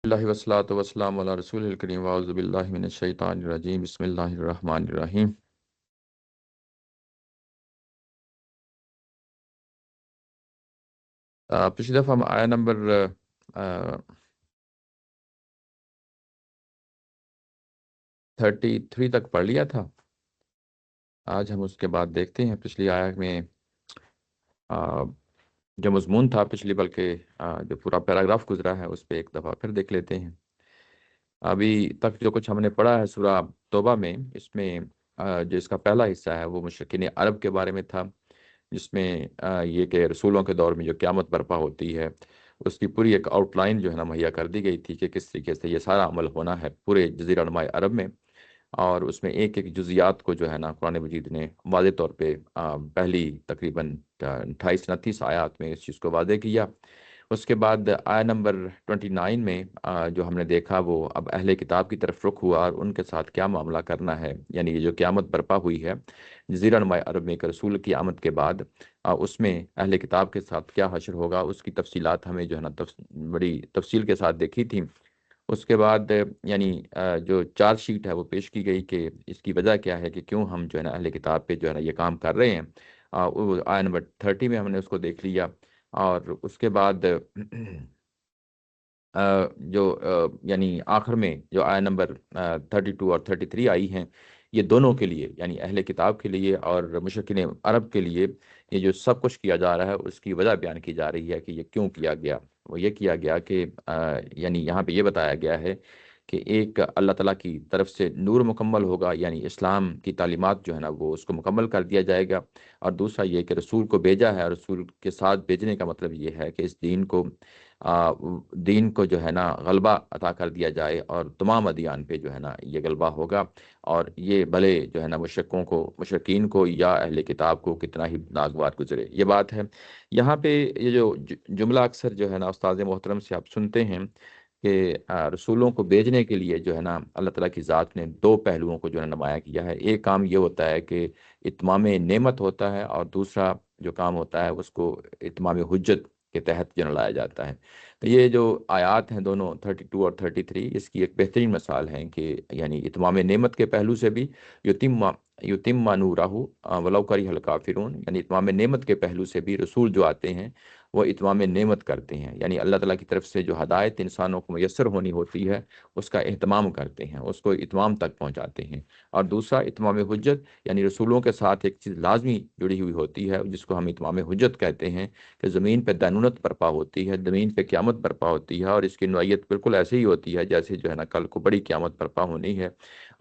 اللہ وسلاۃ وسلام علی رسول الکریم واعوذ باللہ من الشیطان الرجیم بسم اللہ الرحمن الرحیم۔ پچھلی دفعہ ہم آیا نمبر 33 تک پڑھ لیا تھا۔ آج ہم اس کے بعد دیکھتے ہیں پچھلی آیا میں جو مضمون تھا پچھلی، بلکہ جو پورا پیراگراف گزرا ہے اس پہ ایک دفعہ پھر دیکھ لیتے ہیں۔ ابھی تک جو کچھ ہم نے پڑھا ہے سورہ توبہ میں، اس میں جو اس کا پہلا حصہ ہے وہ مشرکین عرب کے بارے میں تھا، جس میں یہ کہ رسولوں کے دور میں جو قیامت برپا ہوتی ہے اس کی پوری ایک آؤٹ لائن جو ہے نا مہیا کر دی گئی تھی کہ کس طریقے سے یہ سارا عمل ہونا ہے پورے جزیرہ نما عرب میں، اور اس میں ایک ایک جزیات کو جو ہے نا قرآن مجید نے واضح طور پہ پہلی تقریباً 28-29 آیات میں اس چیز کو واضح کیا۔ اس کے بعد آیا نمبر 29 میں جو ہم نے دیکھا وہ اب اہل کتاب کی طرف رخ ہوا اور ان کے ساتھ کیا معاملہ کرنا ہے، یعنی یہ جو قیامت برپا ہوئی ہے جزیرہ نما عرب میں ایک رسول کی آمد کے بعد، اس میں اہل کتاب کے ساتھ کیا حشر ہوگا، اس کی تفصیلات ہمیں جو ہے نا بڑی تفصیل کے ساتھ دیکھی تھی۔ اس کے بعد یعنی جو چارج شیٹ ہے وہ پیش کی گئی کہ اس کی وجہ کیا ہے کہ کیوں ہم جو ہے نا اہل کتاب پہ جو ہے نا یہ کام کر رہے ہیں۔ آیا نمبر 30 میں ہم نے اس کو دیکھ لیا، اور اس کے بعد جو یعنی آخر میں جو آیا نمبر 32 اور 33 آئی ہیں، یہ دونوں کے لیے یعنی اہل کتاب کے لیے اور مشرکین عرب کے لیے یہ جو سب کچھ کیا جا رہا ہے اس کی وجہ بیان کی جا رہی ہے کہ یہ کیوں کیا گیا۔ وہ یہ کیا گیا کہ یعنی یہاں پہ یہ بتایا گیا ہے کہ ایک اللہ تعالیٰ کی طرف سے نور مکمل ہوگا، یعنی اسلام کی تعلیمات جو ہے نا وہ اس کو مکمل کر دیا جائے گا، اور دوسرا یہ کہ رسول کو بھیجا ہے، اور رسول کے ساتھ بھیجنے کا مطلب یہ ہے کہ اس دین کو جو ہے نا غلبہ عطا کر دیا جائے، اور تمام ادیان پہ جو ہے نا یہ غلبہ ہوگا، اور یہ بھلے جو ہے نا مشرکین کو یا اہل کتاب کو کتنا ہی ناگوار گزرے۔ یہ بات ہے یہاں پہ، یہ جو جملہ اکثر جو ہے نا استاد محترم سے آپ سنتے ہیں کہ رسولوں کو بھیجنے کے لیے جو ہے نا اللہ تعالیٰ کی ذات نے دو پہلوؤں کو جو ہے نا نمایاں کیا ہے۔ ایک کام یہ ہوتا ہے کہ اتمام نعمت ہوتا ہے، اور دوسرا جو کام ہوتا ہے اس کو اتمام حجت کے تحت جو لایا جاتا ہے۔ تو یہ جو آیات ہیں دونوں 32 اور 33 اس کی ایک بہترین مثال ہے کہ یعنی اتمام نعمت کے پہلو سے بھی یتم نورہ ولو کرہ الکافرون، یعنی اتمام نعمت کے پہلو سے بھی رسول جو آتے ہیں وہ اتمام نعمت کرتے ہیں، یعنی اللہ تعالیٰ کی طرف سے جو ہدایت انسانوں کو میسر ہونی ہوتی ہے اس کا اہتمام کرتے ہیں، اس کو اتمام تک پہنچاتے ہیں۔ اور دوسرا اتمام حجت، یعنی رسولوں کے ساتھ ایک چیز لازمی جڑی ہوئی ہوتی ہے جس کو ہم اتمام حجت کہتے ہیں، کہ زمین پہ دینونت برپا ہوتی ہے، زمین پہ قیامت برپا ہوتی ہے، اور اس کی نوعیت بالکل ایسے ہی ہوتی ہے جیسے جو ہے نا کل کو بڑی قیامت برپا ہونی ہے۔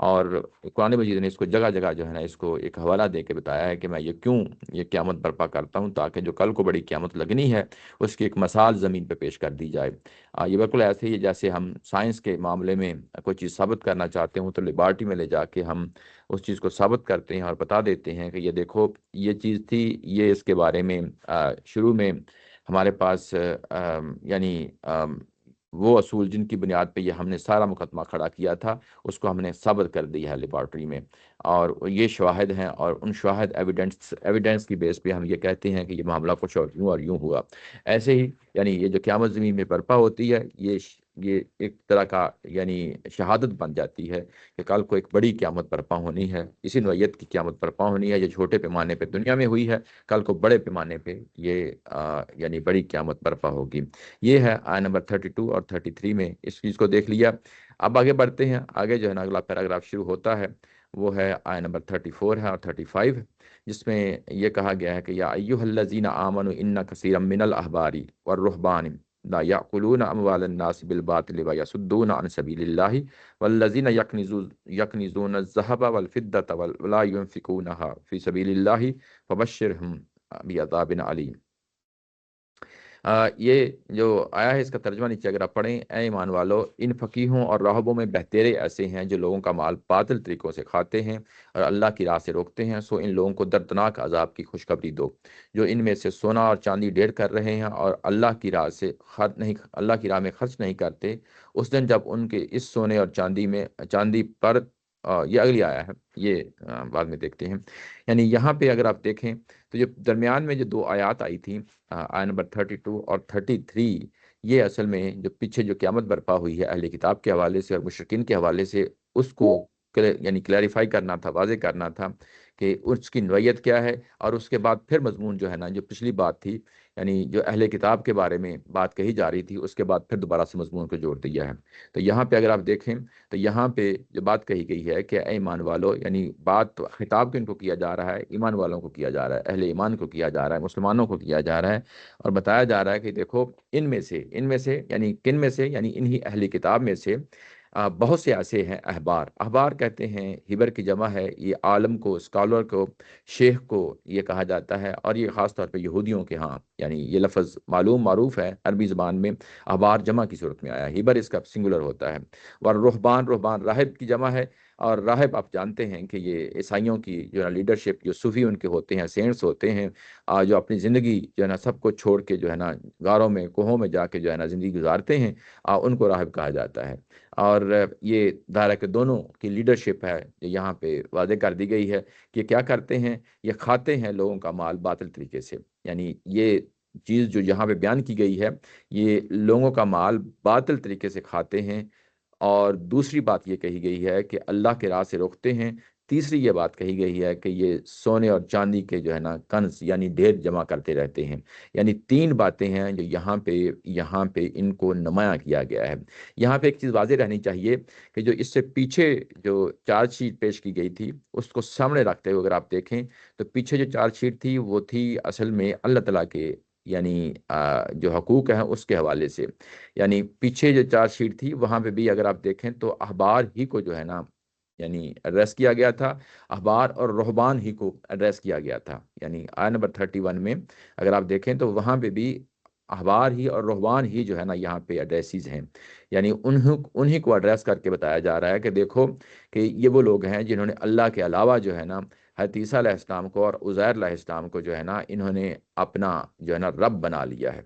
اور قرآن مجید نے اس کو جگہ جگہ جو ہے نا اس کو ایک حوالہ دے کے بتایا ہے کہ میں یہ قیامت برپا کرتا ہوں تاکہ جو کل کو بڑی قیامت لگنی ہے اس کی ایک مثال زمین پہ پیش کر دی جائے۔ یہ بالکل ایسے ہی جیسے ہم سائنس کے معاملے میں کوئی چیز ثابت کرنا چاہتے ہوں تو لیبارٹری میں لے جا کے ہم اس چیز کو ثابت کرتے ہیں اور بتا دیتے ہیں کہ یہ دیکھو یہ چیز تھی، یہ اس کے بارے میں شروع میں ہمارے پاس یعنی وہ اصول جن کی بنیاد پہ یہ ہم نے سارا مقدمہ کھڑا کیا تھا اس کو ہم نے ثابت کر دیا ہے لیبارٹری میں، اور یہ شواہد ہیں، اور ان شواہد ایویڈنس کی بیس پہ ہم یہ کہتے ہیں کہ یہ معاملہ کچھ اور یوں اور یوں ہوا۔ ایسے ہی یعنی یہ جو قیامت زمین میں برپا ہوتی ہے یہ ایک طرح کا یعنی شہادت بن جاتی ہے کہ کل کو ایک بڑی قیامت برپا ہونی ہے، اسی نوعیت کی قیامت برپا ہونی ہے۔ یہ چھوٹے پیمانے پہ دنیا میں ہوئی ہے، کل کو بڑے پیمانے پہ یہ یعنی بڑی قیامت برپا ہوگی۔ یہ ہے آیت نمبر 32 اور 33 میں اس چیز کو دیکھ لیا۔ اب آگے بڑھتے ہیں، آگے جو ہے نا اگلا پیراگراف شروع ہوتا ہے وہ ہے آیت نمبر 34 ہے اور 35، جس میں یہ کہا گیا ہے کہ یا ایھا الذین آمنوا ان کثیرا من الاحبار والرہبان لا یأکلون اموال الناس بالباطل ویصدون عن سبیل اللہ والذین یکنزون الذہب والفضة ولا ينفقونها فی سبیل اللہ فبشرہم بعذاب علیم۔ یہ جو آیا ہے اس کا ترجمہ نیچے اگر آپ پڑھیں، اے ایمان والو، ان فقیہوں اور راہبوں میں بہتیرے ایسے ہیں جو لوگوں کا مال باطل طریقوں سے کھاتے ہیں اور اللہ کی راہ سے روکتے ہیں، سو ان لوگوں کو دردناک عذاب کی خوشخبری دو۔ جو ان میں سے سونا اور چاندی ڈھیر کر رہے ہیں اور اللہ کی راہ میں خرچ نہیں کرتے، اس دن جب ان کے اس سونے اور چاندی پر یہ اگلی آیا ہے، یہ بعد میں دیکھتے ہیں۔ یعنی یہاں پہ اگر آپ دیکھیں تو جو درمیان میں جو دو آیات آئی تھی آیت نمبر 32 اور 33، یہ اصل میں جو پیچھے جو قیامت برپا ہوئی ہے اہل کتاب کے حوالے سے اور مشرکین کے حوالے سے، اس کو یعنی کلیریفائی کرنا تھا، واضح کرنا تھا کہ اس کی نوعیت کیا ہے، اور اس کے بعد پھر مضمون جو ہے نا، جو پچھلی بات تھی یعنی جو اہل کتاب کے بارے میں بات کہی جا رہی تھی، اس کے بعد پھر دوبارہ سے مضمون کو جوڑ دیا ہے۔ تو یہاں پہ اگر آپ دیکھیں تو یہاں پہ جو بات کہی گئی ہے کہ اے ایمان والو، یعنی بات خطاب کن کو کیا جا رہا ہے؟ ایمان والوں کو کیا جا رہا ہے، اہل ایمان کو کیا جا رہا ہے، مسلمانوں کو کیا جا رہا ہے، اور بتایا جا رہا ہے کہ دیکھو ان میں سے یعنی کن میں سے، یعنی انہی اہل کتاب میں سے بہت سے ایسے ہیں احبار۔ احبار کہتے ہیں، ہبر کی جمع ہے، یہ عالم کو، اسکالر کو، شیخ کو یہ کہا جاتا ہے، اور یہ خاص طور پہ یہودیوں کے ہاں یعنی یہ لفظ معروف ہے عربی زبان میں، احبار جمع کی صورت میں آیا ہے، ہبر اس کا سنگولر ہوتا ہے۔ اور رہبان راہب کی جمع ہے، اور راہب آپ جانتے ہیں کہ یہ عیسائیوں کی جو ہے لیڈرشپ، جو صوفی ان کے ہوتے ہیں، سینٹس ہوتے ہیں، جو اپنی زندگی جو ہے نا سب کو چھوڑ کے جو ہے نا غاروں میں، کوہوں میں جا کے جو ہے نا زندگی گزارتے ہیں، ان کو راہب کہا جاتا ہے۔ اور یہ ظاہر ہے کہ دونوں کی لیڈرشپ ہے جو یہاں پہ واضح کر دی گئی ہے کہ کیا کرتے ہیں، یہ کھاتے ہیں لوگوں کا مال باطل طریقے سے، یعنی یہ چیز جو یہاں پہ بیان کی گئی ہے، یہ لوگوں کا مال باطل طریقے سے کھاتے ہیں۔ اور دوسری بات یہ کہی گئی ہے کہ اللہ کے راہ سے روکتے ہیں۔ تیسری یہ بات کہی گئی ہے کہ یہ سونے اور چاندی کے جو ہے نا کنز یعنی ڈھیر جمع کرتے رہتے ہیں۔ یعنی تین باتیں ہیں جو یہاں پہ ان کو نمایاں کیا گیا ہے۔ یہاں پہ ایک چیز واضح رہنی چاہیے کہ جو اس سے پیچھے جو چارج شیٹ پیش کی گئی تھی، اس کو سامنے رکھتے ہوئے اگر آپ دیکھیں تو پیچھے جو چارج شیٹ تھی وہ تھی اصل میں اللہ تعالیٰ کے یعنی جو حقوق ہیں اس کے حوالے سے۔ یعنی پیچھے جو چارج شیٹ تھی وہاں پہ بھی اگر آپ دیکھیں تو احبار ہی کو جو ہے نا یعنی ایڈریس کیا گیا تھا، احبار اور رہبان ہی کو ایڈریس کیا گیا تھا۔ یعنی آیت نمبر 31 میں اگر آپ دیکھیں تو وہاں پہ بھی احبار ہی اور رہبان ہی جو ہے نا یہاں پہ ایڈریسز ہیں، یعنی انہی کو ایڈریس کر کے بتایا جا رہا ہے کہ دیکھو کہ یہ وہ لوگ ہیں جنہوں نے اللہ کے علاوہ جو ہے نا حضرت عیسیٰ علیہ السلام کو اور عزیر علیہ السلام کو جو ہے نا انہوں نے اپنا جو ہے نا رب بنا لیا ہے۔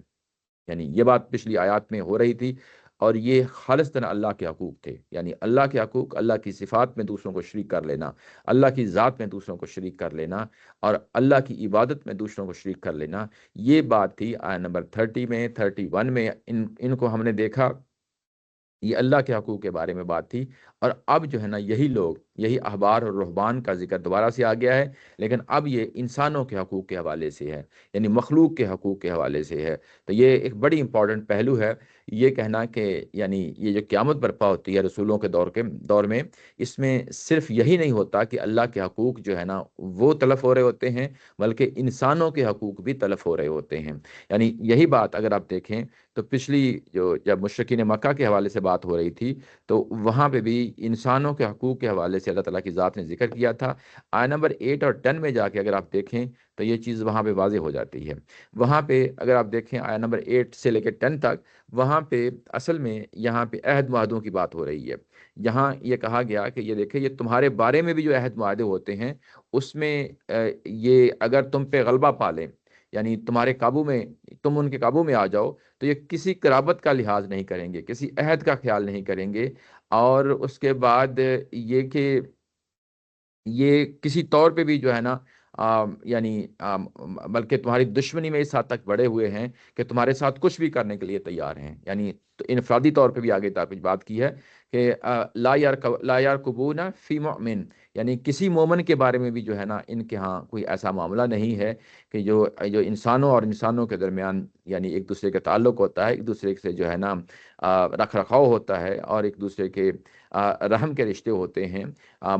یعنی یہ بات پچھلی آیات میں ہو رہی تھی، اور یہ خالصتاً اللہ کے حقوق تھے، یعنی اللہ کے حقوق، اللہ کی صفات میں دوسروں کو شریک کر لینا، اللہ کی ذات میں دوسروں کو شریک کر لینا، اور اللہ کی عبادت میں دوسروں کو شریک کر لینا۔ یہ بات تھی آیت نمبر 30 میں، 31 میں ان کو ہم نے دیکھا، یہ اللہ کے حقوق کے بارے میں بات تھی۔ اور اب جو ہے نا یہی لوگ، یہی احبار اور رہبان کا ذکر دوبارہ سے آ گیا ہے، لیکن اب یہ انسانوں کے حقوق کے حوالے سے ہے، یعنی مخلوق کے حقوق کے حوالے سے ہے۔ تو یہ ایک بڑی امپورٹنٹ پہلو ہے یہ کہنا کہ یعنی یہ جو قیامت برپا ہوتی ہے رسولوں کے دور میں، اس میں صرف یہی نہیں ہوتا کہ اللہ کے حقوق جو ہے نا وہ تلف ہو رہے ہوتے ہیں، بلکہ انسانوں کے حقوق بھی تلف ہو رہے ہوتے ہیں۔ یعنی یہی بات اگر آپ دیکھیں تو پچھلی جب مشرکین مکہ کے حوالے سے بات ہو رہی تھی تو وہاں پہ بھی انسانوں کے حقوق کے حوالے سے اللہ تعالیٰ کی ذات نے ذکر کیا تھا۔ آیت نمبر 8 اور 10 میں جا کے اگر آپ دیکھیں تو یہ چیز وہاں پہ واضح ہو جاتی ہے۔ وہاں پہ اگر آپ دیکھیں آیت نمبر 8 سے لے کے 10 تک، وہاں پہ اصل میں یہاں پہ عہد معاہدوں کی بات ہو رہی ہے۔ یہاں یہ کہا گیا کہ یہ دیکھیں، یہ تمہارے بارے میں بھی جو عہد معاہدے ہوتے ہیں اس میں یہ اگر تم پہ غلبہ پا لیں، یعنی تمہارے قابو میں، تم ان کے قابو میں آ جاؤ، تو یہ کسی قرابت کا لحاظ نہیں کریں گے، کسی عہد کا خیال نہیں کریں گے، اور اس کے بعد یہ کہ یہ کسی طور پہ بھی جو ہے نا یعنی بلکہ تمہاری دشمنی میں اس حد تک بڑے ہوئے ہیں کہ تمہارے ساتھ کچھ بھی کرنے کے لیے تیار ہیں۔ یعنی تو انفرادی طور پہ بھی آگے تک بات کی ہے کہ لا یارکبون فی مؤمن، یعنی کسی مومن کے بارے میں بھی جو ہے نا ان کے ہاں کوئی ایسا معاملہ نہیں ہے کہ جو انسانوں اور انسانوں کے درمیان یعنی ایک دوسرے کا تعلق ہوتا ہے، ایک دوسرے سے جو ہے نا رکھ رکھاؤ ہوتا ہے، اور ایک دوسرے کے رحم کے رشتے ہوتے ہیں،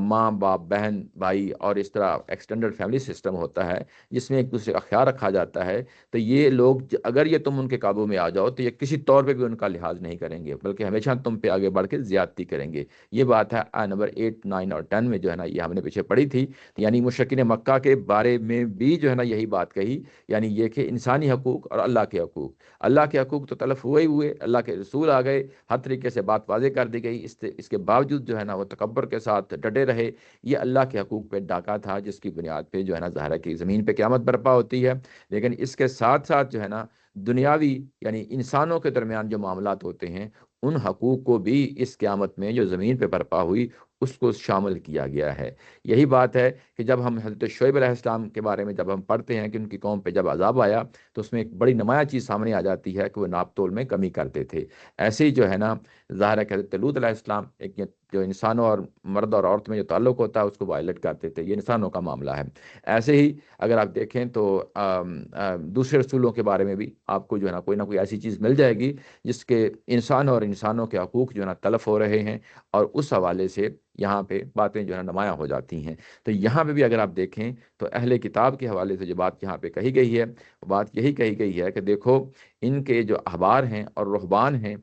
ماں باپ بہن بھائی، اور اس طرح ایکسٹینڈڈ فیملی سسٹم ہوتا ہے جس میں ایک دوسرے کا خیال رکھا جاتا ہے۔ تو یہ لوگ اگر یہ تم ان کے قابو میں آ جاؤ تو یہ کسی طور پہ بھی ان کا لحاظ نہیں کریں گے، بلکہ ہمیشہ تم پہ آگے بڑھ کے زیادتی کریں گے۔ یہ بات ہے آیت نمبر 8، 9 اور 10 میں جو ہے نا یہ ہم نے پیچھے پڑھی تھی۔ یعنی مشرکین مکہ کے بارے میں بھی جو ہے نا یہی بات کہی، یعنی یہ کہ انسانی حقوق اور اللہ کے حقوق، اللہ کے حقوق تو تلف ہوئے، اللہ کے رسول آ گئے، ہر طریقے سے بات واضح کر دی گئی، اس کے باوجود جو ہے نا وہ تکبر کے ساتھ ڈٹے رہے۔ یہ اللہ کے حقوق پہ ڈاکہ تھا جس کی بنیاد پہ جو ہے نا ظاہر ہے کہ زمین پہ قیامت برپا ہوتی ہے، لیکن اس کے ساتھ ساتھ جو ہے نا دنیاوی یعنی انسانوں کے درمیان جو معاملات ہوتے ہیں ان حقوق کو بھی اس قیامت میں جو زمین پہ برپا ہوئی اس کو شامل کیا گیا ہے۔ یہی بات ہے کہ جب ہم حضرت شعیب علیہ السلام کے بارے میں جب ہم پڑھتے ہیں کہ ان کی قوم پہ جب عذاب آیا تو اس میں ایک بڑی نمایاں چیز سامنے آ جاتی ہے کہ وہ ناپ تول میں کمی کرتے تھے۔ ایسے ہی جو ہے نا ظاہر ہے کہ حضرت لوط علیہ السلام ایک جو انسانوں اور مرد اور عورت میں جو تعلق ہوتا ہے اس کو وائلٹ کرتے تھے، یہ انسانوں کا معاملہ ہے۔ ایسے ہی اگر آپ دیکھیں تو دوسرے رسولوں کے بارے میں بھی آپ کو جو ہے نا کوئی ایسی چیز مل جائے گی جس کے انسان اور انسانوں کے حقوق جو ہے نا تلف ہو رہے ہیں، اور اس حوالے سے یہاں پہ باتیں جو ہے نا نمایاں ہو جاتی ہیں۔ تو یہاں پہ بھی اگر آپ دیکھیں تو اہل کتاب کے حوالے سے جو بات یہاں پہ کہی گئی ہے، وہ بات یہی کہی گئی ہے کہ دیکھو ان کے جو احبار ہیں اور رہبان ہیں،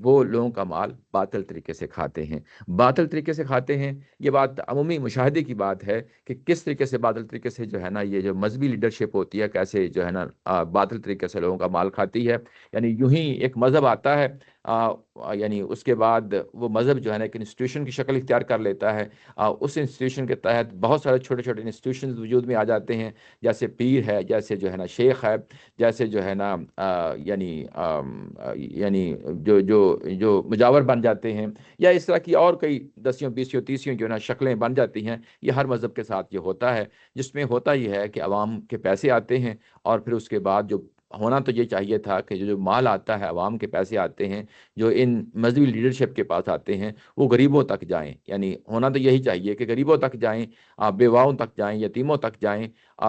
وہ لوگوں کا مال باطل طریقے سے کھاتے ہیں۔ باطل طریقے سے کھاتے ہیں، یہ بات عمومی مشاہدے کی بات ہے کہ کس طریقے سے باطل طریقے سے جو ہے نا یہ جو مذہبی لیڈرشپ ہوتی ہے کیسے جو ہے نا باطل طریقے سے لوگوں کا مال کھاتی ہے۔ یعنی یوں ہی ایک مذہب آتا ہے، یعنی اس کے بعد وہ مذہب جو ہے نا ایک انسٹیٹیوشن کی شکل اختیار کر لیتا ہے۔ اس انسٹیٹیوشن کے تحت بہت سارے چھوٹے چھوٹے انسٹیٹیوشنز وجود میں آ جاتے ہیں، جیسے پیر ہے، جیسے جو ہے نا شیخ ہے، جیسے جو ہے نا یعنی جو مجاور بن جاتے ہیں، یا اس طرح کی اور کئی دسیوں بیسیوں تیسیوں جو ہے نا شکلیں بن جاتی ہیں۔ یہ ہر مذہب کے ساتھ یہ ہوتا ہے، جس میں ہوتا یہ ہے کہ عوام کے پیسے آتے ہیں، اور پھر اس کے بعد جو ہونا تو یہ چاہیے تھا کہ جو مال آتا ہے، عوام کے پیسے آتے ہیں جو ان مذہبی لیڈرشپ کے پاس آتے ہیں، وہ غریبوں تک جائیں۔ یعنی ہونا تو یہی چاہیے کہ غریبوں تک جائیں، بیواؤں تک جائیں، یتیموں تک جائیں،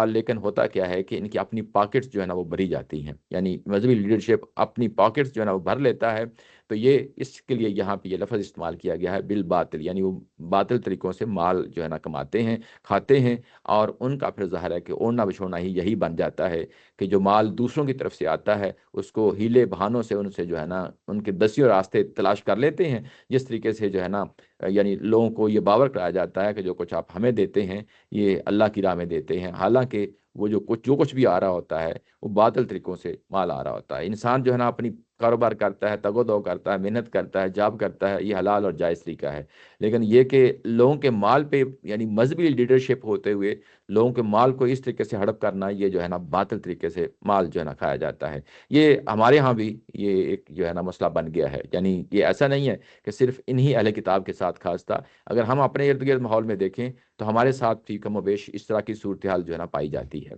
لیکن ہوتا کیا ہے کہ ان کی اپنی پاکٹس جو ہے نا وہ بھری جاتی ہیں۔ یعنی مذہبی لیڈرشپ اپنی پاکٹس جو ہے نا وہ بھر لیتا ہے۔ تو یہ اس کے لیے یہاں پہ یہ لفظ استعمال کیا گیا ہے بالباطل، یعنی وہ باطل طریقوں سے مال جو ہے نا کماتے ہیں، کھاتے ہیں، اور ان کا پھر ظاہر ہے کہ اوڑھنا بچھوڑنا ہی یہی بن جاتا ہے کہ جو مال دوسروں کی طرف سے آتا ہے اس کو ہیلے بہانوں سے ان سے جو ہے نا ان کے دسیوں راستے تلاش کر لیتے ہیں، جس طریقے سے جو ہے نا یعنی لوگوں کو یہ باور کرایا جاتا ہے کہ جو کچھ آپ ہمیں دیتے ہیں یہ اللہ کی راہ میں دیتے ہیں، حالانکہ وہ جو کچھ بھی آ رہا ہوتا ہے وہ باطل طریقوں سے مال آ رہا ہوتا ہے۔ انسان جو ہے نا اپنی کاروبار کرتا ہے، تگ و دو کرتا ہے، محنت کرتا ہے، جاب کرتا ہے، یہ حلال اور جائز طریقہ ہے، لیکن یہ کہ لوگوں کے مال پہ یعنی مذہبی لیڈرشپ ہوتے ہوئے لوگوں کے مال کو اس طریقے سے ہڑپ کرنا، یہ جو ہے نا باطل طریقے سے مال جو ہے نا کھایا جاتا ہے۔ یہ ہمارے ہاں بھی یہ ایک جو ہے نا مسئلہ بن گیا ہے۔ یعنی یہ ایسا نہیں ہے کہ صرف انہی اہل کتاب کے ساتھ خاص تھا، اگر ہم اپنے ارد گرد ماحول میں دیکھیں تو ہمارے ساتھ بھی کم و بیش اس طرح کی صورتحال جو ہے نا پائی جاتی ہے۔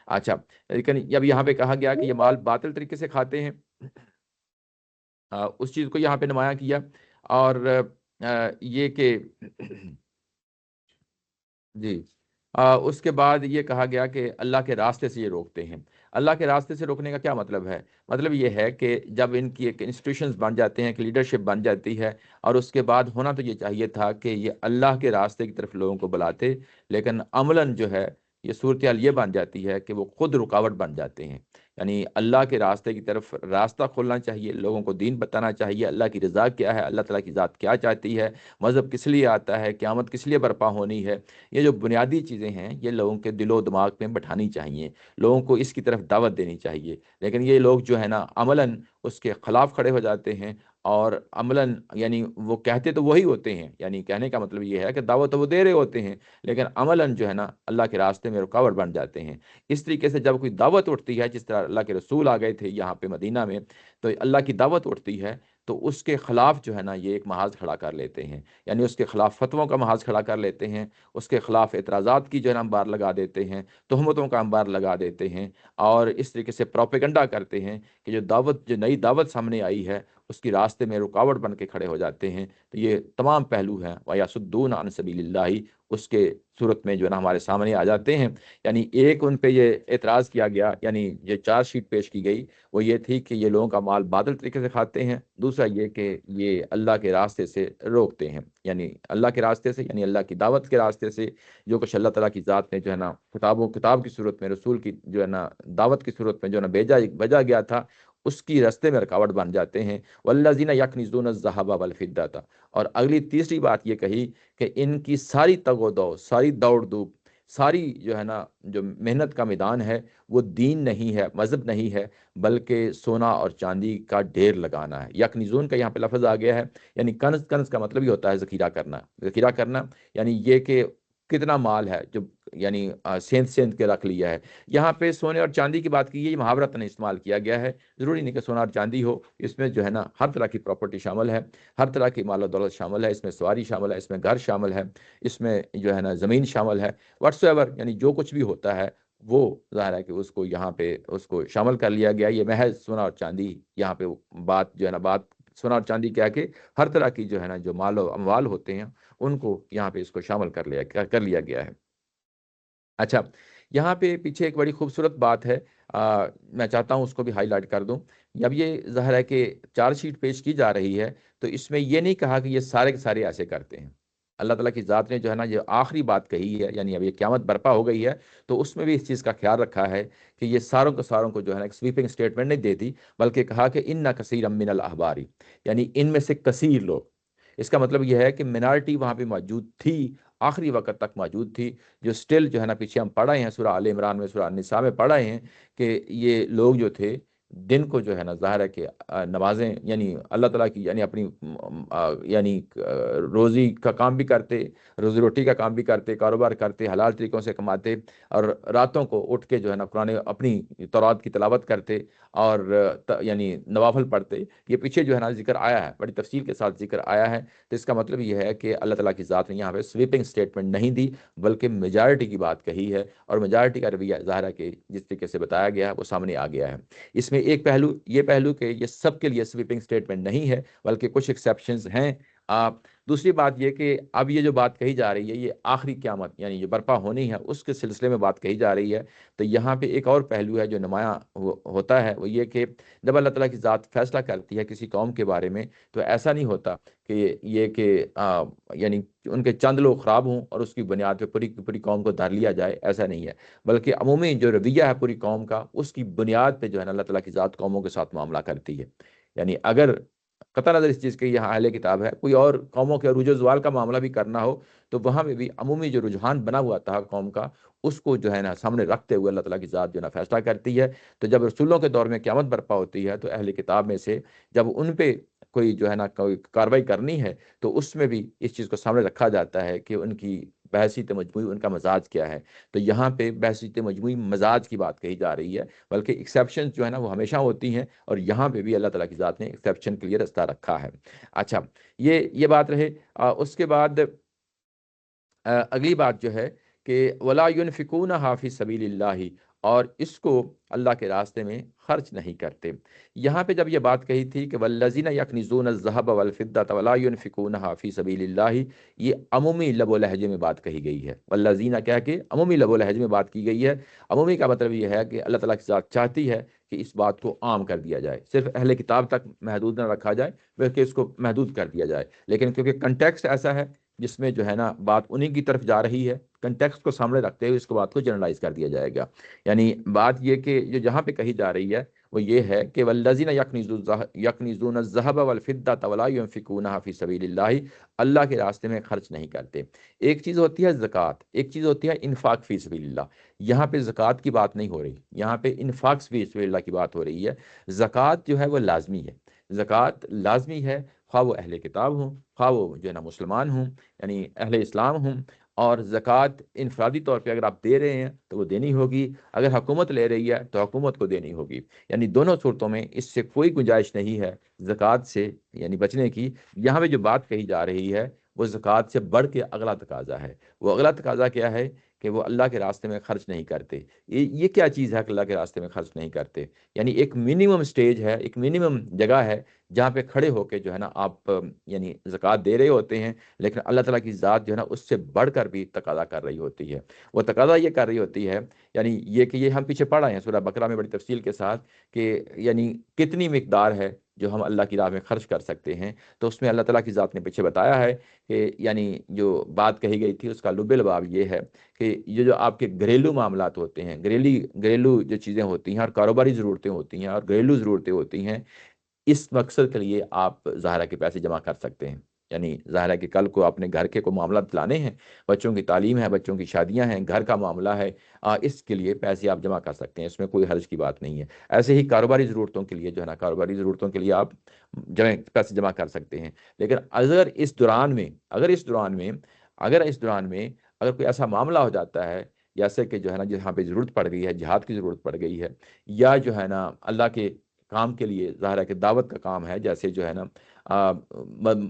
اچھا، لیکن جب یہاں پہ کہا گیا کہ یہ مال باطل طریقے سے کھاتے ہیں، اس چیز کو یہاں پہ نمایاں کیا، اور یہ کہ جی اس کے بعد یہ کہا گیا کہ اللہ کے راستے سے یہ روکتے ہیں۔ اللہ کے راستے سے روکنے کا کیا مطلب ہے؟ مطلب یہ ہے کہ جب ان کی ایک انسٹیٹیوشنز بن جاتے ہیں، ایک لیڈرشپ بن جاتی ہے، اور اس کے بعد ہونا تو یہ چاہیے تھا کہ یہ اللہ کے راستے کی طرف لوگوں کو بلاتے، لیکن عملاً جو ہے یہ صورتحال یہ بن جاتی ہے کہ وہ خود رکاوٹ بن جاتے ہیں۔ یعنی اللہ کے راستے کی طرف راستہ کھولنا چاہیے، لوگوں کو دین بتانا چاہیے، اللہ کی رضا کیا ہے، اللہ تعالیٰ کی ذات کیا چاہتی ہے، مذہب کس لیے آتا ہے، قیامت کس لیے برپا ہونی ہے، یہ جو بنیادی چیزیں ہیں یہ لوگوں کے دل و دماغ میں بٹھانی چاہیے، لوگوں کو اس کی طرف دعوت دینی چاہیے۔ لیکن یہ لوگ جو ہے نا عملاً اس کے خلاف کھڑے ہو جاتے ہیں، اور عملاً یعنی وہ کہتے تو وہی ہوتے ہیں، یعنی کہنے کا مطلب یہ ہے کہ دعوت تو وہ دے رہے ہوتے ہیں، لیکن عملاً جو ہے نا اللہ کے راستے میں رکاوٹ بن جاتے ہیں۔ اس طریقے سے جب کوئی دعوت اٹھتی ہے، جس طرح اللہ کے رسول آ گئے تھے یہاں پہ مدینہ میں، تو اللہ کی دعوت اٹھتی ہے تو اس کے خلاف جو ہے نا یہ ایک محاذ کھڑا کر لیتے ہیں، یعنی اس کے خلاف فتووں کا محاذ کھڑا کر لیتے ہیں، اس کے خلاف اعتراضات کی جو ہے نا انبار لگا دیتے ہیں، تہمتوں کا انبار لگا دیتے ہیں، اور اس طریقے سے پروپیگنڈا کرتے ہیں کہ جو نئی دعوت سامنے آئی ہے اس کی راستے میں رکاوٹ بن کے کھڑے ہو جاتے ہیں۔ تو یہ تمام پہلو ہیں وَيَصُدُّونَ عَن سَبِيلِ اللَّهِ، اس کے صورت میں جو ہے نا ہمارے سامنے آ جاتے ہیں۔ یعنی ایک ان پہ یہ اعتراض کیا گیا، یعنی یہ چارج شیٹ پیش کی گئی، وہ یہ تھی کہ یہ لوگوں کا مال باطل طریقے سے کھاتے ہیں، دوسرا یہ کہ یہ اللہ کے راستے سے روکتے ہیں، یعنی اللہ کے راستے سے یعنی اللہ کی دعوت کے راستے سے جو کچھ اللہ تعالیٰ کی ذات نے جو ہے نا کتاب کی صورت میں، رسول کی جو ہے نا دعوت کی صورت میں جو ہے نا بھیجا گیا تھا، اس کی راستے میں رکاوٹ بن جاتے ہیں۔ والذین یکنزون الذھب والفضة، اور اگلی تیسری بات یہ کہی کہ ان کی ساری تگ و دو، ساری دوڑ دھوپ، ساری جو ہے نا جو محنت کا میدان ہے وہ دین نہیں ہے، مذہب نہیں ہے، بلکہ سونا اور چاندی کا ڈھیر لگانا ہے۔ یکنزون کا یہاں پہ لفظ آ گیا ہے، یعنی کنز کا مطلب ہی ہوتا ہے ذخیرہ کرنا، ذخیرہ کرنا، یعنی یہ کہ کتنا مال ہے جو یعنی سیندھ سیندھ کے رکھ لیا ہے۔ یہاں پہ سونے اور چاندی کی بات کی، یہ محاورتاً استعمال کیا گیا ہے، ضروری نہیں کہ سونا اور چاندی ہو، اس میں جو ہے نا ہر طرح کی پراپرٹی شامل ہے، ہر طرح کی مال و دولت شامل ہے، اس میں سواری شامل ہے، اس میں گھر شامل ہے، اس میں جو ہے نا زمین شامل ہے، واٹس ایور یعنی جو کچھ بھی ہوتا ہے وہ ظاہر ہے کہ اس کو یہاں پہ اس کو شامل کر لیا گیا۔ یہ محض سونا اور چاندی یہاں پہ بات جو ہے نا بات سونا اور چاندی کیا کہ ہر طرح کی جو ہے نا جو مال و اموال ہوتے ہیں ان کو یہاں پہ اس کو شامل کر لیا گیا ہے۔ اچھا، یہاں پہ پیچھے ایک بڑی خوبصورت بات ہے، میں چاہتا ہوں اس کو بھی ہائی لائٹ کر دوں۔ جب یہ ظاہر ہے کہ چارج شیٹ پیش کی جا رہی ہے تو اس میں یہ نہیں کہا کہ یہ سارے کے سارے ایسے کرتے ہیں۔ اللہ تعالیٰ کی ذات نے جو ہے نا یہ آخری بات کہی ہے، یعنی اب یہ قیامت برپا ہو گئی ہے تو اس میں بھی اس چیز کا خیال رکھا ہے کہ یہ ساروں کو جو ہے نا ایک سویپنگ سٹیٹمنٹ نہیں دیتی، بلکہ کہا کہ ان کثیر من الاحباری، یعنی ان میں سے کثیر لوگ، اس کا مطلب یہ ہے کہ منارٹی وہاں پہ موجود تھی، آخری وقت تک موجود تھی، جو سٹل جو ہے نا پیچھے ہم پڑھ رہے ہیں سورہ آل عمران میں، سورہ النساء میں پڑھ رہے ہیں کہ یہ لوگ جو تھے دن کو جو ہے نا ظاہر ہے کہ نمازیں یعنی اللہ تعالیٰ کی یعنی اپنی یعنی روزی کا کام بھی کرتے، روزی روٹی کا کام بھی کرتے، کاروبار کرتے، حلال طریقوں سے کماتے، اور راتوں کو اٹھ کے جو ہے نا قرآن اپنی تورات کی تلاوت کرتے اور یعنی نوافل پڑھتے۔ یہ پیچھے جو ہے نا ذکر آیا ہے، بڑی تفصیل کے ساتھ ذکر آیا ہے، تو اس کا مطلب یہ ہے کہ اللہ تعالیٰ کی ذات نے یہاں پہ سویپنگ سٹیٹمنٹ نہیں دی، بلکہ میجارٹی کی بات کہی ہے، اور میجارٹی کا رویہ ظاہر ہے کہ جس طریقے سے بتایا گیا ہے وہ سامنے آ گیا ہے۔ اس میں ایک پہلو یہ پہلو کہ یہ سب کے لیے سویپنگ سٹیٹمنٹ نہیں ہے، بلکہ کچھ ایکسیپشنز ہیں۔ دوسری بات یہ کہ اب یہ جو بات کہی جا رہی ہے یہ آخری قیامت یعنی جو برپا ہونی ہے اس کے سلسلے میں بات کہی جا رہی ہے، تو یہاں پہ ایک اور پہلو ہے جو نمایاں ہوتا ہے، وہ یہ کہ جب اللہ تعالیٰ کی ذات فیصلہ کرتی ہے کسی قوم کے بارے میں تو ایسا نہیں ہوتا کہ یہ کہ یعنی ان کے چند لوگ خراب ہوں اور اس کی بنیاد پہ پوری قوم کو دھر لیا جائے، ایسا نہیں ہے، بلکہ عمومی جو رویہ ہے پوری قوم کا اس کی بنیاد پہ جو ہے نا اللہ تعالیٰ کی ذات قوموں کے ساتھ معاملہ کرتی ہے۔ یعنی اگر قطع نظر اس چیز کے یہاں اہل کتاب ہے، کوئی اور قوموں کے عروج و زوال کا معاملہ بھی کرنا ہو تو وہاں میں بھی عمومی جو رجحان بنا ہوا تھا قوم کا اس کو جو ہے نا سامنے رکھتے ہوئے اللہ تعالیٰ کی ذات جو ہے نا فیصلہ کرتی ہے۔ تو جب رسولوں کے دور میں قیامت برپا ہوتی ہے تو اہل کتاب میں سے جب ان پہ کوئی جو ہے نا کوئی کارروائی کرنی ہے تو اس میں بھی اس چیز کو سامنے رکھا جاتا ہے کہ ان کی بحثیت مجموعی ان کا مزاج کیا ہے۔ تو یہاں پہ بحثیت مجموعی مزاج کی بات کہی جا رہی ہے، بلکہ ایکسیپشن جو ہے نا وہ ہمیشہ ہوتی ہیں، اور یہاں پہ بھی اللہ تعالیٰ کی ذات نے ایکسیپشن کے لیے رستہ رکھا ہے۔ اچھا، یہ بات رہے۔ اس کے بعد اگلی بات جو ہے کہ ولا ينفقونها فی سبیل اللہ، اور اس کو اللہ کے راستے میں خرچ نہیں کرتے۔ یہاں پہ جب یہ بات کہی تھی کہ والذین یکنزون الذهب والفضة ولا ينفقونها فی سبیل اللہ، یہ عمومی لب و لہجے میں بات کہی گئی ہے، والذین کہہ کے عمومی لب و لہجے میں بات کی گئی ہے۔ عمومی کا مطلب یہ ہے کہ اللہ تعالیٰ کی ذات چاہتی ہے کہ اس بات کو عام کر دیا جائے، صرف اہل کتاب تک محدود نہ رکھا جائے بلکہ اس کو محدود کر دیا جائے، لیکن کیونکہ کنٹیکسٹ ایسا ہے جس میں جو ہے نا بات انہی کی طرف جا رہی ہے، کنٹیکسٹ کو سامنے رکھتے ہوئے اس کو بات کو جنرلائز کر دیا جائے گا۔ یعنی بات یہ کہ جو جہاں پہ کہی جا رہی ہے وہ یہ ہے کہ والذین یکنزون الذهب والفضة ولا ينفقونها فی سبیل اللہ، اللہ کے راستے میں خرچ نہیں کرتے۔ ایک چیز ہوتی ہے زکوٰۃ، ایک چیز ہوتی ہے انفاق فی سبیل اللہ۔ یہاں پہ زکوٰۃ کی بات نہیں ہو رہی، یہاں پہ انفاق فی سبیل اللہ کی بات ہو رہی ہے۔ زکوٰۃ جو ہے وہ لازمی ہے، زکوٰۃ لازمی ہے، خواہ وہ اہل کتاب ہوں، خواہ وہ جو ہے نا مسلمان ہوں یعنی اہل اسلام ہوں۔ اور زکوٰۃ انفرادی طور پہ اگر آپ دے رہے ہیں تو وہ دینی ہوگی، اگر حکومت لے رہی ہے تو حکومت کو دینی ہوگی، یعنی دونوں صورتوں میں اس سے کوئی گنجائش نہیں ہے زکوٰۃ سے یعنی بچنے کی۔ یہاں پہ جو بات کہی جا رہی ہے وہ زکوٰۃ سے بڑھ کے اگلا تقاضا ہے۔ وہ اگلا تقاضا کیا ہے کہ وہ اللہ کے راستے میں خرچ نہیں کرتے۔ یہ کیا چیز ہے کہ اللہ کے راستے میں خرچ نہیں کرتے؟ یعنی ایک منیمم سٹیج ہے، ایک منیمم جگہ ہے جہاں پہ کھڑے ہو کے جو ہے نا آپ یعنی زکوٰۃ دے رہے ہوتے ہیں، لیکن اللہ تعالیٰ کی ذات جو ہے نا اس سے بڑھ کر بھی تقاضا کر رہی ہوتی ہے۔ وہ تقاضا یہ کر رہی ہوتی ہے یعنی یہ کہ یہ ہم پیچھے پڑھ رہے ہیں سورہ بقرہ میں بڑی تفصیل کے ساتھ کہ یعنی کتنی مقدار ہے جو ہم اللہ کی راہ میں خرچ کر سکتے ہیں، تو اس میں اللہ تعالیٰ کی ذات نے پیچھے بتایا ہے کہ یعنی جو بات کہی گئی تھی اس کا لب لباب یہ ہے کہ یہ جو آپ کے گھریلو معاملات ہوتے ہیں، گھریلو جو چیزیں ہوتی ہیں اور کاروباری ضرورتیں ہوتی ہیں اور گھریلو ضرورتیں ہوتی ہیں، اس مقصد کے لیے آپ ظاہرہ کے پیسے جمع کر سکتے ہیں۔ یعنی ظاہرہ کہ کل کو اپنے گھر کے کوئی معاملات لانے ہیں، بچوں کی تعلیم ہے، بچوں کی شادیاں ہیں، گھر کا معاملہ ہے، اس کے لیے پیسے آپ جمع کر سکتے ہیں، اس میں کوئی حرج کی بات نہیں ہے۔ ایسے ہی کاروباری ضرورتوں کے لیے جو ہے نا کاروباری ضرورتوں کے لیے آپ پیسے جمع کر سکتے ہیں۔ لیکن اگر اس دوران میں اگر کوئی ایسا معاملہ ہو جاتا ہے جیسے کہ جو ہے نا جہاں پہ ضرورت پڑ گئی ہے، جہاد کی ضرورت پڑ گئی ہے، یا جو ہے نا اللہ کے کام کے لیے ظاہر ہے کہ دعوت کا کام ہے، جیسے جو ہے نا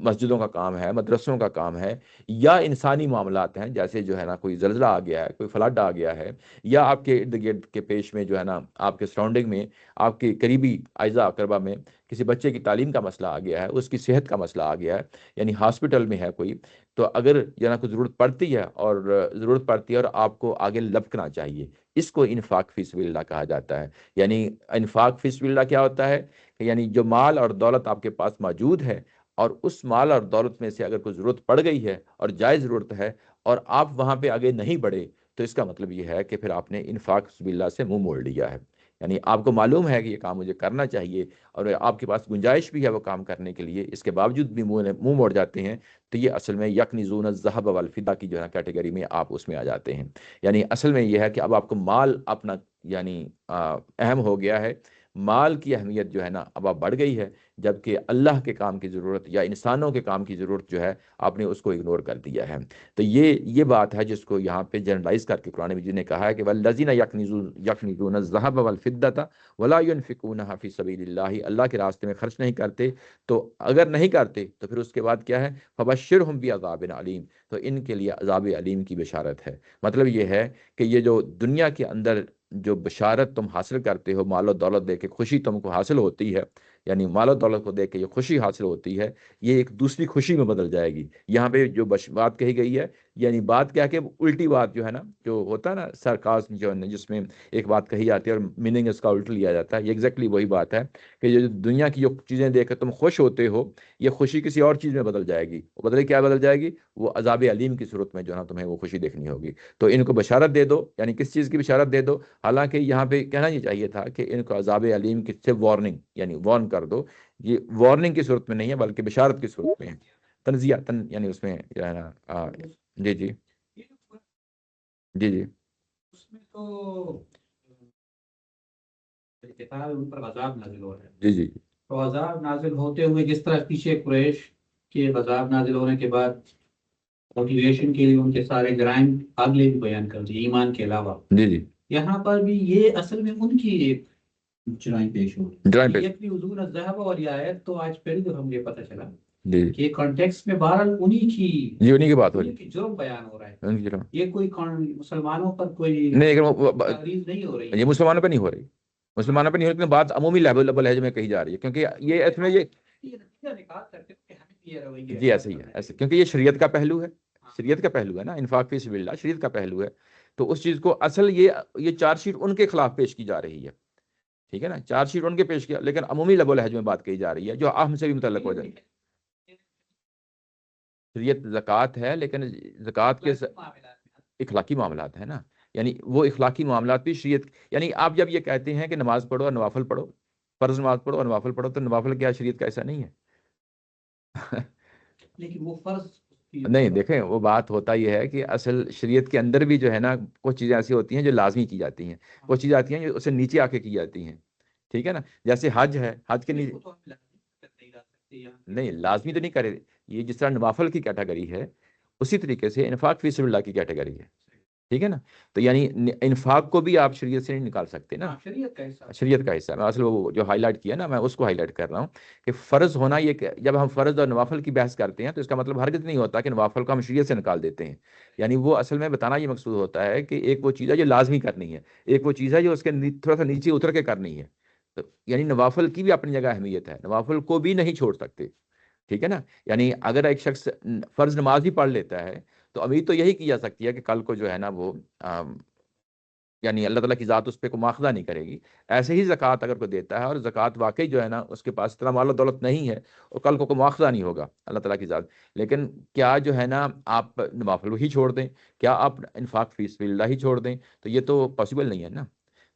مسجدوں کا کام ہے، مدرسوں کا کام ہے، یا انسانی معاملات ہیں جیسے جو ہے نا کوئی زلزلہ آ گیا ہے، کوئی فلڈ آ گیا ہے، یا آپ کے ارد گرد کے پیش میں جو ہے نا آپ کے سراؤنڈنگ میں آپ کے قریبی اعزاء اقربا میں کسی بچے کی تعلیم کا مسئلہ آ گیا ہے، اس کی صحت کا مسئلہ آ گیا ہے، یعنی ہاسپٹل میں ہے کوئی، تو اگر جو ہے نا کوئی ضرورت پڑتی ہے اور اور آپ کو آگے لپکنا چاہیے، اس کو انفاق فی سبیل اللہ کہا جاتا ہے۔ یعنی انفاق فی سبیل اللہ کیا ہوتا ہے کہ یعنی جو مال اور دولت آپ کے پاس موجود ہے، اور اس مال اور دولت میں سے اگر کوئی ضرورت پڑ گئی ہے اور جائز ضرورت ہے اور آپ وہاں پہ آگے نہیں بڑھے، تو اس کا مطلب یہ ہے کہ پھر آپ نے انفاق فی سبیل اللہ سے منہ موڑ لیا ہے۔ یعنی آپ کو معلوم ہے کہ یہ کام مجھے کرنا چاہیے اور آپ کے پاس گنجائش بھی ہے وہ کام کرنے کے لیے، اس کے باوجود بھی منہ موڑ جاتے ہیں، تو یہ اصل میں یکنزون الذہب والفضہ کی جو ہے کیٹیگری میں آپ اس میں آ جاتے ہیں۔ یعنی اصل میں یہ ہے کہ اب آپ کو مال اپنا یعنی اہم ہو گیا ہے، مال کی اہمیت جو ہے نا اب آپ بڑھ گئی ہے، جبکہ اللہ کے کام کی ضرورت یا انسانوں کے کام کی ضرورت جو ہے آپ نے اس کو اگنور کر دیا ہے۔ تو یہ بات ہے جس کو یہاں پہ جنرلائز کر کے قرآن مجید نے کہا ہے کہ والذین یکنزون الذہب والفضة ولا ينفقونها فی سبیل اللہ، اللہ کے راستے میں خرچ نہیں کرتے، تو اگر نہیں کرتے تو پھر اس کے بعد کیا ہے فبشرہم بعذاب علیم، تو ان کے لیے عذاب علیم کی بشارت ہے۔ مطلب یہ ہے کہ یہ جو دنیا کے اندر جو بشارت تم حاصل کرتے ہو، مال و دولت دے کے خوشی تم کو حاصل ہوتی ہے، یعنی مال و دولت کو دیکھ کے یہ خوشی حاصل ہوتی ہے، یہ ایک دوسری خوشی میں بدل جائے گی۔ یہاں پہ جو بات کہی گئی ہے، یعنی بات کیا کہ الٹی بات جو ہے نا، جو ہوتا ہے نا سرکازم جو ہے جس میں ایک بات کہی جاتی ہے اور میننگ اس کا الٹ لیا جاتا ہے، یہ ایگزیکٹلی وہی بات ہے کہ جو دنیا کی جو چیزیں دیکھ کے تم خوش ہوتے ہو، یہ خوشی کسی اور چیز میں بدل جائے گی۔ وہ کیا بدل جائے گی؟ وہ عذاب علیم کی صورت میں جو ہے نا تمہیں وہ خوشی دیکھنی ہوگی۔ تو ان کو بشارت دے دو، یعنی کس چیز کی بشارت دے دو؟ حالانکہ یہاں پہ کہنا یہ چاہیے تھا کہ ان کو عذاب علیم کی سے وارننگ، یعنی وارن کر دو۔ یہ وارننگ کی صورت میں نہیں ہے بلکہ بشارت کی صورت میں ہے، تنزیہ یعنی اس میں جو ہے نا جی جی جی جی اس میں تو کتاب ان پر عذاب نازل ہو رہا ہے، جی جی تو عذاب نازل ہوتے ہوئے جس طرح پیچھے قریش کے عذاب نازل ہونے کے بعد موٹیویشن کے لیے ان کے سارے جرائم اگلے بھی بیان کر دیے ایمان کے علاوہ، جی جی یہاں پر بھی یہ اصل میں ان کی ایک جرائم پیش ہو ڈرائنگ رہی پیج ہے۔ یہ حضور الذهب اور یہ آیت تو آج پہلی دفعہ مجھے پتہ چلا جی کہ یہ کانٹیکس میں بہرحال انہی کی جی انہیں کی بات ہو رہی انہی کی جرم بیان ہو رہا ہے، ان کی جرم یہ کوئی مسلمانوں پر کوئی نہیں، لیکن تحریض نہیں ہو رہی یہ ہے۔ مسلمانوں پہ نہیں ہو رہی، مسلمانوں پہ نہیں ہو رہی، لیکن بات عمومی لیول ہے جو میں کہی جا رہی ہے، کیونکہ یہ اس میں یہ یہ نتیجہ نکال سکتے ہیں کہ ہمیں بھی یہ رویہ جی اختیار ایسے ہی ہے، کرنا ایسے چاہیے۔ کیونکہ یہ شریعت کا پہلو ہے، ہاں، شریعت کا پہلو ہے نا، انفاق فی سبیل اللہ شریعت کا پہلو ہے، تو اس چیز کو اصل یہ چارج شیٹ ان کے خلاف پیش کی جا رہی ہے، ٹھیک ہے نا، چارج شیٹ ان کے پیش کیا، لیکن عمومی لیول ہے جو میں بات کہی جا رہی ہے جو ہم سے بھی متعلق ہو جائے۔ شریعت زکوٰۃ ہے، لیکن زکوٰۃ کے معاملات میں اخلاقی معاملات ہیں نا، یعنی وہ اخلاقی معاملات بھی شریعت، یعنی آپ جب یہ کہتے ہیں کہ نماز پڑھو اور نوافل پڑھو، فرض نماز پڑھو اور نوافل پڑھو، تو نوافل کیا شریعت کا ایسا نہیں ہے؟ لیکن وہ فرض نہیں دیکھیں، وہ بات ہوتا یہ ہے کہ اصل شریعت کے اندر بھی جو ہے نا کچھ چیزیں ایسی ہوتی ہیں جو لازمی کی جاتی ہیں، کچھ چیزیں آتی ہیں جو اسے نیچے آ کے کی جاتی ہیں، ٹھیک ہے نا، جیسے حج ہے، حج کے نیچے نہیں لازمی تو نہیں کرے، یہ جس طرح نوافل کی کیٹیگری ہے اسی طریقے سے انفاق فی سبیل اللہ کی کیٹیگری ہے، ٹھیک ہے نا، تو یعنی انفاق کو بھی آپ شریعت سے نہیں نکال سکتے نا، شریعت کا حصہ شریعت کا حصہ ہے۔ میں اصل وہ جو ہائی لائٹ کیا نا میں اس کو ہائی لائٹ کر رہا ہوں کہ فرض ہونا، یہ کہ جب ہم فرض اور نوافل کی بحث کرتے ہیں تو اس کا مطلب ہرگز نہیں ہوتا کہ نوافل کو ہم شریعت سے نکال دیتے ہیں، یعنی وہ اصل میں بتانا یہ مقصود ہوتا ہے کہ ایک وہ چیز ہے جو لازمی کرنی ہے، ایک وہ چیز ہے جو اس کے تھوڑا سا نیچے اتر کے کرنی ہے، تو یعنی نوافل کی بھی اپنی جگہ اہمیت ہے، نوافل کو بھی نہیں چھوڑ سکتے، ٹھیک ہے نا، یعنی اگر ایک شخص فرض نماز ہی پڑھ لیتا ہے تو امید تو یہی کی جا سکتی ہے کہ کل کو جو ہے نا وہ یعنی اللہ تعالیٰ کی ذات اس پہ کو مواخذہ نہیں کرے گی۔ ایسے ہی زکوٰۃ اگر کوئی دیتا ہے اور زکوٰۃ واقعی جو ہے نا اس کے پاس اتنا مال و دولت نہیں ہے اور کل کو مواخذہ نہیں ہوگا اللہ تعالیٰ کی ذات، لیکن کیا جو ہے نا آپ نوافل ہی چھوڑ دیں، کیا آپ انفاق فی سبیل اللہ ہی چھوڑ دیں؟ تو یہ تو پاسبل نہیں ہے نا۔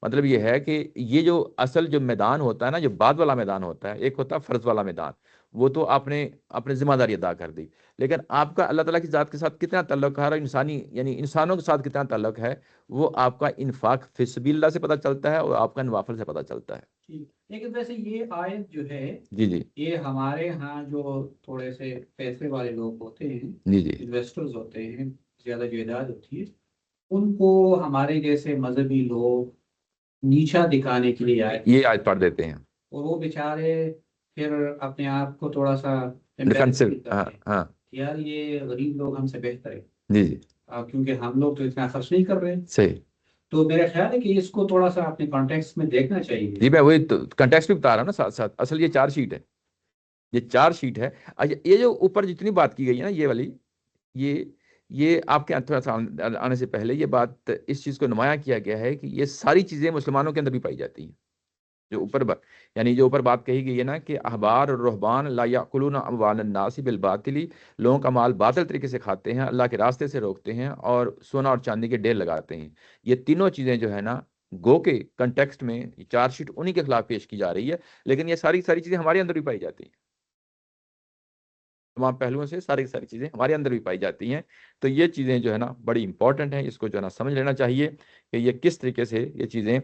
مطلب یہ ہے کہ یہ جو اصل جو میدان ہوتا ہے نا، جو بعد والا میدان ہوتا ہے، ایک ہوتا ہے فرض والا میدان، وہ تو آپ نے اپنے ذمہ داری ادا کر دی، لیکن آپ کا اللہ تعالیٰ کی ذات کے ساتھ کتنا تعلق ہے اور انسانی یعنی انسانوں کے ساتھ کتنا تعلق ہے، وہ آپ کا انفاق فی سبیل اللہ سے پتہ چلتا ہے اور آپ کا نوافل سے پتہ چلتا ہے۔ لیکن ویسے یہ آیت جو ہے جی جی یہ ہمارے ہاں جو تھوڑے سے پیسے والے لوگ ہوتے ہیں، جی جی انویسٹرز ہوتے ہیں، زیادہ جائیداد ہوتی ہے ان کو ہمارے جیسے مذہبی لوگ نیچا دکھانے کے لیے آئے یہ آج پڑھ دیتے ہیں اور وہ بیچارے پھر اپنے آپ کو تھوڑا سا ڈیفینسو. embarrass feel ہاں کرتے ہیں ہاں کہ یار یہ غریب لوگ ہم سے بہتر ہے جی جی کیونکہ ہم لوگ تو اتنا خرچ نہیں کر رہے ہیں. صحیح. تو میرا خیال ہے کہ اس کو تھوڑا سا اپنے کانٹیکس میں دیکھنا چاہیے. جی میں وہی کنٹیکسٹ بھی بتا رہا ہوں نا ساتھ ساتھ. اصل یہ 4 شیٹ ہے، یہ 4 شیٹ ہے. اچھا یہ جو اوپر جتنی بات کی گئی ہے نا یہ والی، یہ یہ آپ کے تھوڑا سا آنے سے پہلے یہ بات اس چیز کو نمایاں کیا گیا ہے کہ یہ ساری چیزیں مسلمانوں کے اندر بھی پائی جاتی ہیں. جو اوپر یعنی جو اوپر بات کہی گئی ہے نا کہ احبار اور رہبان لا یاکلون اموال الناس بالباطل، لوگوں کا مال باطل طریقے سے کھاتے ہیں، اللہ کے راستے سے روکتے ہیں اور سونا اور چاندی کے ڈھیر لگاتے ہیں. یہ تینوں چیزیں جو ہے نا گو کے کنٹیکسٹ میں 4 شیٹ انہی کے خلاف پیش کی جا رہی ہے، لیکن یہ ساری چیزیں ہمارے اندر بھی پائی جاتی ہیں. تمام پہلوؤں سے ساری چیزیں ہمارے اندر بھی پائی جاتی ہیں. تو یہ چیزیں جو ہے نا بڑی امپورٹنٹ ہیں، اس کو جو ہے نا سمجھ لینا چاہیے کہ یہ کس طریقے سے یہ چیزیں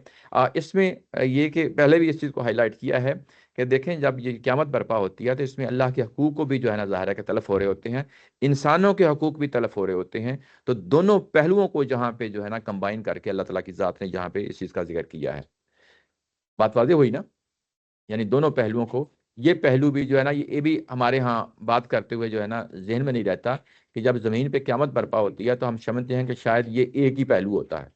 اس میں یہ کہ پہلے بھی اس چیز کو ہائی لائٹ کیا ہے کہ دیکھیں جب یہ قیامت برپا ہوتی ہے تو اس میں اللہ کے حقوق کو بھی جو ہے نا ظاہر ہے کہ تلف ہو رہے ہوتے ہیں، انسانوں کے حقوق بھی تلف ہو رہے ہوتے ہیں. تو دونوں پہلوؤں کو جہاں پہ جو ہے نا کمبائن کر کے اللہ تعالیٰ کی ذات نے جہاں پہ اس چیز کا ذکر کیا ہے. بات واضح ہوئی نا؟ یعنی دونوں پہلوؤں کو، یہ پہلو بھی جو ہے نا یہ بھی ہمارے ہاں بات کرتے ہوئے جو ہے نا ذہن میں نہیں رہتا کہ جب زمین پہ قیامت برپا ہوتی ہے تو ہم سمجھتے ہیں کہ شاید یہ ایک ہی پہلو ہوتا ہے،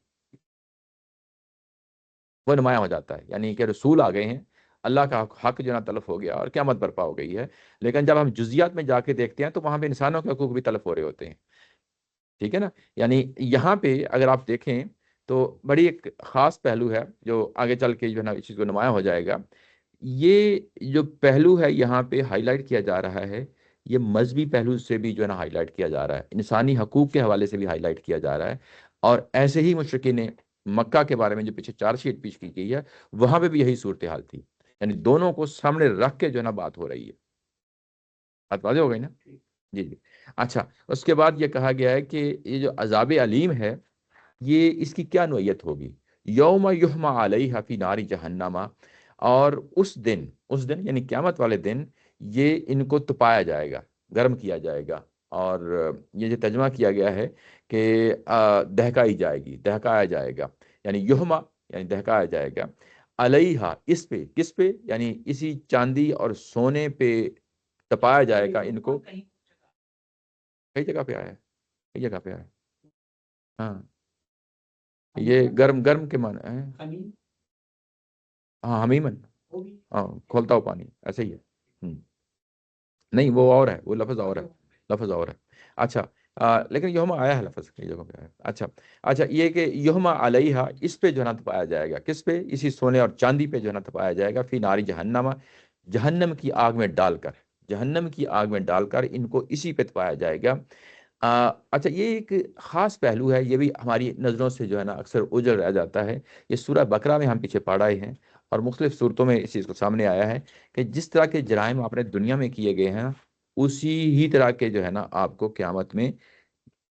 وہ نمایاں ہو جاتا ہے. یعنی کہ رسول آ گئے ہیں، اللہ کا حق جو ہے نا تلف ہو گیا اور قیامت برپا ہو گئی ہے. لیکن جب ہم جزیات میں جا کے دیکھتے ہیں تو وہاں پہ انسانوں کے حقوق بھی تلف ہو رہے ہوتے ہیں. ٹھیک ہے نا؟ یعنی یہاں پہ اگر آپ دیکھیں تو بڑی ایک خاص پہلو ہے جو آگے چل کے جو ہے نا اس چیز کو نمایاں ہو جائے گا. یہ جو پہلو ہے یہاں پہ ہائی لائٹ کیا جا رہا ہے، یہ مذہبی پہلو سے بھی جو ہے نا ہائی لائٹ کیا جا رہا ہے، انسانی حقوق کے حوالے سے بھی ہائی لائٹ کیا جا رہا ہے. اور ایسے ہی مشرکین مکہ کے بارے میں جو پیچھے 4 شیٹ پیش کی گئی ہے وہاں پہ بھی یہی صورتحال تھی. یعنی دونوں کو سامنے رکھ کے جو ہے نا بات ہو رہی ہے. بات واضح ہو گئی نا؟ جی جی. اچھا اس کے بعد یہ کہا گیا ہے کہ یہ جو عذاب علیم ہے یہ اس کی کیا نوعیت ہوگی؟ یوم یحمى علیہ فی نار جہنم، اور اس دن یعنی قیامت والے دن یہ ان کو تپایا جائے گا، گرم کیا جائے گا. اور یہ جو ترجمہ کیا گیا ہے کہ دہکائی جائے گی، دہکایا جائے گا. یعنی یحمى یعنی دہکایا جائے گا، علیہ اس پہ، کس پہ؟ یعنی اسی چاندی اور سونے پہ تپایا جائے گا ان کو. کئی جگہ پہ آیا ہے، کئی جگہ پہ آیا ہے. ہاں یہ گرم گرم کے معنی ہے. ہاں حمیمن، ہاں کھولتا ہوا پانی، ایسے ہی ہے. نہیں وہ اور ہے، وہ لفظ اور ہے، لفظ اور ہے. اچھا لیکن یوم آیا ہے لفظ کئی جگہوں پہ آیا ہے. اچھا یہ کہ یوم علیہ اس پہ جو ہے نا تپایا جائے گا، کس پہ؟ اسی سونے اور چاندی پہ جو ہے نا تپایا جائے گا. فی ناری جہنم، جہنم کی آگ میں ڈال کر، جہنم کی آگ میں ڈال کر ان کو اسی پہ تپایا جائے گا. اچھا یہ ایک خاص پہلو ہے، یہ بھی ہماری نظروں سے جو ہے نا اکثر اوجھل رہ جاتا ہے. یہ سورہ بقرہ میں ہم پیچھے پڑھ رہے ہیں اور مختلف صورتوں میں اس چیز کو سامنے آیا ہے کہ جس طرح کے جرائم آپ نے دنیا میں کیے گئے ہیں اسی ہی طرح کے جو ہے نا آپ کو قیامت میں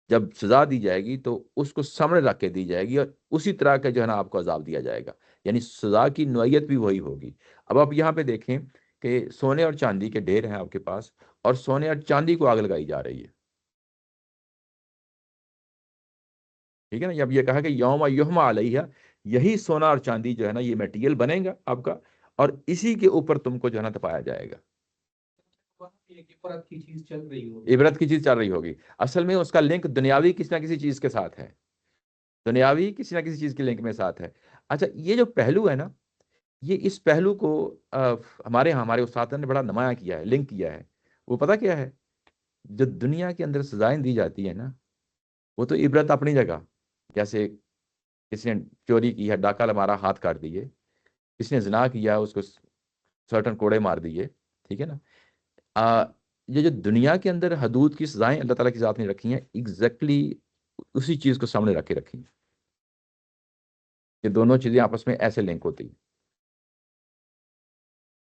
جب سزا دی جائے گی تو اس کو سامنے رکھ کے دی جائے گی اور اسی طرح کا جو ہے نا آپ کو عذاب دیا جائے گا. یعنی سزا کی نوعیت بھی وہی ہوگی. اب آپ یہاں پہ دیکھیں کہ سونے اور چاندی کے ڈھیر ہیں آپ کے پاس اور سونے اور چاندی کو آگ لگائی جا رہی ہے. ٹھیک ہے نا؟ اب یہ کہا کہ یوم یحمى علیہ، یہی سونا اور چاندی جو ہے نا یہ میٹیریل بنے گا آپ کا اور اسی کے اوپر تم کو جو ہے نا تپایا جائے گا. عبرت کی چیز چل رہی ہوگی، عبرت کی چیز چل رہی ہوگی. اصل میں اس کا لنک دنیاوی کسی نہ کسی چیز کے ساتھ ہے، دنیاوی کسی نہ کسی چیز کے لنک میں ساتھ ہے. اچھا یہ جو پہلو ہے نا یہ اس پہلو کو ہمارے استاد نے بڑا نمایاں کیا ہے، لنک کیا ہے. وہ پتہ کیا ہے؟ جو دنیا کے اندر سزائیں دی جاتی ہیں نا وہ تو عبرت اپنی جگہ، جیسے کسی نے چوری کی ہے، ڈاکہ مارا، ہاتھ کاٹ دیے. کسی نے زنا کیا اس کو سرٹن کوڑے مار دیے. ٹھیک ہے نا؟ یہ جو دنیا کے اندر حدود کی سزائیں اللہ تعالیٰ کی ذات نے رکھی ہیں ایگزیکٹلی اسی چیز کو سامنے رکھ کے رکھی ہیں. یہ دونوں چیزیں آپس میں ایسے لنک ہوتی ہیں،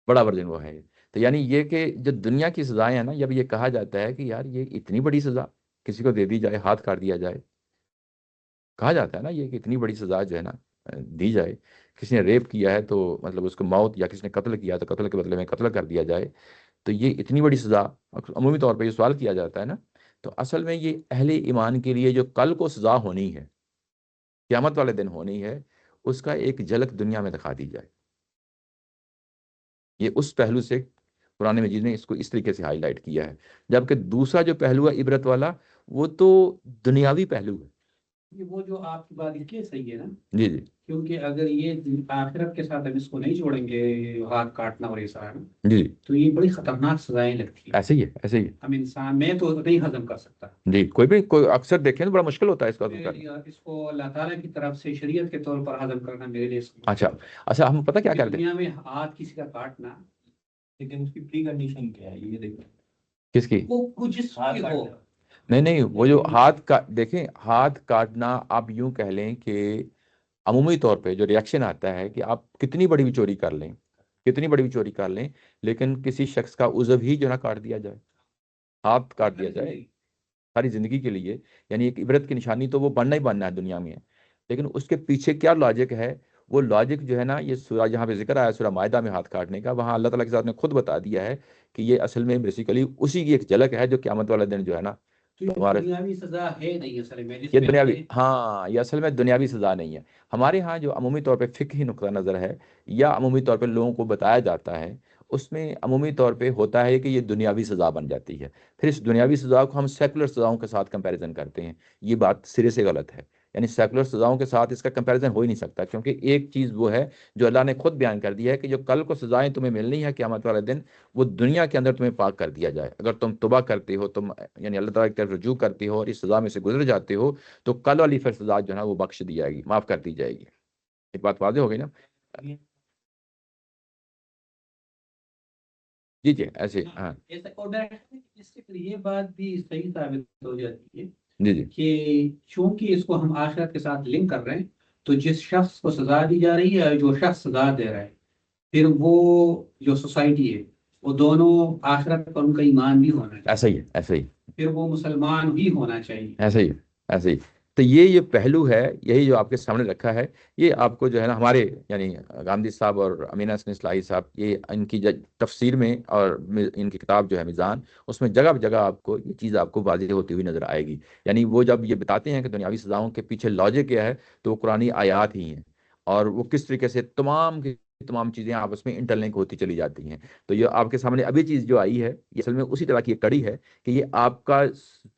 بڑا ورژن وہ ہے. تو یعنی یہ کہ جو دنیا کی سزائیں ہیں نا جب یہ کہا جاتا ہے کہ یار یہ اتنی بڑی سزا کسی کو دے دی جائے، ہاتھ کاٹ دیا جائے، کہا جاتا ہے نا یہ کہ اتنی بڑی سزا جو ہے نا دی جائے. کسی نے ریپ کیا ہے تو مطلب اس کو موت، یا کسی نے قتل کیا تو قتل کے بدلے میں قتل کر دیا جائے. تو یہ اتنی بڑی سزا عمومی طور پہ یہ سوال کیا جاتا ہے نا. تو اصل میں یہ اہل ایمان کے لیے جو کل کو سزا ہونی ہے، قیامت والے دن ہونی ہے، اس کا ایک جھلک دنیا میں دکھا دی جائے. یہ اس پہلو سے قرآن مجید نے اس کو اس طریقے سے ہائی لائٹ کیا ہے. جبکہ دوسرا جو پہلو ہے عبرت والا، وہ تو دنیاوی پہلو ہے. یہ وہ جو آپ کی بات اس لیے صحیح ہے نا، جی جی کیونکہ اگر یہ آخرت کے ساتھ ہم اس کو نہیں جوڑیں گے، ہاتھ کاٹنا اور یہ سارا، جی تو یہ بڑی خطرناک سزائیں لگتی ہیں. ایسے ہی ہے، ایسے ہی ہے. ہم انسان، میں تو نہیں ہضم کر سکتا. جی کوئی اکثر دیکھیں تو بڑا مشکل ہوتا ہے اس کا ہضم کرنا. اس کو اللہ تعالیٰ کی طرف سے شریعت کے طور پر ہضم کرنا میرے لیے اچھا اچھا، ہم پتہ کیا کرتے ہیں دنیا میں ہاتھ کسی کا کاٹنا، لیکن اس کی پری کنڈیشن کیا ہے یہ دیکھیں. کس کی؟ وہ کچھ جس کی ہو. نہیں وہ جو ہاتھ کا دیکھیں، ہاتھ کاٹنا آپ یوں کہہ لیں کہ عمومی طور پہ جو ریاکشن آتا ہے کہ آپ کتنی بڑی بھی چوری کر لیں، کتنی بڑی بھی چوری کر لیں، لیکن کسی شخص کا عضو ہی جو نا کاٹ دیا جائے، ہاتھ کاٹ دیا جائے ساری زندگی کے لیے، یعنی ایک عبرت کی نشانی تو وہ بننا ہی بننا ہے دنیا میں. لیکن اس کے پیچھے کیا لاجک ہے؟ وہ لاجک جو ہے نا، یہ سورہ جہاں پہ ذکر آیا سورہ مائدہ میں ہاتھ کاٹنے کا، وہاں اللہ تعالیٰ کے ساتھ نے خود بتا دیا ہے کہ یہ اصل میں بیسیکلی اسی کی ایک جھلک ہے جو قیامت والا دن جو ہے نا ہمارے دنیاوی سزا ہے نہیں اصل میں. یہ دنیاوی، ہاں یہ اصل میں دنیاوی سزا نہیں ہے. ہمارے ہاں جو عمومی طور پہ فقہی نقطہ نظر ہے یا عمومی طور پہ لوگوں کو بتایا جاتا ہے، اس میں عمومی طور پہ ہوتا ہے کہ یہ دنیاوی سزا بن جاتی ہے. پھر اس دنیاوی سزا کو ہم سیکولر سزاؤں کے ساتھ کمپیریزن کرتے ہیں. یہ بات سرے سے غلط ہے. یعنی سیکولر سزاؤں کے ساتھ اس کا کمپیریزن ہو ہی نہیں سکتا، کیونکہ ایک چیز وہ ہے جو اللہ نے خود بیان کر دیا ہے کہ جو کل کو سزائیں تمہیں ملنی ہے قیامت والے دن، وہ دنیا کے اندر تمہیں پاک کر دیا جائے. اگر تم توبہ کرتے ہو، تم یعنی اللہ تعالیٰ کی طرف رجوع کرتے ہو اور اس سزا میں سے گزر جاتے ہو، تو کل والی پھر سزا جو ہے نا وہ بخش دی جائے گی، معاف کر دی جائے گی. ایک بات واضح ہو گئی نا؟ جی جی ایسے ہاں یہ بات بھی صحیح ثابت ہو جاتی ہے جی جی کہ چونکہ اس کو ہم آخرت کے ساتھ لنک کر رہے ہیں، تو جس شخص کو سزا دی جا رہی ہے، جو شخص سزا دے رہا ہے، پھر وہ جو سوسائٹی ہے، وہ دونوں آخرت پر ان کا ایمان بھی ہونا چاہیے. ایسا ہی ہے، ایسا ہی پھر وہ مسلمان بھی ہونا چاہیے. ایسا ہی ہے، ایسا ہی. تو یہ پہلو ہے، یہی جو آپ کے سامنے رکھا ہے. یہ آپ کو جو ہے نا ہمارے یعنی گاندھی صاحب اور امینہ حسن اصلاحی صاحب، یہ ان کی تفسیر میں اور ان کی کتاب جو ہے میزان، اس میں جگہ جگہ آپ کو یہ چیز آپ کو واضح ہوتی ہوئی نظر آئے گی. یعنی وہ جب یہ بتاتے ہیں کہ دنیاوی سزاؤں کے پیچھے لاجک کیا ہے، تو وہ قرآنی آیات ہی ہیں، اور وہ کس طریقے سے تمام کی تمام چیزیں آپس میں انٹر لنک ہوتی چلی جاتی ہیں. تو یہ آپ کے سامنے ابھی چیز جو آئی ہے، یہ اصل میں اسی طرح کی ایک کڑی ہے کہ یہ آپ کا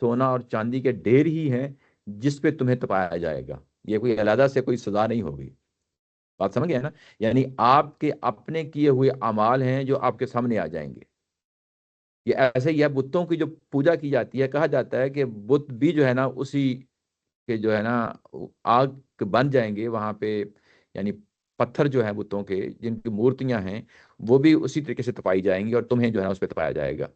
سونا اور چاندی کے ڈھیر ہی ہیں جس پہ تمہیں تپایا جائے گا. یہ کوئی علیحدہ سے کوئی سزا نہیں ہوگی. بات سمجھ گئے نا؟ یعنی آپ کے اپنے کیے ہوئے اعمال ہیں جو آپ کے سامنے آ جائیں گے. یہ ایسے ہی ہے، بتوں کی جو پوجا کی جاتی ہے، کہا جاتا ہے کہ بت بھی جو ہے نا اسی کے جو ہے نا آگ بن جائیں گے وہاں پہ. یعنی پتھر جو ہیں بتوں کے جن کی مورتیاں ہیں، وہ بھی اسی طریقے سے تپائی جائیں گی اور تمہیں جو ہے نا اس پہ تپایا جائے گا.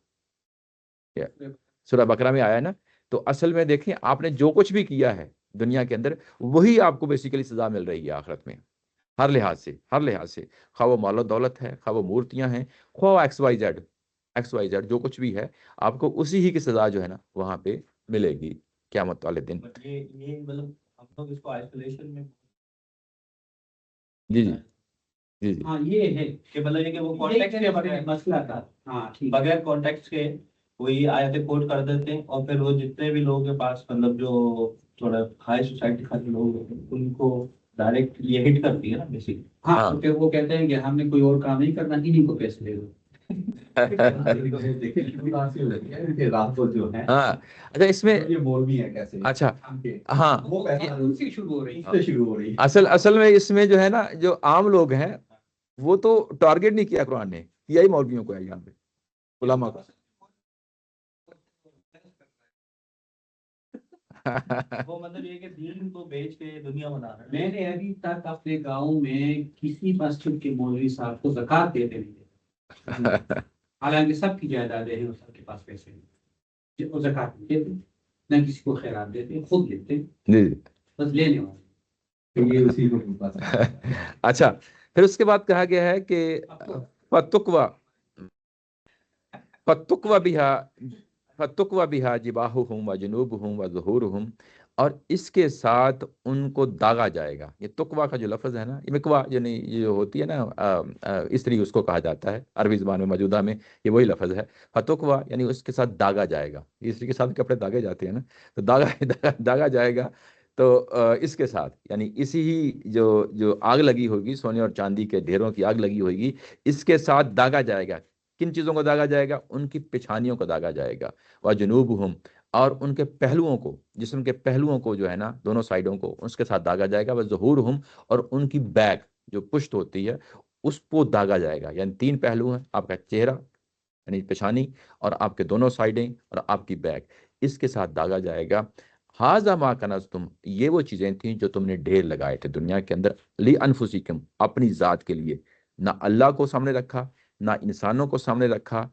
سورہ بقرہ میں آیا ہے نا. تو اصل میں دیکھیں، آپ نے جو کچھ بھی کیا ہے دنیا کے اندر، وہی آپ کو بیسیکلی سزا مل رہی ہے آخرت میں، ہر لحاظ سے، ہر لحاظ سے. خواہ وہ مال و دولت ہے، خواہ وہ مورتیاں ہیں، خواہ ایکس وائی زیڈ جو کچھ بھی ہے، آپ کو اسی ہی کی سزا جو ہے نا وہاں پہ ملے گی قیامت والے دن. یہ مطلب ہم لوگ اس کو آئسولیشن میں، جی جی جی جی ہاں یہ ہے کہ مطلب یہ کہ وہ کانٹیکٹ کے بغیر مسئلہ تھا، ہاں بغیر کانٹیکٹ کے وہی آیتیں کوٹ کر دیتے ہیں، اور پھر وہ جتنے بھی لوگوں کے پاس مطلب جو تھوڑا ہائی سوسائٹی کے لوگ ہوتے ہیں، ان کو ڈائریکٹ یہ ہٹ کرتی ہے نا بیسک. ہاں تو پھر وہ کہتے ہیں کہ ہم نے کوئی اور کام نہیں کرنا، انہیں کو پیسے دے دو. ہاں اچھا، اس میں اچھا ہاں اصل میں اس میں جو ہے نا جو عام لوگ ہیں وہ تو ٹارگٹ نہیں کیا قرآن نے، کیا ہی مولویوں کو ہے یہاں پہ، علماء کو. وہ مطلب یہ کہ دین کو بیچ کے دنیا بنا رہا ہے. میں نے ابھی تک اپنے گاؤں میں کسی مسجد کے مولوی صاحب کو زکات دیتے نہیں دیتے، حالانکہ سب کی جائیدادیں ہیں اور سب کے پاس پیسے ہیں، وہ زکات نہیں دیتے، نہ کسی کو خیرات دیتے، خود لیتے جی بس لینے والے. یہ اسی کو اچھا، پھر اس کے بعد کہا گیا ہے کہ فتقوا بہا جباہہم و جنوبہم و ظہورہم، اور اس کے ساتھ ان کو داغا جائے گا. یہ تقوا کا جو لفظ ہے نا، یہ مکوا یعنی یہ جو ہوتی ہے نا استری اس کو کہا جاتا ہے عربی زبان میں موجودہ میں، یہ وہی لفظ ہے. فتقوا یعنی اس کے ساتھ داغا جائے گا. استری کے ساتھ کپڑے داغے جاتے ہیں نا، تو داغا جائے گا. تو اس کے ساتھ یعنی اسی ہی جو آگ لگی ہوگی، سونے اور چاندی کے ڈھیروں کی آگ لگی ہوگی، اس کے ساتھ داغا جائے گا. کن چیزوں کو داغا جائے گا؟ ان کی پیچھانیوں کو داغا جائے گا. وجنوبہم، اور ان کے پہلوؤں کو، جسم کے پہلوؤں کو جو ہے نا، دونوں سائیڈوں کو اس کے ساتھ داغا جائے گا. وظہورہم، اور ان کی بیک جو پشت ہوتی ہے اس کو داغا جائے گا. یعنی تین پہلو ہیں، آپ کا چہرہ یعنی پیشانی، اور آپ کے دونوں سائیڈیں، اور آپ کی بیک، اس کے ساتھ داغا جائے گا. ہاذا ما کنزتم، یہ وہ چیزیں تھیں جو تم نے ڈھیر لگائے تھے دنیا کے اندر، لی انفسکم، اپنی ذات کے لیے. نہ اللہ کو سامنے رکھا، نہ انسانوں کو سامنے رکھا،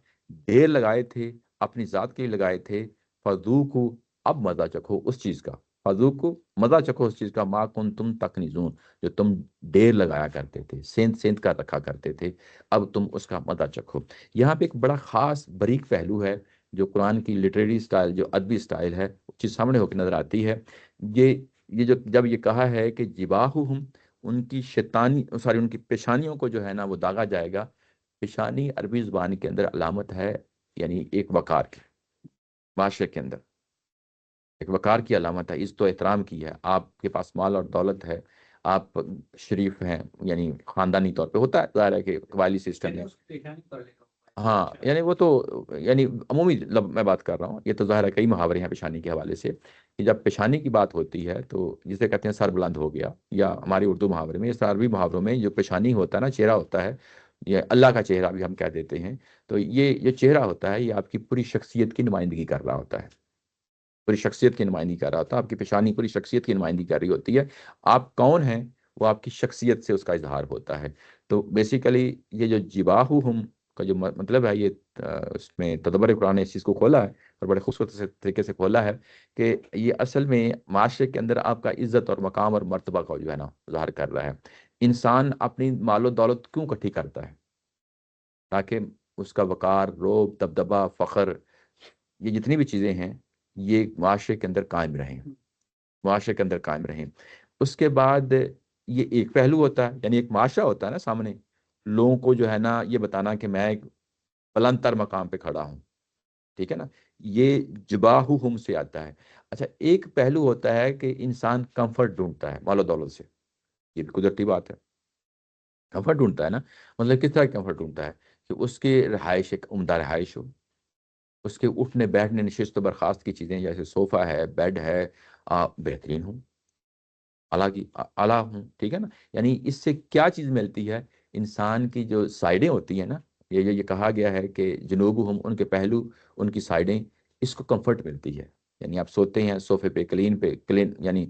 ڈھیر لگائے تھے، اپنی ذات کے لیے لگائے تھے. فذوقوا، اب مزہ چکھو اس چیز کا. فذوقوا، مزہ چکھو اس چیز کا. ما کنتم تکنزون، جو تم ڈھیر لگایا کرتے تھے، سینت سینت کر رکھا کرتے تھے، اب تم اس کا مزہ چکھو. یہاں پہ ایک بڑا خاص باریک پہلو ہے جو قرآن کی لٹریری سٹائل، جو ادبی سٹائل ہے، وہ چیز سامنے ہو کے نظر آتی ہے. یہ جو جب یہ کہا ہے کہ جباہہم، ان کی شیطانی سوری ان کی پیشانیوں کو جو ہے نا وہ داغا جائے گا. پیشانی عربی زبان کے اندر علامت ہے، یعنی ایک وقار کی، معاشرے کے اندر ایک وقار کی علامت ہے، عزت و احترام کی ہے. آپ کے پاس مال اور دولت ہے، آپ شریف ہیں، یعنی خاندانی طور پہ ہوتا ہے، ظاہر ہے کہ قبائلی سسٹم میں. ہاں یعنی وہ تو یعنی عمومی میں بات کر رہا ہوں. یہ تو ظاہر ہے کئی محاورے ہیں پیشانی کے حوالے سے، کہ جب پیشانی کی بات ہوتی ہے تو جسے کہتے ہیں سر بلند ہو گیا، یا ہماری اردو محاورے میں، یا عربی محاوروں میں جو پیشانی ہوتا ہے نا، چہرہ ہوتا ہے، یہ اللہ کا چہرہ بھی ہم کہہ دیتے ہیں. تو یہ چہرہ ہوتا ہے، یہ آپ کی پوری شخصیت کی نمائندگی کر رہا ہوتا ہے، پوری شخصیت کی نمائندگی کر رہا ہوتا ہے. آپ کی پیشانی پوری شخصیت کی نمائندگی کر رہی ہوتی ہے. آپ کون ہیں وہ آپ کی شخصیت سے اس کا اظہار ہوتا ہے. تو بیسیکلی یہ جو جباہہم کا جو مطلب ہے، یہ اس میں تدبر قرآن نے اس چیز کو کھولا ہے، اور بڑے خوبصورت طریقے سے کھولا ہے، کہ یہ اصل میں معاشرے کے اندر آپ کا عزت اور مقام اور مرتبہ کا جو ہے نا ظاہر کر رہا ہے. انسان اپنی مال و دولت کیوں اکٹھی کرتا ہے؟ تاکہ اس کا وقار، روب، دبدبہ، فخر، یہ جتنی بھی چیزیں ہیں یہ معاشرے کے اندر قائم رہیں، معاشرے کے اندر قائم رہیں. اس کے بعد یہ ایک پہلو ہوتا ہے، یعنی ایک معاشرہ ہوتا ہے نا سامنے، لوگوں کو جو ہے نا یہ بتانا کہ میں ایک بلند تر مقام پہ کھڑا ہوں. ٹھیک ہے نا، یہ جباہہم سے آتا ہے. اچھا، ایک پہلو ہوتا ہے کہ انسان کمفرٹ ڈھونڈتا ہے مال و دولت سے، یہ بھی قدرتی بات ہے. کمفرٹ ڈھونڈتا ہے نا، مطلب کس طرح کمفرٹ ڈھونڈتا ہے؟ کہ اس کی رہائش ایک عمدہ رہائش ہو، اس کے اٹھنے بیٹھنے نشست و برخاست کی چیزیں جیسے صوفہ ہے، بیڈ ہے، بہترین ہوں، اعلیٰ ہوں. ٹھیک ہے نا، یعنی اس سے کیا چیز ملتی ہے؟ انسان کی جو سائڈیں ہوتی ہیں نا، یہ کہا گیا ہے کہ جنوبہم، ان کے پہلو، ان کی سائڈیں، اس کو کمفرٹ ملتی ہے. یعنی آپ سوتے ہیں صوفے پہ، کلین یعنی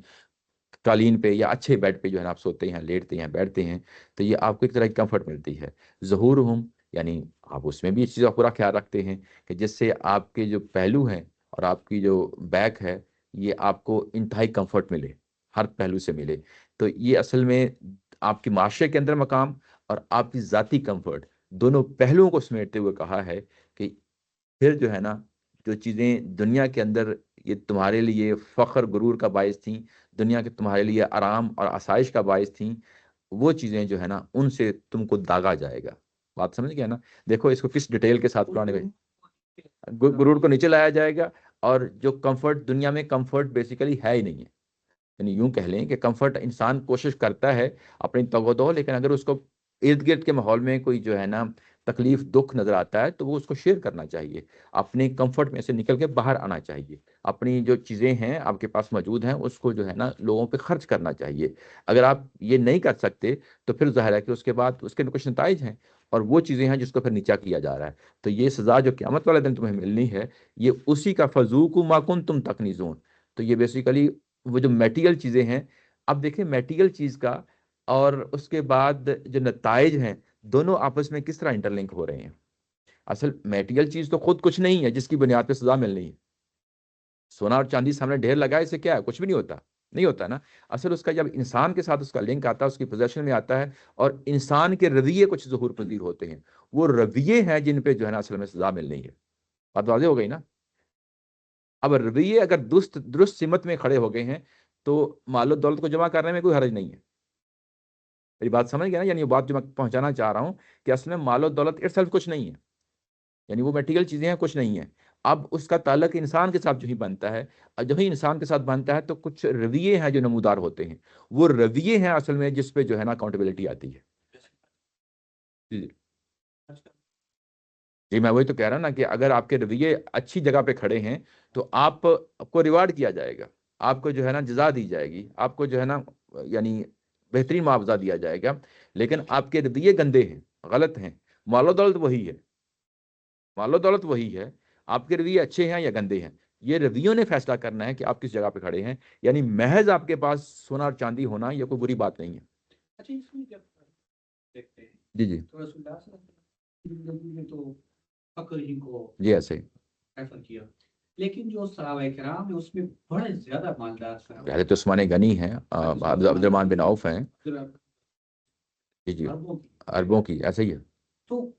قالین پہ، یا اچھے بیڈ پہ جو ہے نا آپ سوتے ہیں، لیٹتے ہیں، بیٹھتے ہیں، تو یہ آپ کو ایک طرح کی کمفرٹ ملتی ہے. ظہورہم، یعنی آپ اس میں بھی اس چیز کا پورا خیال رکھتے ہیں کہ جس سے آپ کے جو پہلو ہیں اور آپ کی جو بیک ہے، یہ آپ کو انتہائی کمفرٹ ملے، ہر پہلو سے ملے. تو یہ اصل میں آپ کے معاشرے کے اندر مقام اور آپ کی ذاتی کمفرٹ، دونوں پہلوؤں کو سمیٹتے ہوئے کہا ہے کہ پھر جو ہے نا جو چیزیں دنیا کے اندر یہ تمہارے لیے فخر غرور کا باعث تھیں، دنیا کے تمہارے لیے آرام اور آسائش کا باعث تھیں، وہ چیزیں جو ہے نا ان سے تم کو داغا جائے گا. بات سمجھ گیا نا؟ دیکھو اس کو کس ڈیٹیل کے ساتھ قرآن میں غرور کو نیچے لایا جائے گا. اور جو کمفرٹ دنیا میں، کمفرٹ بیسیکلی ہے ہی نہیں ہے. یعنی یوں کہہ لیں کہ کمفرٹ انسان کوشش کرتا ہے اپنی توغہ، لیکن اگر اس کو ارد گرد کے ماحول میں کوئی جو ہے نا تکلیف، دکھ نظر آتا ہے تو وہ اس کو شیئر کرنا چاہیے، اپنے کمفرٹ میں سے نکل کے باہر آنا چاہیے، اپنی جو چیزیں ہیں آپ کے پاس موجود ہیں اس کو جو ہے نا لوگوں پہ خرچ کرنا چاہیے. اگر آپ یہ نہیں کر سکتے تو پھر ظاہر ہے کہ اس کے بعد اس کے کچھ نتائج ہیں، اور وہ چیزیں ہیں جس کو پھر نیچا کیا جا رہا ہے. تو یہ سزا جو قیامت والے دن تمہیں ملنی ہے، یہ اسی کا فذوقوا ما کنتم تکنزون. تو یہ بیسیکلی وہ جو میٹیریل چیزیں ہیں. اب دیکھیں میٹیریل چیز کا اور اس کے بعد جو نتائج ہیں، دونوں آپس میں کس طرح انٹر لنک ہو رہے ہیں. اصل میٹیریل چیز تو خود کچھ نہیں ہے جس کی بنیاد پہ سزا ملنی ہے. سونا اور چاندی سامنے ڈھیر لگا، اس سے کیا ہے؟ کچھ بھی نہیں ہوتا، نہیں ہوتا نا. اصل اس کا جب انسان کے ساتھ اس کا لنک آتا ہے، اس کی پوزیشن میں آتا ہے، اور انسان کے رویے کچھ ظہور پذیر ہوتے ہیں، وہ رویے ہیں جن پہ جو ہے نا اصل میں سزا ملنی ہے. بات واضح ہو گئی نا؟ اب رویے اگر درست سمت میں کھڑے ہو گئے ہیں تو مال و دولت کو جمع کرنے میں کوئی حرج نہیں ہے. میری بات سمجھ گئے نا؟ یعنی وہ بات جو میں پہنچانا چاہ رہا ہوں کہ اصل میں مال و دولت اٹ سیلف کچھ نہیں ہے، یعنی وہ میٹیریل چیزیں ہیں، کچھ نہیں ہے. اب اس کا تعلق انسان کے ساتھ جو ہی بنتا ہے، اور جو ہی انسان کے ساتھ بنتا ہے تو کچھ رویے ہیں جو نمودار ہوتے ہیں. وہ رویے ہیں اصل میں جس پہ جو ہے نا اکاؤنٹیبلٹی آتی ہے. جی جی میں وہی تو کہہ رہا ہوں نا کہ اگر آپ کے رویے اچھی جگہ پہ کھڑے ہیں تو آپ کو ریوارڈ کیا جائے گا، آپ کو جو ہے نا جزا دی جائے گی، آپ کو جو ہے نا یعنی بہترین معاوضہ دیا جائے گا. لیکن آپ کے رویے گندے ہیں، غلط ہیں، مال و دولت وہی ہے، مال و دولت وہی ہے، آپ کے رویے اچھے ہیں یا گندے ہیں. یہ رویوں نے فیصلہ کرنا ہے کہ آپ کس جگہ پہ کھڑے ہیں. یعنی محض آپ کے پاس سونا اور چاندی ہونا یہ کوئی بری بات نہیں ہے. اچھا اس میں جب دیکھتے ہیں جی جی تو رسول اللہ صلی اللہ علیہ وسلم نے تو فقر ہی کو جی ایسے ہی. ریفر کیا، لیکن جو صحابہ کرام ہیں اس میں بڑے زیادہ مالدار صحابہ حضرت عثمان غنی ہیں، عبد الرحمن بن عوف ہیں. جی جی اربوں کی. عربوں کی، ایسے ہی ہے. تو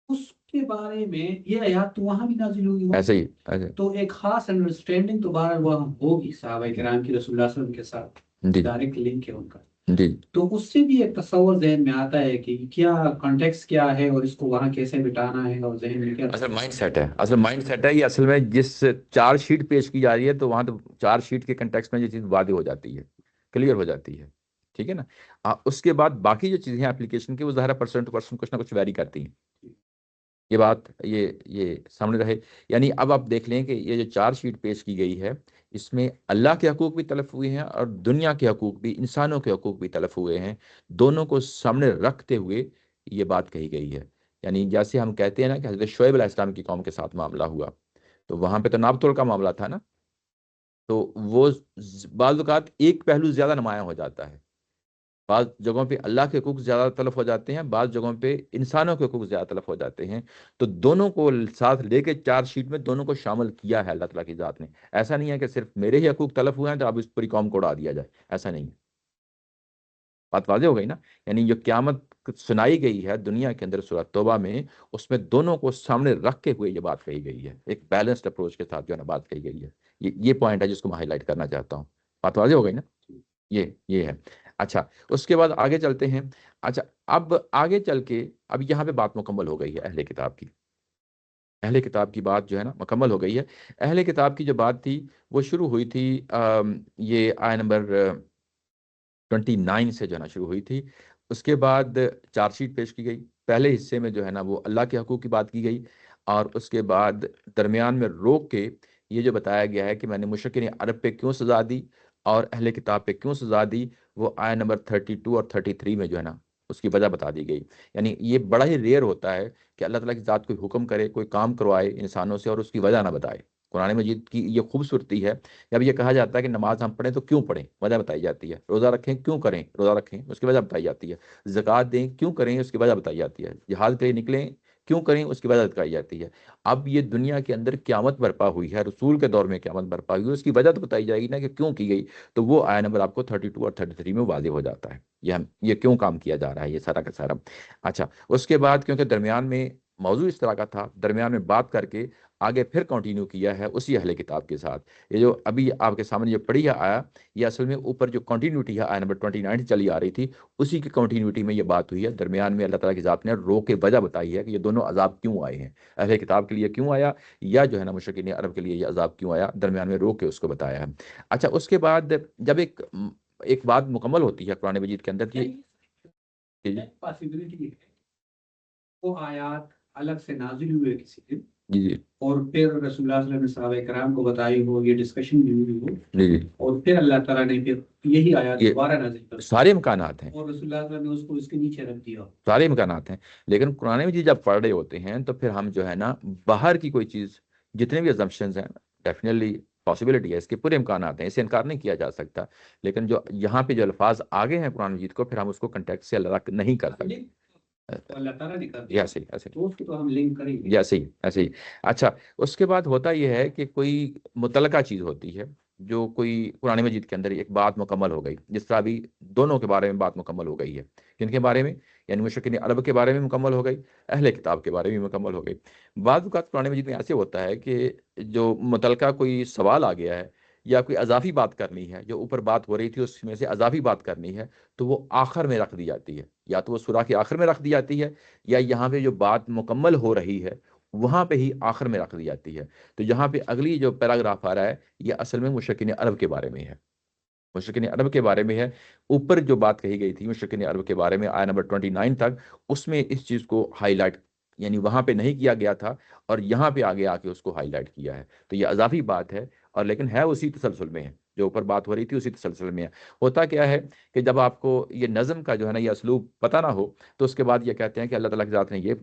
اس کے بارے میں یہ آیات تو وہاں بھی نازل ہوئی ایسے ہی ایسے. تو ایک خاص انڈرسٹینڈنگ تو بہرحال وہاں ہوگی صحابہ کرام کی رسول اللہ صلی اللہ علیہ وسلم کے ساتھ جی ڈائریکٹ لنک ہے ان کا. جی تو اس سے بھی ایک تصور ذہن میں آتا ہے کہ کیا کانٹیکس کیا ہے اور اس کو وہاں کیسے بٹانا ہے اور ذہن میں کیا اصل مائنڈ سیٹ ہے، اصل مائنڈ سیٹ ہے یہ. اصل میں جس چارج شیٹ پیش کی جا رہی ہے تو وہاں تو چارج شیٹ کے کنٹیکس میں یہ چیز واضح ہو جاتی ہے، کلیئر ہو جاتی ہے. ٹھیک ہے نا؟ اس کے بعد باقی جو چیزیں ہیں اپلیکیشن کی وہ ظاہر پرسن ٹو پرسن کچھ نہ کچھ ویری کرتی ہیں. یہ بات یہ سامنے رہے. یعنی اب آپ دیکھ لیں کہ یہ جو چارج شیٹ پیش کی گئی ہے اس میں اللہ کے حقوق بھی تلف ہوئے ہیں اور دنیا کے حقوق بھی، انسانوں کے حقوق بھی تلف ہوئے ہیں. دونوں کو سامنے رکھتے ہوئے یہ بات کہی گئی ہے. یعنی جیسے ہم کہتے ہیں نا کہ حضرت شعیب علیہ السلام کی قوم کے ساتھ معاملہ ہوا تو وہاں پہ تو ناپ تول کا معاملہ تھا نا، تو وہ بعض اوقات ایک پہلو زیادہ نمایاں ہو جاتا ہے. بعض جگہوں پہ اللہ کے حقوق زیادہ تلف ہو جاتے ہیں، بعض جگہوں پہ انسانوں کے حقوق زیادہ تلف ہو جاتے ہیں. تو دونوں کو ساتھ لے کے چارج شیٹ میں دونوں کو شامل کیا ہے اللہ تعالیٰ کی ذات نے. ایسا نہیں ہے کہ صرف میرے ہی حقوق تلف ہوئے ہیں تو اب اس پوری قوم کو اڑا دیا جائے، ایسا نہیں ہے. بات واضح ہو گئی نا؟ یعنی جو قیامت سنائی گئی ہے دنیا کے اندر سورۃ توبہ میں، اس میں دونوں کو سامنے رکھ کے ہوئے یہ بات کہی گئی ہے، ایک بیلنسڈ اپروچ کے ساتھ جو ہے نا بات کہی گئی ہے. یہ پوائنٹ ہے جس کو میں ہائی لائٹ کرنا چاہتا ہوں. بات واضح ہو گئی نا؟ یہ ہے. اچھا اس کے بعد آگے چلتے ہیں. اچھا اب آگے چل کے اب یہاں پہ بات مکمل ہو گئی ہے اہل کتاب کی. اہل کتاب کی بات جو ہے نا مکمل ہو گئی ہے. اہل کتاب کی جو بات تھی وہ شروع ہوئی تھی یہ آیت نمبر 29 سے جو ہے نا شروع ہوئی تھی. اس کے بعد چارج شیٹ پیش کی گئی. پہلے حصے میں جو ہے نا وہ اللہ کے حقوق کی بات کی گئی، اور اس کے بعد درمیان میں روک کے یہ جو بتایا گیا ہے کہ میں نے مشرکین عرب پہ کیوں سزا دی اور اہل کتاب پہ کیوں سزا دی، وہ آیت نمبر 32 اور 33 میں جو ہے نا اس کی وجہ بتا دی گئی. یعنی یہ بڑا ہی ریئر ہوتا ہے کہ اللہ تعالیٰ کی ذات کوئی حکم کرے، کوئی کام کروائے انسانوں سے اور اس کی وجہ نہ بتائے. قرآن مجید کی یہ خوبصورتی ہے. جب یہ کہا جاتا ہے کہ نماز ہم پڑھیں تو کیوں پڑھیں، وجہ بتائی جاتی ہے. روزہ رکھیں کیوں کریں، روزہ رکھیں اس کی وجہ بتائی جاتی ہے. زکوٰۃ دیں کیوں کریں، اس کی وجہ بتائی جاتی ہے. جہاد کے لیے نکلیں کیوں کریں، اس کی وجہ بتائی جاتی ہے. اب یہ دنیا کے اندر قیامت برپا ہوئی ہے، رسول کے دور میں قیامت برپا ہوئی ہے، اس کی وجہ تو بتائی جائے گی نا کہ کیوں کی گئی. تو وہ آیت نمبر آپ کو 32 اور 33 میں واضح ہو جاتا ہے یہ کیوں کام کیا جا رہا ہے، یہ سارا کا سارا. اچھا اس کے بعد کیونکہ درمیان میں موضوع اس طرح کا تھا، درمیان میں بات کر کے آگے پھر کنٹینیو کیا ہے اسی اہل کتاب کے ساتھ. یہ جو ابھی آپ کے سامنے یہ پڑھی ہے آیا، یہ اصل میں اوپر جو کنٹینیوٹی ہے آیت نمبر 29 چلی آ رہی تھی، اسی کی کنٹینیوٹی میں یہ بات ہوئی ہے. درمیان میں اللہ تعالیٰ کی ذات نے رو کے وجہ بتائی ہے کہ یہ دونوں عذاب کیوں آئے ہیں، اہل کتاب کے لیے کیوں آیا یا جو ہے نا مشرکین عرب کے لیے یہ عذاب کیوں آیا، درمیان میں رو کے اس کو بتایا ہے. اچھا اس کے بعد جب ایک بات مکمل ہوتی ہے قرآن مجید کے اندر کہ پاسبلٹی ہے وہ آیات الگ سے نازل ہوئے کسی دن جی جی اور پھر رسول اللہ صلی اللہ علیہ وسلم نے صحابہ کرام کو بتائی ہو، یہ ڈسکشن بھی ہوئی ہو، جی جی اور پھر اللہ تعالیٰ نے پھر یہی آیات دوبارہ نازل کر سارے امکانات ہیں اور رسول اللہ صلی اللہ علیہ وسلم نے اس کو اس کے نیچے رکھ دیا. سارے امکانات ہیں. لیکن قرآن مجید جب پڑھ رہے ہوتے ہیں تو پھر ہم جو ہے نا باہر کی کوئی چیز، جتنے بھی assumptions ہیں ڈیفینیٹلی پاسبلٹی ہے، اس کے پورے امکانات ہیں، اسے انکار نہیں کیا جا سکتا. لیکن جو یہاں پہ جو الفاظ آگے ہیں قرآن مجید کو، پھر ہم اس کو کنٹیکٹ سے الگ نہیں کر سکتے. اللہ تعالیٰ نے کر دیا ایسے ہی ایسے تو اس کو تو ہم لنک کریں گے ایسے ہی ایسے ہی. اچھا اس کے بعد ہوتا یہ ہے کہ کوئی متعلقہ چیز ہوتی ہے جو کوئی قرآن مجید کے اندر ایک بات مکمل ہو گئی، جس طرح ابھی دونوں کے بارے میں بات مکمل ہو گئی ہے. کن کے بارے میں؟ یعنی مشرکین عرب کے بارے میں مکمل ہو گئی، اہل کتاب کے بارے میں مکمل ہو گئی. بعض اوقات قرآن مجید میں ایسے ہوتا ہے کہ جو متعلقہ کوئی سوال آ گیا ہے یا کوئی اضافی بات کرنی ہے، جو اوپر بات ہو رہی تھی اس میں سے اضافی بات کرنی ہے، تو وہ آخر میں رکھ دی جاتی ہے. یا تو وہ سورہ کے آخر میں رکھ دی جاتی ہے، یا یہاں پہ جو بات مکمل ہو رہی ہے وہاں پہ ہی آخر میں رکھ دی جاتی ہے. تو یہاں پہ اگلی جو پیراگراف آ رہا ہے یہ اصل میں مشرکین عرب کے بارے میں ہے. مشرکین عرب کے بارے میں ہے. اوپر جو بات کہی گئی تھی مشرکین عرب کے بارے میں آیت نمبر 29 تک، اس میں اس چیز کو ہائی لائٹ، یعنی وہاں پہ نہیں کیا گیا تھا اور یہاں پہ آگے آ کے اس کو ہائی لائٹ کیا ہے. تو یہ اضافی بات ہے، اور لیکن ہے اسی تسلسل میں ہے، جو اوپر بات ہو رہی تھی اسی تسلسل میں ہے. ہوتا کیا ہے کہ جب آپ کو یہ نظم کا جو ہے نا یہ اسلوب پتہ نہ ہو، تو اس کے بعد یہ کہتے ہیں کہ اللہ تعالیٰ کی ذات نے یہ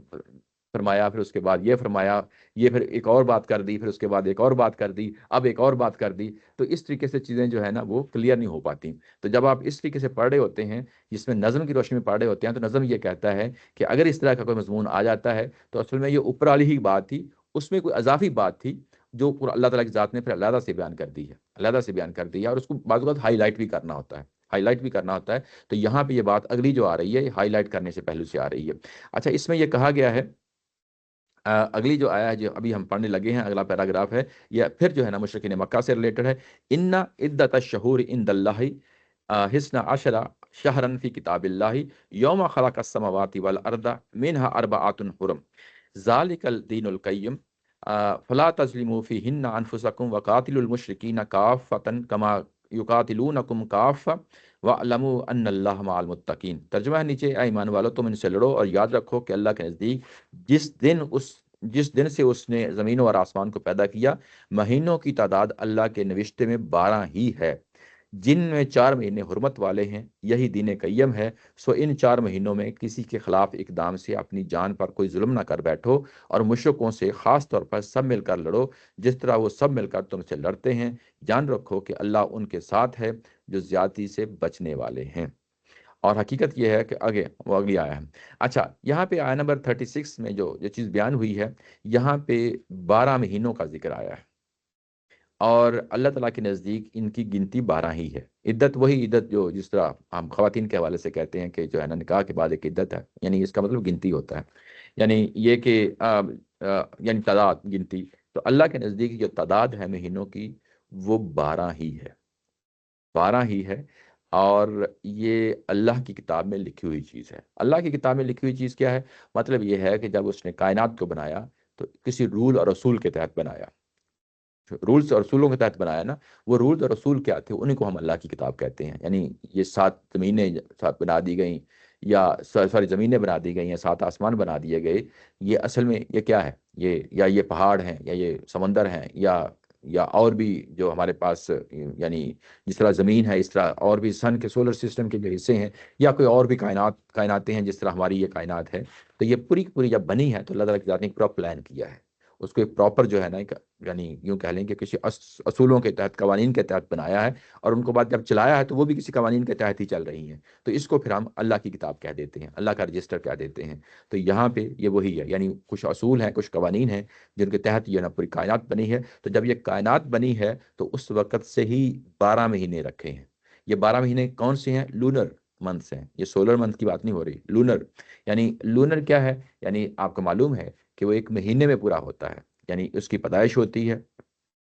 فرمایا، پھر اس کے بعد یہ فرمایا، یہ پھر ایک اور بات کر دی، پھر اس کے بعد ایک اور بات کر دی، اب ایک اور بات کر دی. تو اس طریقے سے چیزیں جو ہے نا وہ کلیئر نہیں ہو پاتی. تو جب آپ اس طریقے سے پڑھ رہے ہوتے ہیں، جس میں نظم کی روشنی میں پڑھ رہے ہوتے ہیں، تو نظم یہ کہتا ہے کہ اگر اس طرح کا کوئی مضمون آ جاتا ہے تو اصل میں یہ اوپر والی ہی بات تھی، اس میں کوئی اضافی بات تھی جو اللہ تعالیٰ کی ذات نے پھر علیحدہ سے بیان کر دی ہے، علیحدہ سے بیان کر دی ہے، اور اس کو بعض اوقات ہائی لائٹ بھی کرنا ہوتا ہے، ہائی لائٹ بھی کرنا ہوتا ہے. تو یہاں پہ یہ بات اگلی جو آ رہی ہے یہ ہائی لائٹ کرنے سے پہلو سے آ رہی ہے. اچھا، اس میں یہ کہا گیا ہے، اگلی جو آیا ہے جو ابھی ہم پڑھنے لگے ہیں، اگلا پیراگراف ہے، یہ پھر جو ہے نا مشرکین مکہ سے ریلیٹڈ ہے. ان عدت الشہور عند اللہ حسن عشر شہرن فی کتاب اللہ یوم خلق السماوات والارض منها اربعۃ حرم ذالک الدین القیم فلا تظلموا فیہن انفسکم وقاتلوا المشرکین کافۃ کما یقاتلونکم کافۃ وَاعْلَمُوا أَنَّ اللَّهَ مَعَ الْمُتَّقِينَ. ترجمہ ہے نیچے، اے ایمان والو تم ان سے لڑو اور یاد رکھو کہ اللہ کے نزدیک جس دن سے اس نے زمینوں اور آسمان کو پیدا کیا، مہینوں کی تعداد اللہ کے نوشتے میں 12 ہی ہے، جن میں 4 مہینے حرمت والے ہیں، یہی دین قیم ہے. سو ان 4 مہینوں میں کسی کے خلاف اقدام سے اپنی جان پر کوئی ظلم نہ کر بیٹھو، اور مشرکوں سے خاص طور پر سب مل کر لڑو جس طرح وہ سب مل کر تم سے لڑتے ہیں. جان رکھو کہ اللہ ان کے ساتھ ہے جو زیادتی سے بچنے والے ہیں. اور حقیقت یہ ہے کہ آگے وہ اگلی آیا ہے. اچھا، یہاں پہ آیا نمبر 36 میں جو چیز بیان ہوئی ہے، یہاں پہ 12 مہینوں کا ذکر آیا ہے، اور اللہ تعالیٰ کے نزدیک ان کی گنتی 12 ہی ہے. عدت وہی عدت جو جس طرح ہم خواتین کے حوالے سے کہتے ہیں کہ جو ہے نا نکاح کے بعد ایک عدت ہے، یعنی اس کا مطلب گنتی ہوتا ہے، یعنی یہ کہ یعنی تعداد گنتی. تو اللہ کے نزدیک جو تعداد ہے مہینوں کی وہ 12 ہی ہے، 12 ہی ہے. اور یہ اللہ کی کتاب میں لکھی ہوئی چیز ہے. اللہ کی کتاب میں لکھی ہوئی چیز کیا ہے؟ مطلب یہ ہے کہ جب اس نے کائنات کو بنایا تو کسی رول اور اصول کے تحت بنایا. رولز اور اصولوں کے تحت بنایا نا، وہ رولز اور اصول کیا تھے؟ انہیں کو ہم اللہ کی کتاب کہتے ہیں. یعنی یہ 7 زمینیں ساتھ بنا دی گئیں، یا ساری زمینیں بنا دی گئیں، یا 7 آسمان بنا دیے گئے، یہ اصل میں یہ کیا ہے؟ یہ پہاڑ ہیں، یا یہ سمندر ہیں، یا اور بھی جو ہمارے پاس، یعنی جس طرح زمین ہے اس طرح اور بھی سن کے سولر سسٹم کے جو حصے ہیں، یا کوئی اور بھی کائناتیں ہیں جس طرح ہماری یہ کائنات ہے. تو یہ پوری کی پوری جب بنی ہے تو اللہ تعالیٰ کی ذات نے ایک پورا پلان کیا ہے اس کو، ایک پراپر جو ہے نا یعنی یوں کہہ لیں کہ کسی اصولوں کے تحت، قوانین کے تحت بنایا ہے، اور ان کو بعد جب چلایا ہے تو وہ بھی کسی قوانین کے تحت ہی چل رہی ہیں. تو اس کو پھر ہم اللہ کی کتاب کہہ دیتے ہیں، اللہ کا رجسٹر کہہ دیتے ہیں. تو یہاں پہ یہ وہی ہے، یعنی کچھ اصول ہیں، کچھ قوانین ہیں جن کے تحت یہ نا پوری کائنات بنی ہے. تو جب یہ کائنات بنی ہے تو اس وقت سے ہی 12 مہینے رکھے ہیں. یہ 12 مہینے کون سے ہیں؟ لونر منتھس ہیں. یہ سولر منتھ کی بات نہیں ہو رہی، لونر. یعنی لونر کیا ہے؟ یعنی آپ کو معلوم ہے کہ وہ ایک مہینے میں پورا ہوتا ہے، یعنی اس کی پیدائش ہوتی ہے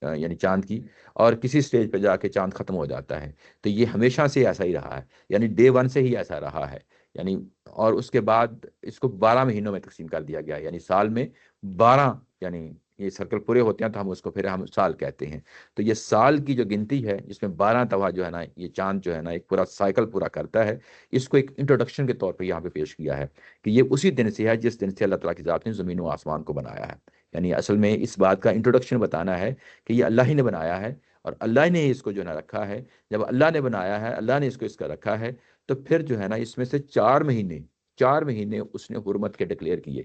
یعنی چاند کی، اور کسی سٹیج پہ جا کے چاند ختم ہو جاتا ہے. تو یہ ہمیشہ سے ایسا ہی رہا ہے، یعنی ڈے 1 سے ہی ایسا رہا ہے. یعنی اور اس کے بعد اس کو 12 مہینوں میں تقسیم کر دیا گیا، یعنی سال میں 12، یعنی یہ سرکل پورے ہوتے ہیں تو ہم اس کو پھر ہم سال کہتے ہیں. تو یہ سال کی جو گنتی ہے جس میں 12 دفعہ جو ہے نا یہ چاند جو ہے نا ایک پورا سائیکل پورا کرتا ہے، اس کو ایک انٹروڈکشن کے طور پہ یہاں پہ پیش کیا ہے کہ یہ اسی دن سے ہے جس دن سے اللہ تعالیٰ کی ذات نے زمین و آسمان کو بنایا ہے. یعنی اصل میں اس بات کا انٹروڈکشن بتانا ہے کہ یہ اللہ ہی نے بنایا ہے، اور اللہ نے اس کو جو ہے نا رکھا ہے. جب اللہ نے بنایا ہے، اللہ نے اس کا رکھا ہے، تو پھر جو ہے نا اس میں سے 4 مہینے اس نے حرمت کے ڈکلیئر کیے.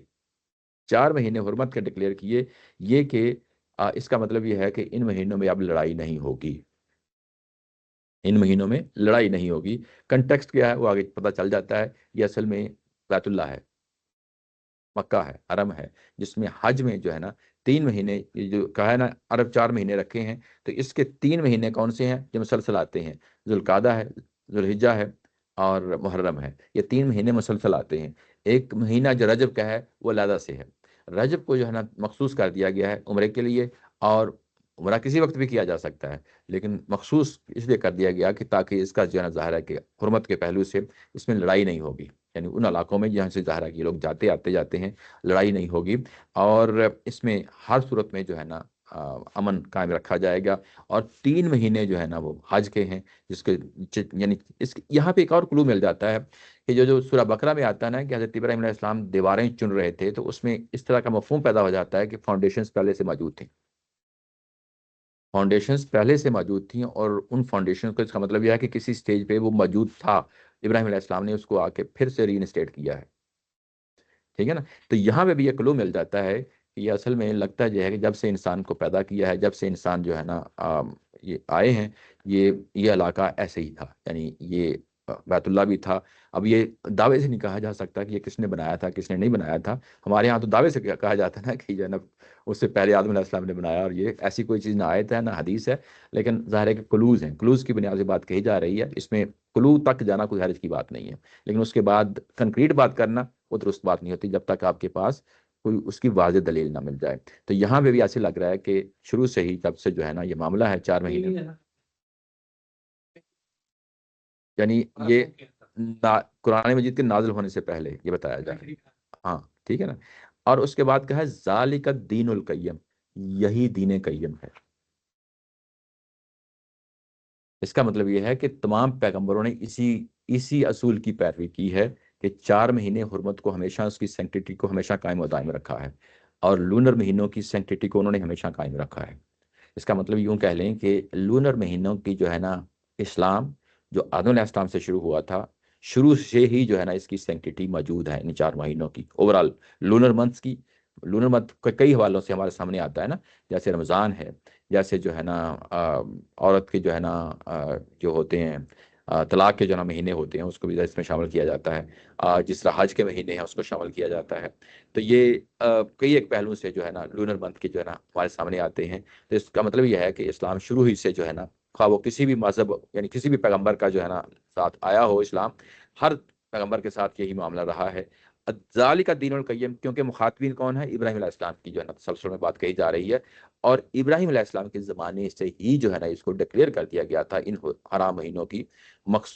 4 مہینے حرمت کے ڈکلیئر کیے، یہ کہ اس کا مطلب یہ ہے کہ ان مہینوں میں اب لڑائی نہیں ہوگی، ان مہینوں میں لڑائی نہیں ہوگی. کنٹیکسٹ کیا ہے وہ آگے پتہ چل جاتا ہے. یہ اصل میں بیت اللہ ہے، مکہ ہے، حرم ہے، جس میں حج میں جو ہے نا 3 مہینے یہ جو کہا ہے نا عرب 4 مہینے رکھے ہیں، تو اس کے 3 مہینے کون سے ہیں جو مسلسل آتے ہیں؟ ذوالقعدہ ہے، ذوالحجہ ہے اور محرم ہے، یہ 3 مہینے مسلسل آتے ہیں۔ ایک مہینہ جو رجب کا ہے وہ علیحدہ سے ہے، رجب کو جو ہے نا مخصوص کر دیا گیا ہے عمرے کے لیے، اور عمرہ کسی وقت بھی کیا جا سکتا ہے، لیکن مخصوص اس لیے کر دیا گیا کہ تاکہ اس کا جو ہے نا ظاہر ہے کہ حرمت کے پہلو سے اس میں لڑائی نہیں ہوگی، یعنی ان علاقوں میں جہاں سے ظاہر ہے کہ لوگ آتے جاتے ہیں، لڑائی نہیں ہوگی، اور اس میں ہر صورت میں جو ہے نا امن قائم رکھا جائے گا۔ اور 3 مہینے جو ہے نا وہ حج کے ہیں، جس کے یعنی یہاں پہ ایک اور کلو مل جاتا ہے کہ جو سورہ بقرہ میں آتا ہے نا کہ حضرت ابراہیم علیہ السلام دیواریں چن رہے تھے، تو اس میں اس طرح کا مفہوم پیدا ہو جاتا ہے کہ فاؤنڈیشنز پہلے سے موجود تھیں، فاؤنڈیشنز پہلے سے موجود تھیں، اور ان فاؤنڈیشن کو اس کا مطلب یہ ہے کہ کسی سٹیج پہ وہ موجود تھا، ابراہیم علیہ السلام نے اس کو آ کے پھر سے ری انسٹیٹ کیا ہے، ٹھیک ہے نا؟ تو یہاں پہ بھی یہ کلو مل جاتا ہے کہ یہ اصل میں لگتا ہے کہ جب سے انسان کو پیدا کیا ہے، جب سے انسان جو ہے نا یہ آئے ہیں، یہ علاقہ ایسے ہی تھا، یعنی یہ بیت اللہ بھی تھا۔ اب یہ دعوے سے نہیں کہا جا سکتا کہ یہ کس نے بنایا تھا کس نے نہیں بنایا تھا، ہمارے ہاں تو دعوے سے کہا جاتا ہے نا کہ جناب اس سے پہلے آدم علیہ السلام نے بنایا، اور یہ ایسی کوئی چیز نہ آیت ہے نہ حدیث ہے، لیکن ظاہر ہے کہ کلوز ہیں، کلوز کی بنیاد سے بات کہی جا رہی ہے، اس میں کلو تک جانا کوئی حرج کی بات نہیں ہے، لیکن اس کے بعد کنکریٹ بات کرنا وہ درست بات نہیں ہوتی جب تک آپ کے پاس کوئی اس کی واضح دلیل نہ مل جائے۔ تو یہاں پہ بھی ایسے لگ رہا ہے کہ شروع سے ہی جب سے جو ہے نا یہ معاملہ ہے 4 مہینے، یعنی یہ قرآن مجید کے نازل ہونے سے پہلے یہ بتایا جا رہا ہے، ہاں ٹھیک ہے نا؟ اور اس کے بعد کہا ہے ذالک الدین القیم، یہی دین قیم ہے۔ اس کا مطلب یہ ہے کہ تمام پیغمبروں نے اسی اصول کی پیروی کی ہے کہ 4 مہینے حرمت کو ہمیشہ، اس کی سینکٹیٹی کو ہمیشہ قائم و دائم رکھا ہے، اور لونر مہینوں کی سینکٹیٹی کو انہوں نے ہمیشہ قائم رکھا ہے۔ اس کا مطلب یوں کہہ لیں کہ لونر مہینوں کی جو ہے نا اسلام جو آدم علیہ السلام سے شروع ہوا تھا، شروع سے ہی جو ہے نا اس کی سینکٹیٹی موجود ہے ان 4 مہینوں کی اوورال لونر منتھس کی۔ لونر منتھ کئی حوالوں سے ہمارے سامنے آتا ہے نا، جیسے رمضان ہے، جیسے جو ہے نا عورت کے جو ہے نا جو ہوتے ہیں طلاق کے جو نا مہینے ہوتے ہیں، اس کو بھی اس میں شامل کیا جاتا ہے، جس طرح حج کے مہینے ہیں اس کو شامل کیا جاتا ہے۔ تو یہ کئی ایک پہلو سے جو ہے نا لونر منتھ کے جو ہے نا ہمارے سامنے آتے ہیں۔ تو اس کا مطلب یہ ہے کہ اسلام شروع ہی سے جو ہے نا، خواہ وہ کسی بھی مذہب یعنی کسی بھی پیغمبر کا جو ہے نا ساتھ آیا ہو اسلام، ہر پیغمبر کے ساتھ یہی معاملہ رہا ہے۔ ذالک الدین القیم، کیونکہ مخاطبین کون ہے؟ ابراہیم علیہ السلام کی جو ہے نا تسلسل میں بات کہی جا رہی ہے، اور ابراہیم علیہ السلام کے زمانے سے ہی جو ہے نا اس کو ڈکلیئر کر دیا گیا تھا ان حرام مہینوں کی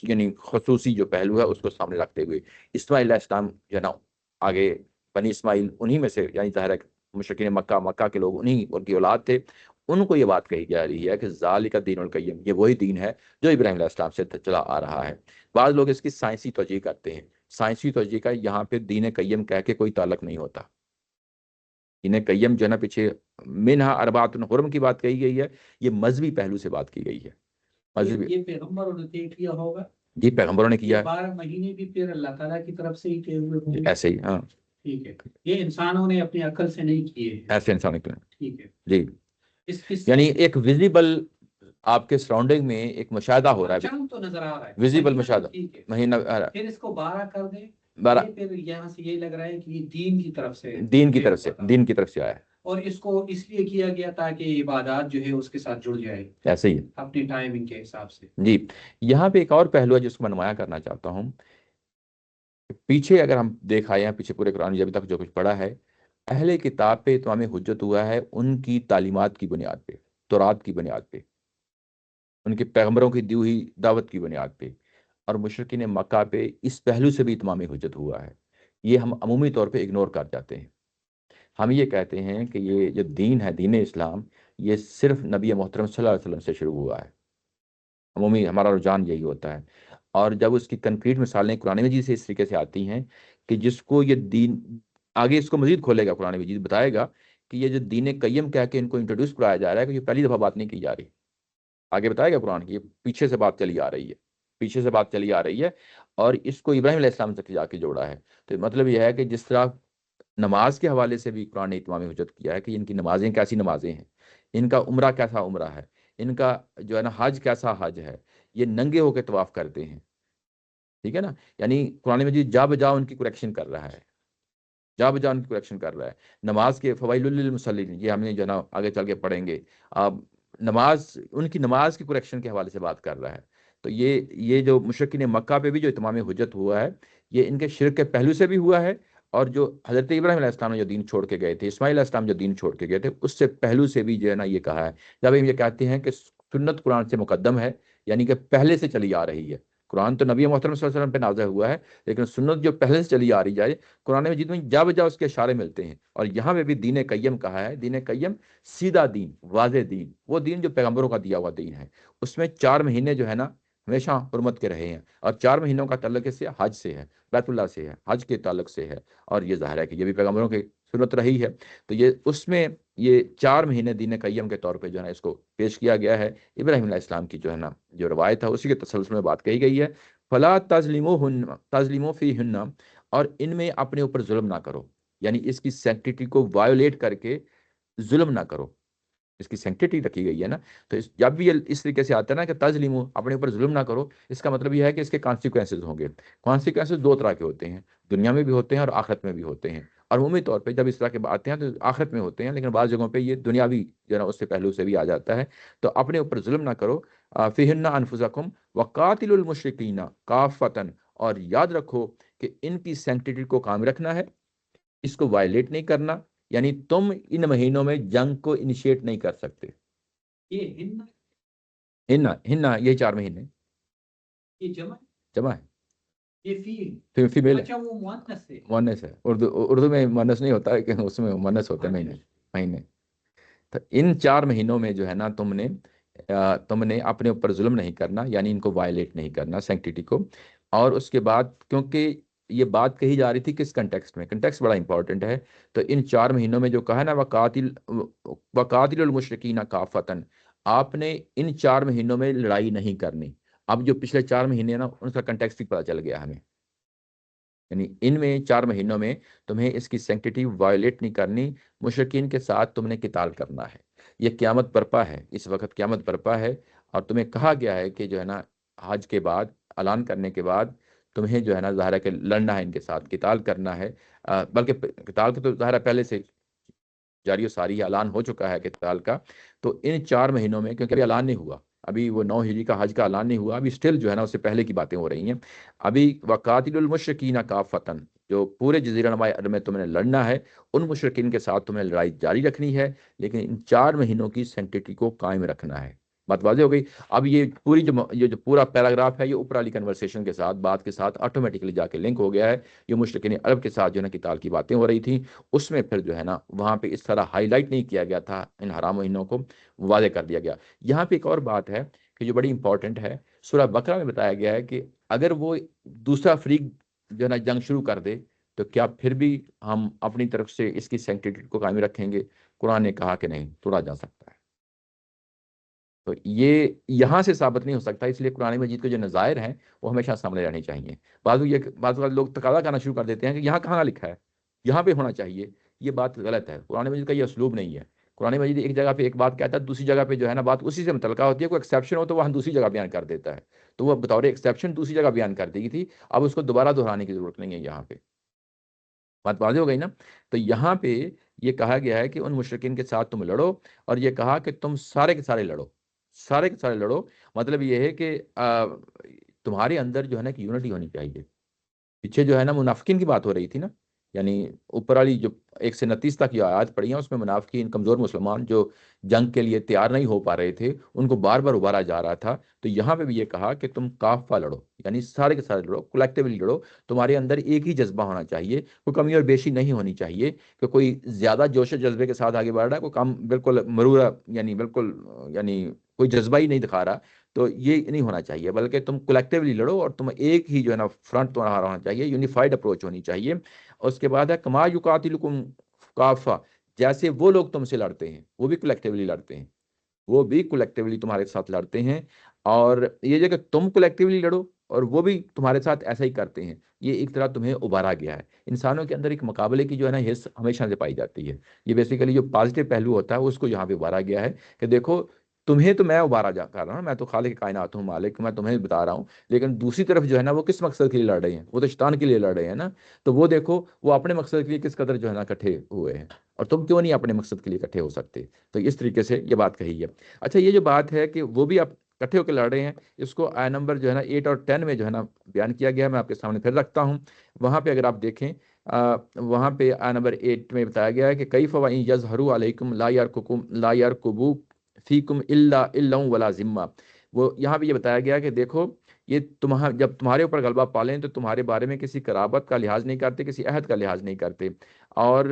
یعنی خصوصی جو پہلو ہے اس کو سامنے رکھتے ہوئے۔ اسماعیل علیہ السلام جو ہے نا آگے بنی اسماعیل انہی میں سے، یعنی ظاہر ہے مشرکین مکہ کے لوگ انہی ان کی اولاد تھے، ان کو یہ بات کہی جا رہی ہے کہ ذالک الدین القیم، یہ وہی دین ہے جو ابراہیم علیہ السلام سے چلا آ رہا ہے۔ بعض لوگ اس کی سائنسی توجہ کرتے ہیں، سائنسی توجہ کا یہاں پہ دین قیم کہہ کے کوئی تعلق نہیں ہوتا۔ دین قیم جو ہے نا پیچھے منہا اربعۃ حرم کی بات کہی گئی ہے، یہ مذہبی پہلو سے بات کی گئی ہے، مذہبی یہ پیغمبروں نے طے کیا ہوگا، جی پیغمبروں نے کیا یہ 12 مہینے بھی پھر اللہ تعالیٰ کی طرف سے ہی طے ہوئے ہوں گے؟ ایسے ہی، ہاں ٹھیک ہے، یہ انسانوں نے اپنی عقل سے نہیں کیے ہیں، ایسے انسان کے ٹھیک ہے۔ جی، اس یعنی ایک ویزیبل آپ کے سراؤنڈنگ میں ایک مشاہدہ ہو رہا ہے، چاند تو نظر آ رہا ہے، ویزیبل مہینہ مشاہدہ، ٹھیک ہے، مہینہ پھر اس کو 12 کر دیں، 12 یہ پھر یہاں سے یہ لگ رہا ہے کہ یہ دین کی طرف سے دین کی طرف سے، دین کی طرف سے آیا ہے، اور اس کو اس لیے کیا گیا تاکہ عبادات جو ہے اس کے ساتھ جڑ جائے ایسے ہی ہے اپنی ٹائمنگ کے حساب سے۔ جی۔ یہاں پہ ایک اور پہلو ہے جس کو میں نمایاں کرنا چاہتا ہوں، پیچھے اگر ہم دیکھ آئے ہیں پیچھے پورے قرآن ابھی تک جو کچھ پڑھا ہے، اہل کتاب پہ اتمام حجت ہوا ہے ان کی تعلیمات کی بنیاد پہ، تورات کی بنیاد پہ، ان کے پیغمبروں کی دی ہوئی دعوت کی بنیاد پہ، اور مشرکین مکہ پہ اس پہلو سے بھی اتمام حجت ہوا ہے۔ یہ ہم عمومی طور پہ اگنور کر جاتے ہیں، ہم یہ کہتے ہیں کہ یہ جو دین ہے، دین اسلام، یہ صرف نبی محترم صلی اللہ علیہ وسلم سے شروع ہوا ہے، عمومی ہمارا رجحان یہی ہوتا ہے۔ اور جب اس کی کنکریٹ مثالیں قرآن مجید سے اس طریقے سے آتی ہیں کہ جس کو یہ دین آگے اس کو مزید کھولے گا، قرآن مجید بتائے گا کہ یہ جو دین قیم کہہ کے ان کو انٹروڈیوس کرایا جا رہا ہے کہ یہ پہلی دفعہ بات نہیں کی جا رہی، آگے بتائے گا قرآن کی یہ پیچھے سے بات چلی آ رہی ہے، پیچھے سے بات چلی آ رہی ہے، اور اس کو ابراہیم علیہ السلام تک جا کے جوڑا ہے۔ تو مطلب یہ ہے کہ جس طرح نماز کے حوالے سے بھی قرآن نے اتمام حجت کیا ہے کہ ان کی نمازیں کیسی نمازیں ہیں، ان کا عمرہ کیسا عمرہ ہے، ان کا جو ہے نا حج کیسا حج ہے، یہ ننگے ہو کے طواف کرتے ہیں، ٹھیک ہے نا؟ یعنی قرآن مجید جا بجا ان کی کریکشن کر رہا ہے، جا بجا ان کی کریکشن کر رہا ہے. نماز کے فوائل للمصلین، یہ ہم نے جو ہے نا آگے چل کے پڑھیں گے. اب نماز، ان کی نماز کی کریکشن کے حوالے سے بات کر رہا ہے. تو یہ جو مشرکین مکہ پہ بھی جو اتمام حجت ہوا ہے، یہ ان کے شرک کے پہلو سے بھی ہوا ہے، اور جو حضرت ابراہیم علیہ السلام نے جو دین چھوڑ کے گئے تھے، اسماعیل علیہ السلام جو دین چھوڑ کے گئے تھے، اس سے پہلو سے بھی جو ہے نا یہ کہا ہے. جب ہم یہ کہتے ہیں کہ سنت قرآن سے مقدم ہے، یعنی کہ پہلے سے چلی آ رہی ہے. قرآن تو نبی محترم صلی اللہ علیہ وسلم پہ نازل ہوا ہے، لیکن سنت جو پہلے سے چلی آ رہی جائے، قرآن مجید میں جا بجا اس کے اشارے ملتے ہیں. اور یہاں پہ بھی دین قیم کہا ہے. دین قیم سیدھا دین، واضح دین، وہ دین جو پیغمبروں کا دیا ہوا دین ہے. اس میں 4 مہینے جو ہے نا ہمیشہ حرمت کے رہے ہیں، اور 4 مہینوں کا تعلق اس سے حج سے ہے، بیت اللہ سے ہے، حج کے تعلق سے ہے. اور یہ ظاہر ہے کہ یہ بھی پیغمبروں کی سنت رہی ہے. تو یہ اس میں یہ 4 مہینے دین قیم کے طور پہ جو ہے نا اس کو پیش کیا گیا ہے. ابراہیم علیہ السلام کی جو ہے نا جو روایت ہے اسی کے تسلسل میں بات کہی گئی ہے. فلا تظلموا فیہن، اور ان میں اپنے اوپر ظلم نہ کرو، یعنی اس کی سینکٹیٹی کو وائولیٹ کر کے ظلم نہ کرو. اس کی سینکٹیٹی رکھی گئی ہے نا. تو جب بھی یہ اس طریقے سے آتا ہے نا کہ تظلموا، اپنے اوپر ظلم نہ کرو، اس کا مطلب یہ ہے کہ اس کے کانسیکوینسز ہوں گے. کانسیکوینسز 2 طرح کے ہوتے ہیں، دنیا میں بھی ہوتے ہیں اور آخرت میں بھی ہوتے ہیں. اور عمومی طور پہ جب اس طرح کے آتے ہیں تو آخرت میں ہوتے ہیں، لیکن بعض جگہوں پہ یہ دنیاوی جو ہے نا اس سے پہلو سے بھی آ جاتا ہے. تو اپنے اوپر ظلم نہ کرو. فیہن انفسکم وقاتلوا المشرکین کافۃ، اور یاد رکھو کہ ان کی سینکٹیٹی کو کام رکھنا ہے، اس کو وائلیٹ نہیں کرنا. یعنی تم ان مہینوں میں جنگ کو انیشیٹ نہیں کر سکتے. یہ ہن ہننا ہننا یہ 4 مہینے یہ جمع جمع ہے، یہ فیل فیمیل ہے، اچھا وہ مؤنث ہے. مؤنث ہے. اردو میں مؤنث نہیں ہوتا ہے کہ اس میں مؤنث ہوتے ہیں مہینے. تو ان 4 مہینوں میں جو ہے نا تم نے اپنے اوپر ظلم نہیں کرنا، یعنی ان کو وائلیٹ نہیں کرنا سینکٹیٹی کو. اور اس کے بعد کیونکہ یہ بات کہی جا رہی تھی کس کنٹیکسٹ میں، کنٹیکسٹ بڑا امپورٹنٹ ہے. تو ان 4 مہینوں میں جو کہا نا وقاتل المشرکین کافتن، آپ نے ان 4 مہینوں میں لڑائی نہیں کرنی. اب جو پچھلے 4 مہینے نا ان کا کنٹیکسٹ بھی پتہ چل گیا ہمیں. یعنی ان میں 4 مہینوں میں تمہیں اس کی سینکٹیٹی وائلیٹ نہیں کرنی، مشرکین کے ساتھ تم نے قتال کرنا ہے. یہ قیامت برپا ہے، اس وقت قیامت برپا ہے. اور تمہیں کہا گیا ہے کہ جو ہے نا حج کے بعد، اعلان کرنے کے بعد تمہیں جو ہے نا ظاہر ہے کہ لڑنا ہے، ان کے ساتھ قتال کرنا ہے. بلکہ قتال کے تو ظاہر ہے پہلے سے جاری و ساری ہے، اعلان ہو چکا ہے قتال کا. تو ان 4 مہینوں میں، کیونکہ ابھی اعلان نہیں ہوا، ابھی وہ 9 ہجری کا حج کا اعلان نہیں ہوا، ابھی اسٹل جو ہے نا اس سے پہلے کی باتیں ہو رہی ہیں. ابھی وقاتل المشرکین کافتن، جو پورے جزیرہ نما عرب میں تم نے لڑنا ہے، ان مشرکین کے ساتھ تمہیں لڑائی جاری رکھنی ہے، لیکن ان 4 مہینوں کی سینکٹیٹی کو قائم رکھنا ہے. بات واضح ہو گئی. اب یہ پوری جو پورا پیراگراف ہے، یہ اوپر والی کنورسیشن کے ساتھ، بات کے ساتھ آٹومیٹکلی جا کے لنک ہو گیا ہے. یہ مشرکین عرب کے ساتھ جو ہے نا قتال کی باتیں ہو رہی تھیں، اس میں پھر جو ہے نا وہاں پہ اس طرح ہائی لائٹ نہیں کیا گیا تھا، ان حرام مہینوں کو واضح کر دیا گیا. یہاں پہ ایک اور بات ہے کہ جو بڑی امپورٹنٹ ہے، سورہ بقرہ میں بتایا گیا ہے کہ اگر وہ دوسرا فریق جو ہے نا جنگ شروع کر دے تو کیا پھر بھی ہم اپنی طرف سے اس کی سینکٹیٹی کو قائم رکھیں گے؟ قرآن نے کہا کہ نہیں، توڑا جا سکتا ہے. تو یہ یہاں سے ثابت نہیں ہو سکتا، اس لیے قرآن مجید کے جو نظائر ہیں وہ ہمیشہ سامنے رہنے چاہیے. بعض لوگ تقاضا کرنا شروع کر دیتے ہیں کہ یہاں کہاں لکھا ہے، یہاں پہ ہونا چاہیے. یہ بات غلط ہے، قرآن مجید کا یہ اسلوب نہیں ہے. قرآن مجید ایک جگہ پہ ایک بات کہتا ہے، دوسری جگہ پہ جو ہے نا بات اسی سے متعلقہ ہوتی ہے. کوئی ایکسیپشن ہو تو وہ دوسری جگہ بیان کر دیتا ہے، تو وہ بطور ایکسیپشن دوسری جگہ بیان کر دی تھی. اب اس کو دوبارہ دہرانے کی ضرورت نہیں ہے. یہاں پہ بات واضح ہو گئی نا. تو یہاں پہ یہ کہا گیا ہے کہ ان مشرکین کے ساتھ تم لڑو، اور یہ کہا کہ تم سارے کے سارے لڑو، سارے کے سارے لڑو. مطلب یہ ہے کہ تمہارے اندر جو ہے نا کہ یونٹی ہونی چاہیے. پیچھے جو ہے نا منافقین کی بات ہو رہی تھی نا، یعنی اوپر والی جو 1 سے 29 تک یہ آیات پڑھی ہیں، اس میں منافقین، کمزور مسلمان جو جنگ کے لیے تیار نہیں ہو پا رہے تھے، ان کو بار بار ابھارا جا رہا تھا. تو یہاں پہ بھی یہ کہا کہ تم کافہ لڑو، یعنی سارے کے سارے لڑو، کولیکٹیولی لڑو. تمہارے اندر ایک ہی جذبہ ہونا چاہیے، کوئی کمی اور بیشی نہیں ہونی چاہیے کہ کوئی زیادہ جوش و جذبے کے ساتھ آگے بڑھ رہا ہے، کوئی کم بالکل مرورہ، یعنی بالکل یعنی کوئی جذبہ ہی نہیں دکھا رہا. تو یہ نہیں ہونا چاہیے، بلکہ تم کولیکٹیولی لڑو، اور تم ایک ہی جو ہے نا فرنٹ تمہارا ہونا چاہیے، یونیفائڈ اپروچ ہونی چاہیے. اور اس کے بعد ہے کما یقاتلکم کافہ، جیسے وہ لوگ تم سے لڑتے ہیں وہ بھی کولیکٹیولی لڑتے ہیں، وہ بھی کولیکٹیولی تمہارے ساتھ لڑتے ہیں. اور یہ جو کہ تم کولیکٹیولی لڑو اور وہ بھی تمہارے ساتھ ایسا ہی کرتے ہیں، یہ ایک طرح تمہیں ابھارا گیا ہے. انسانوں کے اندر ایک مقابلے کی جو ہے نا حص ہمیشہ سے پائی جاتی ہے. یہ بیسیکلی جو پازیٹیو پہلو ہوتا ہے اس کو یہاں پہ ابھارا گیا ہے کہ دیکھو تمہیں تو میں ابارا جا کر رہا ہوں، میں تو خالق کائنات ہوں، مالک، میں تمہیں بتا رہا ہوں، لیکن دوسری طرف جو ہے نا وہ کس مقصد کے لیے لڑ رہے ہیں؟ وہ تو شیطان کے لیے لڑ رہے ہیں نا. تو وہ دیکھو وہ اپنے مقصد کے لیے کس قدر جو ہے نا اکٹھے ہوئے ہیں، اور تم کیوں نہیں اپنے مقصد کے لیے اکٹھے ہو سکتے؟ تو اس طریقے سے یہ بات کہی ہے. اچھا یہ جو بات ہے کہ وہ بھی آپ اکٹھے ہو کے لڑ رہے ہیں، اس کو آئے نمبر جو ہے نا 8 اور 10 میں جو ہے نا بیان کیا گیا ہے. میں آپ کے سامنے پھر رکھتا ہوں. وہاں پہ اگر آپ دیکھیں وہاں پہ آئے نمبر 8 میں بتایا گیا ہے کہ کئی فوائن یظہروا علیکم لا یرکبو فیکم الا ولا ذمہ. وہ یہاں پہ یہ بتایا گیا کہ دیکھو یہ جب تمہارے اوپر غلبہ پالیں تو تمہارے بارے میں کسی قرابت کا لحاظ نہیں کرتے، کسی عہد کا لحاظ نہیں کرتے. اور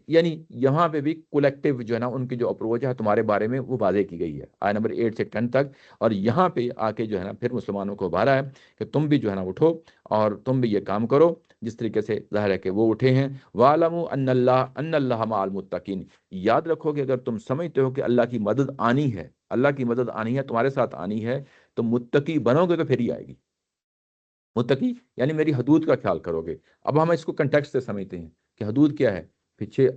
یعنی یہاں پہ بھی کولیکٹیو جو ہے نا ان کی جو اپروچ ہے تمہارے بارے میں وہ واضح کی گئی ہے آئے نمبر 8 سے 10 تک. اور یہاں پہ آ کے جو ہے نا پھر مسلمانوں کو ابھارا ہے کہ تم بھی جو ہے نا اٹھو اور تم بھی یہ کام کرو جس طریقے سے ظاہر ہے کہ وہ اٹھے ہیں. وَاعْلَمُوا أَنَّ اللَّهَ مَعَ الْمُتَّقِينَ. یاد رکھو کہ اگر تم سمجھتے ہو کہ اللہ کی مدد آنی ہے، اللہ کی مدد آنی ہے، تمہارے ساتھ آنی ہے، تو متقی بنو گے تو پھر ہی آئے گی. متقی یعنی میری حدود کا خیال کرو گے. اب ہم اس کو کنٹیکسٹ سے سمجھتے ہیں کہ حدود کیا ہے. پیچھے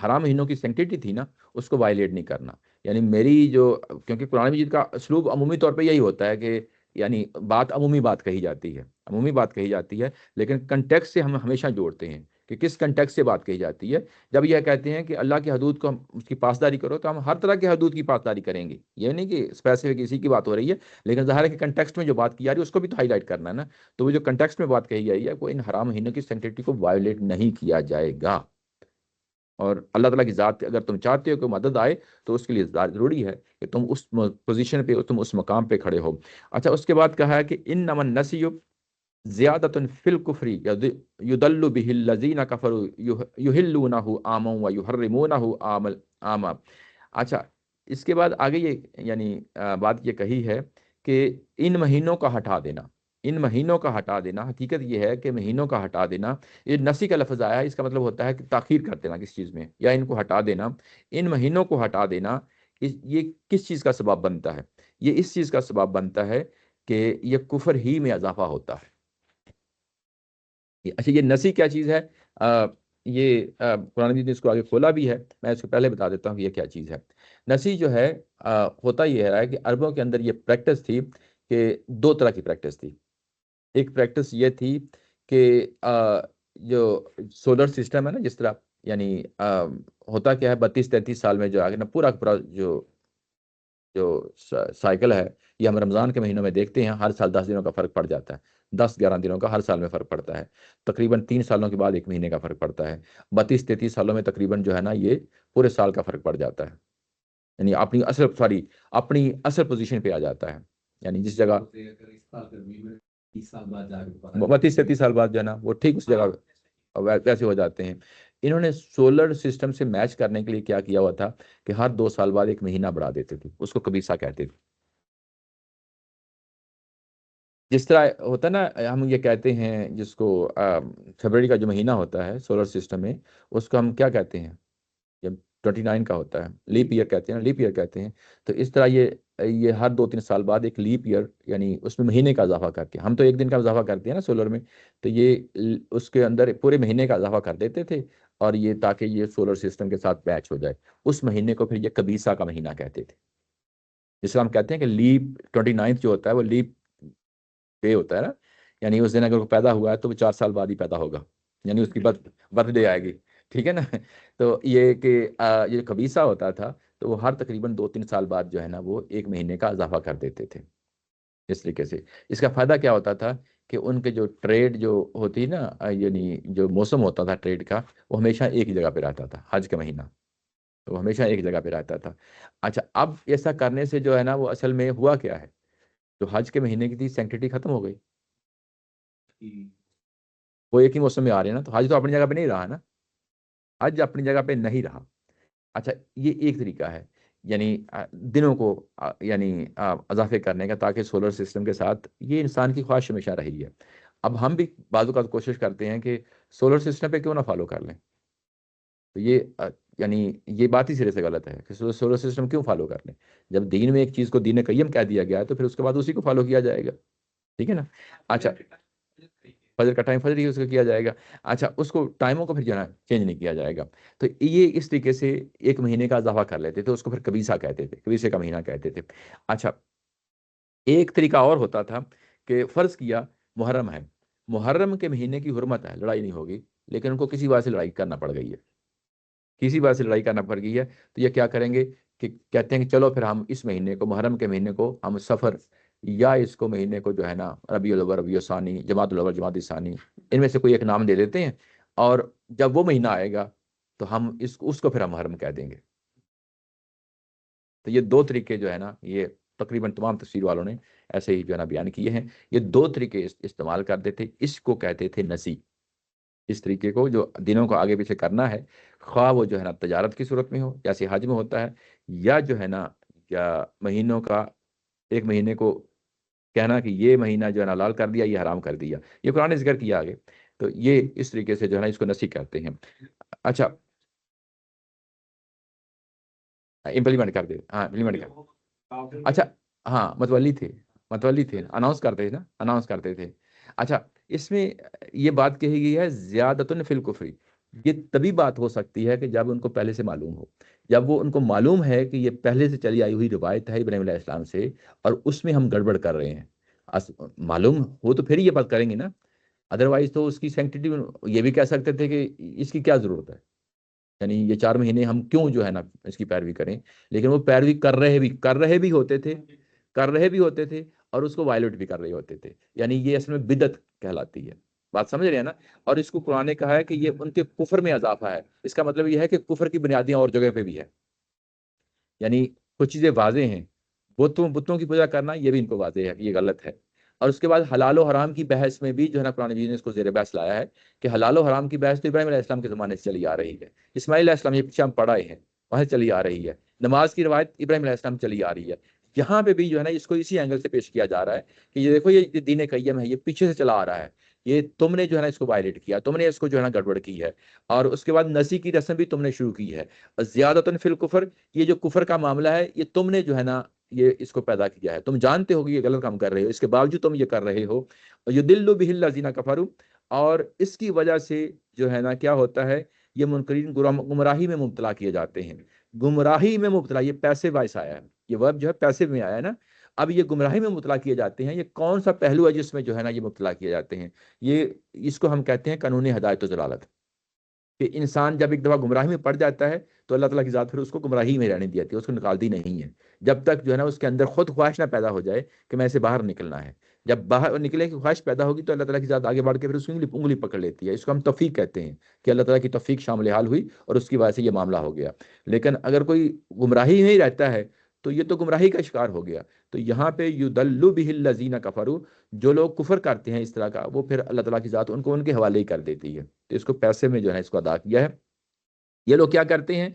حرام مہینوں کی سینکٹیٹی تھی نا، اس کو وائلیٹ نہیں کرنا. یعنی میری جو، کیونکہ قرآن مجید کا اسلوب عمومی طور پہ یہی ہوتا ہے کہ یعنی عمومی بات کہی جاتی ہے، عمومی بات کہی جاتی ہے، لیکن کنٹیکسٹ سے ہم ہمیشہ جوڑتے ہیں کہ کس کنٹیکسٹ سے بات کہی جاتی ہے. جب یہ کہتے ہیں کہ اللہ کی حدود کو اس کی پاسداری کرو تو ہم ہر طرح کی حدود کی پاسداری کریں گے. یہ نہیں کہ اسپیسیفک اسی کی بات ہو رہی ہے، لیکن ظاہر ہے کہ کنٹیکسٹ میں جو بات کی جا رہی ہے اس کو بھی تو ہائی لائٹ کرنا ہے نا. تو وہ جو کنٹیکسٹ میں بات کہی جائی ہے وہ ان حرام مہینوں کی سینکٹیٹی کو وائلیٹ نہیں کیا جائے گا. اور اللہ تعالیٰ کی ذات اگر تم چاہتے ہو کہ مدد آئے تو اس کے لیے ضروری ہے کہ تم اس پوزیشن پہ، تم اس مقام پہ کھڑے ہو. اچھا اس کے بعد کہا ہے کہ انما النسی زیادۃ فی الکفر یضل به الذین کفروا یحلونہ عاما ویحرمونہ عاما. اچھا اس کے بعد آگے یہ یعنی بات یہ کہی ہے کہ ان مہینوں کا ہٹا دینا، ان مہینوں کا ہٹا دینا، حقیقت یہ ہے کہ مہینوں کا ہٹا دینا، یہ نسی کا لفظ آیا ہے، اس کا مطلب ہوتا ہے کہ تاخیر کر دینا کس چیز میں، یا ان کو ہٹا دینا. ان مہینوں کو ہٹا دینا یہ کس چیز کا سبب بنتا ہے؟ یہ اس چیز کا سبب بنتا ہے کہ یہ کفر ہی میں اضافہ ہوتا ہے. اچھا یہ نسی کیا چیز ہے؟ یہ قرآن مجید نے اس کو آگے کھولا بھی ہے، میں اس کو پہلے بتا دیتا ہوں کہ یہ کیا چیز ہے. نسی جو ہے ہوتا یہ ہے کہ عربوں کے اندر یہ پریکٹس تھی کہ دو طرح کی پریکٹس تھی. ایک پریکٹس یہ تھی کہ جو سولر سسٹم ہے نا، جس طرح یعنی ہوتا کیا ہے 32-33 سال میں جو آگے نا پورا جو سائیکل ہے، یہ ہم رمضان کے مہینوں میں دیکھتے ہیں ہر سال 10 دنوں کا فرق پڑ جاتا ہے، 10-11 دنوں کا ہر سال میں فرق پڑتا ہے. تقریباً 3 سالوں کے بعد ایک مہینے کا فرق پڑتا ہے. 32-33 سالوں میں تقریباً جو ہے نا یہ پورے سال کا فرق پڑ جاتا ہے. یعنی اپنی اصل پوزیشن پہ آ جاتا ہے. یعنی جس جگہ 32-33 سال بعد جو ہے نا وہ ٹھیک اس جگہ ویسے ہو جاتے ہیں. انہوں نے سولر سسٹم سے میچ کرنے کے لیے کیا کیا ہوا تھا کہ ہر 2 سال بعد ایک مہینہ بڑھا دیتے تھے، اس کو کبیسہ کہتے تھے. جس طرح ہوتا ہے نا، ہم یہ کہتے ہیں جس کو فیبرری کا جو مہینہ ہوتا ہے سولر سسٹم میں، اس کو ہم کیا کہتے ہیں؟ جب 29 کا ہوتا ہے لیپ ایئر کہتے ہیں، لیپ ایئر کہتے ہیں. تو اس طرح یہ ہر 2-3 سال بعد ایک لیپ ایئر یعنی اس میں مہینے کا اضافہ کر کے، ہم تو ایک دن کا اضافہ کرتے ہیں نا سولر میں، تو یہ اس کے اندر پورے مہینے کا اضافہ کر دیتے تھے. اور یہ تاکہ یہ سولر سسٹم کے ساتھ میچ ہو جائے، اس مہینے کو پھر یہ کبیسہ کا مہینہ کہتے تھے. جس طرح ہم کہتے ہیں کہ لیپ 29 جو ہوتا ہے وہ لیپ ڈے ہوتا ہے نا، یعنی اس دن اگر وہ پیدا ہوا ہے تو وہ 4 سال بعد ہی پیدا ہوگا، یعنی اس کی برتھ ڈے آئے گی. ٹھیک ہے نا. تو یہ کہ یہ کبیسہ ہوتا تھا تو وہ ہر تقریباً 2-3 سال بعد جو ہے نا وہ ایک مہینے کا اضافہ کر دیتے تھے. اس طریقے سے اس کا فائدہ کیا ہوتا تھا کہ ان کے جو ٹریڈ جو ہوتی نا یعنی جو موسم ہوتا تھا ٹریڈ کا، وہ ہمیشہ ایک ہی جگہ پہ رہتا تھا. حج کا مہینہ تو وہ ہمیشہ ایک جگہ پہ رہتا تھا. اچھا اب ایسا کرنے سے جو ہے نا وہ اصل میں ہوا کیا ہے، جو حج کے مہینے کی تھی سینکٹیٹی ختم ہو گئی. وہ ایک ہی موسم میں آ رہے ہیں نا، تو حج تو اپنی جگہ پہ نہیں رہا نا، حج اپنی جگہ پہ نہیں رہا. اچھا یہ ایک طریقہ ہے یعنی دنوں کو یعنی اضافے کرنے کا، تاکہ سولر سسٹم کے ساتھ یہ انسان کی خواہش ہمیشہ رہی ہے. اب ہم بھی بعض اوقات کوشش کرتے ہیں کہ سولر سسٹم پہ کیوں نہ فالو کر لیں. تو یہ یعنی یہ بات ہی سرے سے غلط ہے کہ سولر سسٹم کیوں فالو کر لیں. جب دین میں ایک چیز کو دین قیم کہہ دیا گیا ہے تو پھر اس کے بعد اسی کو فالو کیا جائے گا. ٹھیک ہے نا. اچھا فجر کا ٹائم فجر ہی اس کا کیا جائے گا. اچھا اس کو ٹائموں کو پھر جو ہے نا چینج نہیں کیا جائے گا. تو یہ اس طریقے سے ایک مہینے کا اضافہ کر لیتے تھے, اس کو پھر کبیسہ کہتے تھے, کبیسے کا مہینہ کہتے تھے. اچھا ایک طریقہ اور ہوتا تھا کہ فرض کیا محرم ہے, محرم کے مہینے کی حرمت ہے, لڑائی نہیں ہوگی, لیکن ان کو کسی بات سے لڑائی کرنا پڑ گئی ہے, کسی بات سے لڑائی کرنا پڑ گئی ہے. تو یہ کیا کریں گے کہ کہتے ہیں کہ چلو پھر ہم اس مہینے کو, محرم کے مہینے کو ہم سفر یا اس کو مہینے کو جو ہے نا ربیع الاول, ربیع الثانی, جمادی الاول, جمادی الثانی, ان میں سے کوئی ایک نام دے دیتے ہیں, اور جب وہ مہینہ آئے گا تو ہم اس کو پھر ہم محرم کہہ دیں گے. تو یہ دو طریقے جو ہے نا, یہ تقریباً تمام تفسیر والوں نے ایسے ہی جو ہے نا بیان کیے ہیں. یہ دو طریقے استعمال کرتے تھے. اس کو کہتے تھے نسی, اس طریقے کو جو دنوں کو آگے پیچھے کرنا ہے, خواہ وہ جو ہے نا تجارت کی صورت میں ہو جیسے حج میں ہوتا ہے, یا جو ہے نا یا مہینوں کا ایک مہینے کو کہنا کہ یہ مہینہ جو ہے نا حلال کر دیا, یہ حرام کر دیا, یہ قرآن نے ذکر کیا آگے. تو یہ اس طریقے سے جو ہے نا اس کو نسی کہتے ہیں. اچھا امپلیمنٹ کر دے, ہاں امپلیمنٹ کر. اچھا ہاں متولی تھے, متولی تھے, اناؤنس کرتے تھے نا, اناؤنس کرتے تھے. اچھا اس میں یہ بات کہی گئی ہے زیادتن فی الکفری, یہ تبھی بات ہو سکتی ہے کہ جب ان کو پہلے سے معلوم ہو, جب وہ ان کو معلوم ہے کہ یہ پہلے سے چلی آئی ہوئی روایت ہے ابراہیم علیہ السلام سے, اور اس میں ہم گڑبڑ کر رہے ہیں. معلوم ہو تو پھر یہ بات کریں گے نا, ادروائز تو اس کی سینکٹیٹی, یہ بھی کہہ سکتے تھے کہ اس کی کیا ضرورت ہے, یعنی یہ 4 مہینے ہم کیوں جو ہے نا اس کی پیروی کریں. لیکن وہ پیروی کر رہے بھی ہوتے تھے, کر رہے بھی ہوتے تھے, اور اس کو وائلیٹ بھی کر رہے ہوتے تھے. یعنی یہ اصل میں بدعت کہلاتی ہے, بات سمجھ رہے ہیں نا. اور اس کو قرآن نے کہا ہے کہ یہ ان کے کفر میں اضافہ ہے. اس کا مطلب یہ ہے کہ کفر کی بنیادیں اور جگہ پہ بھی ہے. یعنی کچھ چیزیں واضح ہیں, بتوں کی پوجا کرنا یہ بھی ان کو واضح ہے, یہ غلط ہے. اور اس کے بعد حلال و حرام کی بحث میں بھی جو ہے نا قرآن مجید نے اس کو زیر بحث لایا ہے کہ حلال و حرام کی بحث تو ابراہیم علیہ السلام کے زمانے سے چلی آ رہی ہے, اسماعیل علیہ السلام یہ پیچھے ہم پڑھائے ہیں وہاں سے چلی آ رہی ہے, نماز کی روایت ابراہیم علیہ السلام چلی آ رہی ہے. یہاں پہ بھی جو ہے نا اس کو اسی اینگل سے پیش کیا جا رہا ہے کہ یہ دیکھو یہ دین قیم ہے, یہ پیچھے سے چلا آ رہا ہے, یہ تم نے جو ہے نا اس کو وائلیٹ کیا, تم نے اس کو جو ہے نا گڑبڑ کی ہے. اور اس کے بعد نسی کی رسم بھی تم نے شروع کی ہے. زیادتن فی الکفر, یہ جو کفر کا معاملہ ہے یہ تم نے جو ہے نا یہ اس کو پیدا کیا ہے, تم جانتے ہو کہ یہ غلط کام کر رہے ہو, اس کے باوجود تم یہ کر رہے ہو. یضل بہ الذین کفروا, اور اس کی وجہ سے جو ہے نا کیا ہوتا ہے, یہ منکرین گمراہی میں مبتلا کیے جاتے ہیں. گمراہی میں مبتلا, یہ پیسے وائس آیا ہے, یہ ورب جو ہے پیسے میں آیا ہے نا. اب یہ گمراہی میں مبتلا کیے جاتے ہیں, یہ کون سا پہلو ہے جس میں جو ہے نا یہ مبتلا کیے جاتے ہیں. یہ اس کو ہم کہتے ہیں قانون ہدایت و ضلالت, کہ انسان جب ایک دفعہ گمراہی میں پڑ جاتا ہے تو اللہ تعالیٰ کی ذات پھر اس کو گمراہی میں رہنے دیتی ہے, اس کو نکالتی نہیں ہے, جب تک جو ہے نا اس کے اندر خود خواہش نہ پیدا ہو جائے کہ میں اسے باہر نکلنا ہے. جب باہر نکلنے کی خواہش پیدا ہوگی تو اللہ تعالیٰ کی ذات آگے بڑھ کے پھر اس کی انگلی پکڑ لیتی ہے. اس کو ہم توفیق کہتے ہیں کہ اللہ تعالیٰ کی توفیق شامل حال ہوئی اور اس کی وجہ سے یہ معاملہ ہو گیا. لیکن اگر کوئی گمراہی میں ہی رہتا ہے تو یہ تو گمراہی کا شکار ہو گیا. تو یہاں پہ یضل بہ الذین کفروا, جو لوگ کفر کرتے ہیں اس طرح کا, وہ پھر اللہ تعالیٰ کی ذات ان کو ان کے حوالے ہی کر دیتی ہے. تو اس کو پیسے میں جو ہے نا اس کو ادا کیا ہے. یہ لوگ کیا کرتے ہیں,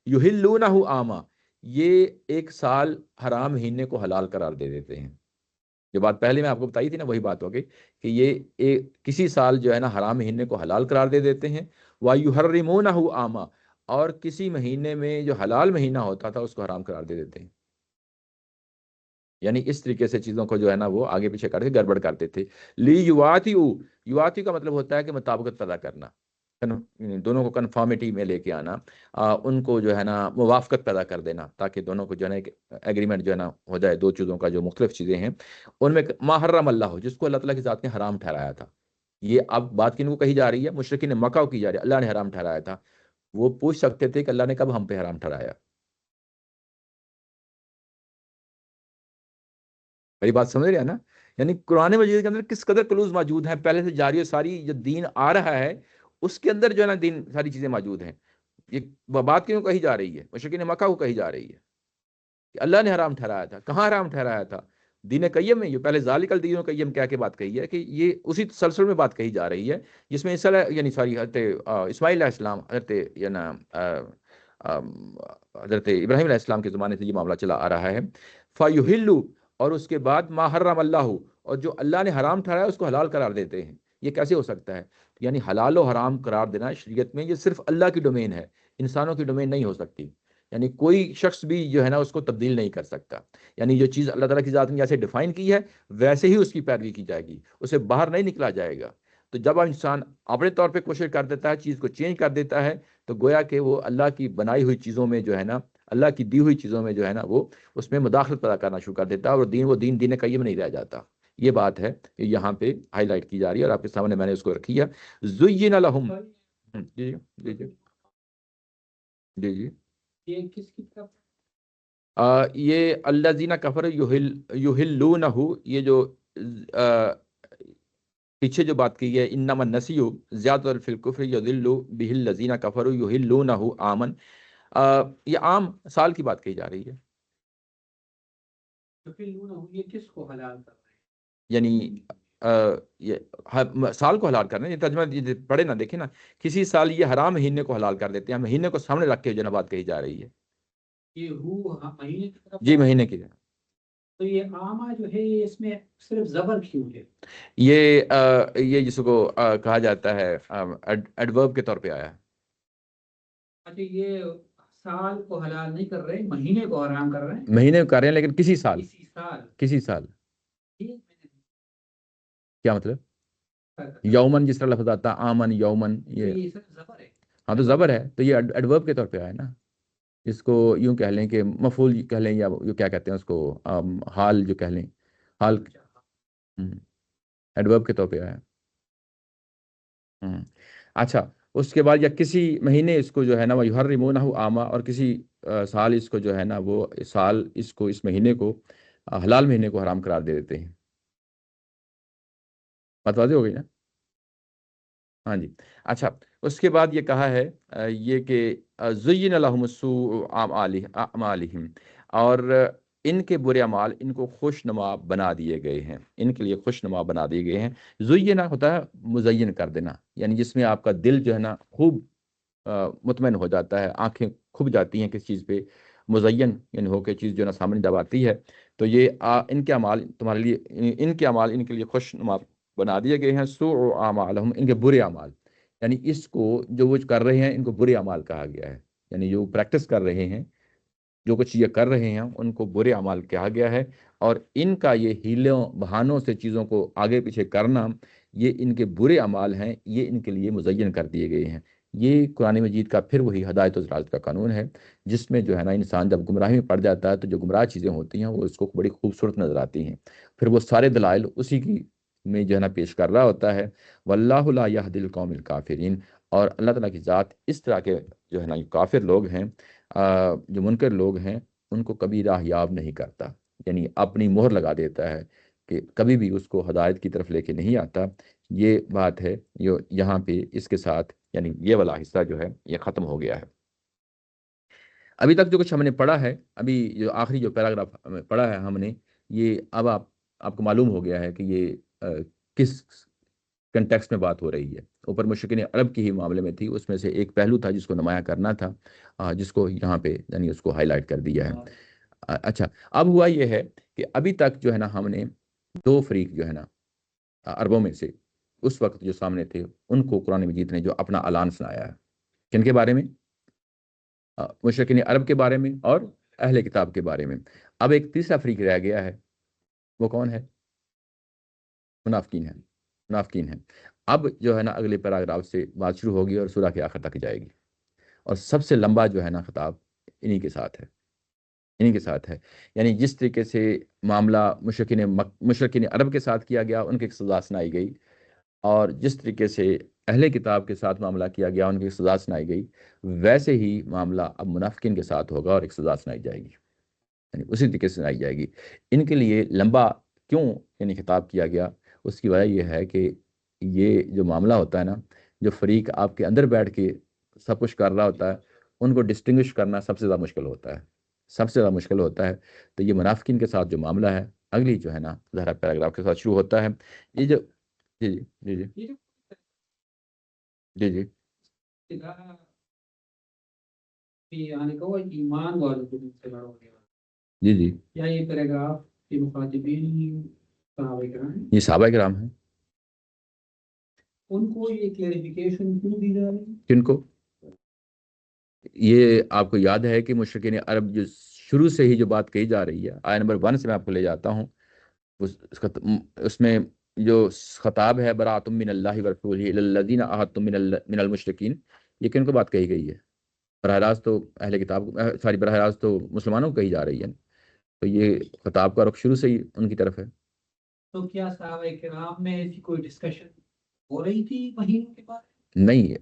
یحلونہ عاما, یہ ایک سال حرام مہینے کو حلال قرار دے دیتے ہیں. جو بات پہلے میں آپ کو بتائی تھی نا وہی بات ہو گئی کہ یہ کسی سال جو ہے نا حرام مہینے کو حلال قرار دے دیتے ہیں. وَيُحَرِّمُونَهُ عاما, اور کسی مہینے میں جو حلال مہینہ ہوتا تھا اس کو حرام قرار دے دیتے ہیں. یعنی اس طریقے سے چیزوں کو جو ہے نا وہ آگے پیچھے کر کے گڑبڑ کرتے تھے. یواتی کا مطلب ہوتا ہے کہ مطابقت پیدا کرنا, دونوں کو کنفارمیٹی میں لے کے آنا, ان کو جو ہے نا موافقت پیدا کر دینا, تاکہ دونوں کو جو ہے نا ایک ایگریمنٹ جو ہے نا ہو جائے, دو چیزوں کا جو مختلف چیزیں ہیں ان میں ما حرم اللہ ہو, جس کو اللہ تعالیٰ کی ذات نے حرام ٹھہرایا تھا. یہ اب بات کن کو کہی جا رہی ہے, مشرکین مکہ کو کی جا رہی ہے. اللہ نے حرام ٹھہرایا تھا, وہ پوچھ سکتے تھے کہ اللہ نے کب ہم پہ حرام ٹھہرایا. میری بات سمجھ رہے ہیں نا. یعنی قرآن مجید کے اندر کس قدر کلوز موجود ہیں, پہلے سے جاری و ساری جو دین آ رہا ہے اس کے اندر جو ہے نا دین ساری چیزیں موجود ہیں. یہ بات کیوں کہی جا رہی ہے, مشرکین مکہ کو کہی جا رہی ہے کہ اللہ نے حرام ٹھہرایا تھا. کہاں حرام ٹھہرایا تھا؟ دین قیم میں. یہ پہلے ذالک الدین القیم کہہ کے بات کہی ہے کہ یہ اسی تسلسل میں بات کہی جا رہی ہے جس میں یعنی ساری حضرت اسماعیل علیہ السلام, حضرت ابراہیم علیہ السلام کے زمانے سے یہ معاملہ چلا آ رہا ہے. فَيُحِلُّ, اور اس کے بعد ما حرم اللہ, اور جو اللہ نے حرام ٹھہرایا اس کو حلال قرار دیتے ہیں. یہ کیسے ہو سکتا ہے؟ یعنی حلال و حرام قرار دینا شریعت میں یہ صرف اللہ کی ڈومین ہے, انسانوں کی ڈومین نہیں ہو سکتی. یعنی کوئی شخص بھی جو ہے نا اس کو تبدیل نہیں کر سکتا. یعنی جو چیز اللہ تعالیٰ کی ذات نے جیسے ڈیفائن کی ہے ویسے ہی اس کی پیروی کی جائے گی, اسے باہر نہیں نکلا جائے گا. تو جب انسان اپنے طور پہ کوشش کر دیتا ہے، چیز کو چینج کر دیتا ہے، تو گویا کہ وہ اللہ کی بنائی ہوئی چیزوں میں جو ہے نا، اللہ کی دی ہوئی چیزوں میں جو ہے نا، وہ اس میں مداخلت پیدا کرنا شروع کر دیتا ہے، اور وہ دین قیم نہیں رہ جاتا۔ یہ بات ہے یہاں پہ ہائی لائٹ کی جا رہی ہے، اور آپ کے سامنے میں نے اس کو رکھی ہے۔ زین لہم، جی جی جی جی جی، یہ کس کی طرف؟ یہ الذین کفروا یحلونہ، یہ جو آ، پیچھے جو بات کی ہے، انما النسیء زیادۃ فی الکفر یضل بہ الذین کفروا یحلونہ عاما، یہ عام سال کی بات کہی جا رہی ہے، یہ کس کو حلال کر رہے یعنی یہ سال کو حلال کرنا، یہ ترجمہ پڑھے نا، دیکھیں نا، کسی سال یہ حرام مہینے کو حلال کر دیتے ہیں، مہینے کو سامنے رکھ کے جو نا بات کہی جا رہی ہے، یہ مہینے کی طرف؟ جی مہینے کی۔ تو یہ عامہ جو ہے یہ اس میں صرف زبر کیوں ہے؟ یہ جس کو کہا جاتا ہے ایڈورب کے طور پہ آیا ہے۔ اچھا، یہ سال کو حلال نہیں کر رہے، مہینے کو حرام کر رہے ہیں؟ مہینے کو کر رہے ہیں، لیکن کسی سال، کسی سال، کیا مطلب؟ یومن جس طرح لفظ آتا ہے، آمن یومن، یہ زبر ہے۔ ہاں تو زبر ہے، تو یہ ایڈورب کے طور پہ آیا ہے نا، اس کو یوں کہہ لیں کہ مفعول کہہ لیں، یا یہ کیا کہتے ہیں اس کو، حال جو کہہ لیں، حال، ایڈورب کے طور پہ آیا ہے۔ اچھا، اس کے بعد یا کسی مہینے اس کو جو ہے نا وہ یحرمونہ عاما، اور کسی سال اس کو جو ہے نا وہ سال اس کو، اس مہینے کو، حلال مہینے کو حرام قرار دے دیتے ہیں۔ بات واضح ہو گئی نا؟ ہاں جی۔ اچھا، اس کے بعد یہ کہا ہے یہ کہ زین لہم سوء اعمالہم، اور ان کے برے اعمال ان کو خوش نما بنا دیے گئے ہیں، ان کے لیے خوش نما بنا دیے گئے ہیں۔ زینہ ہوتا ہے مزین کر دینا، یعنی جس میں آپ کا دل جو ہے نا خوب مطمئن ہو جاتا ہے، آنکھیں کھب جاتی ہیں کس چیز پہ، مزین یعنی ہو کے چیز جو ہے نا سامنے جب آتی ہے، تو یہ ان کے اعمال تمہارے لیے، ان کے اعمال ان کے لیے خوش نما بنا دیے گئے ہیں۔ سوء اعمالہم، ان کے برے اعمال، یعنی اس کو جو وہ کر رہے ہیں ان کو برے اعمال کہا گیا ہے، یعنی جو پریکٹس کر رہے ہیں، جو کچھ یہ کر رہے ہیں ان کو برے اعمال کہا گیا ہے، اور ان کا یہ ہیلوں بہانوں سے چیزوں کو آگے پیچھے کرنا، یہ ان کے برے اعمال ہیں، یہ ان کے لیے مزین کر دیے گئے ہیں۔ یہ قرآن مجید کا پھر وہی ہدایت و ضلالت کا قانون ہے، جس میں جو ہے نا انسان جب گمراہی میں پڑ جاتا ہے تو جو گمراہ چیزیں ہوتی ہیں وہ اس کو بڑی خوبصورت نظر آتی ہیں، پھر وہ سارے دلائل اسی کی میں جو ہے نا پیش کر رہا ہوتا ہے۔ واللہ لا یہدی القوم الکافرین، اور اللہ تعالیٰ کی ذات اس طرح کے جو ہے نا کافر لوگ ہیں، جو منکر لوگ ہیں، ان کو کبھی راہ یاب نہیں کرتا، یعنی اپنی مہر لگا دیتا ہے کہ کبھی بھی اس کو ہدایت کی طرف لے کے نہیں آتا۔ یہ بات ہے جو یہاں پہ اس کے ساتھ، یعنی یہ والا حصہ جو ہے یہ ختم ہو گیا ہے۔ ابھی تک جو کچھ ہم نے پڑھا ہے، ابھی جو آخری جو پیراگراف پڑھا ہے ہم نے، یہ اب آپ کو معلوم ہو گیا ہے کہ یہ کس کنٹیکسٹ میں بات ہو رہی ہے۔ اوپر مشرکین عرب کی ہی معاملے میں تھی، اس میں سے ایک پہلو تھا جس کو نمایاں کرنا تھا، جس کو یہاں پہ یعنی اس کو ہائی لائٹ کر دیا ہے۔ اچھا، اب ہوا یہ ہے کہ ابھی تک جو ہے نا ہم نے دو فریق جو ہے نا عربوں میں سے اس وقت جو سامنے تھے، ان کو قرآن مجید نے جو اپنا اعلان سنایا ہے، کن کے بارے میں؟ مشرکین عرب کے بارے میں اور اہل کتاب کے بارے میں۔ اب ایک تیسرا فریق رہ گیا ہے، وہ کون ہے؟ منافقین ہیں، منافقین ہیں۔ اب جو ہے نا اگلے پیراگراف سے بات شروع ہوگی اور سورہ کے آخر تک جائے گی، اور سب سے لمبا جو ہے نا خطاب انہی کے ساتھ ہے، انہی کے ساتھ ہے، یعنی جس طریقے سے معاملہ مشرکین عرب کے ساتھ کیا گیا، ان کی ایک سزا سنائی گئی، اور جس طریقے سے اہل کتاب کے ساتھ معاملہ کیا گیا، ان کی ایک سزا سنائی گئی، ویسے ہی معاملہ اب منافقین کے ساتھ ہوگا اور ایک سزا سنائی جائے گی، یعنی اسی طریقے سے سنائی جائے گی۔ ان کے لیے لمبا کیوں یعنی خطاب کیا گیا؟ اس کی وجہ یہ ہے کہ یہ جو معاملہ ہوتا ہے نا، جو فریق آپ کے اندر بیٹھ کے سب کچھ کر رہا ہوتا ہے، ان کو ڈسٹنگوش کرنا سب سے زیادہ مشکل ہوتا ہے، سب سے زیادہ مشکل ہوتا ہے۔ تو یہ منافقین کے ساتھ جو معاملہ ہے، اگلی جو ہے نا ظاہرہ پیراگراف کے ساتھ شروع ہوتا ہے۔ یہ جو جی جی جی جی جی جی ایمان والوں کو سے بڑا ہو گیا، جی جی، یا یہ پیراگراف کے مخاطبین صحابہ کرام ہیں؟ یہ صحابہ کرام ہیں۔ ان کو یہ کلیریفیکیشن کیوں دی جا رہی ہے؟ کن کو؟ یہ آپ کو یاد ہے کہ مشرکین عرب جو شروع سے ہی جو بات کہی جا رہی ہے، آیت نمبر 1 سے میں آپ کو لے جاتا ہوں، اس میں جو خطاب ہے براۃ من اللہ ورسولہ الی الذین عاہدتم من المشرکین، یہ کن کو بات کہی گئی ہے؟ براہ راست تو اہل کتاب، براہ راست تو مسلمانوں کو کہی جا رہی ہے، تو یہ خطاب کا رخ شروع سے ہی ان کی طرف ہے۔ تو کیا صحابہ کرام میں ایسی کوئی ڈسکشن ہو رہی تھی مہینوں کے بعد؟ نہیں،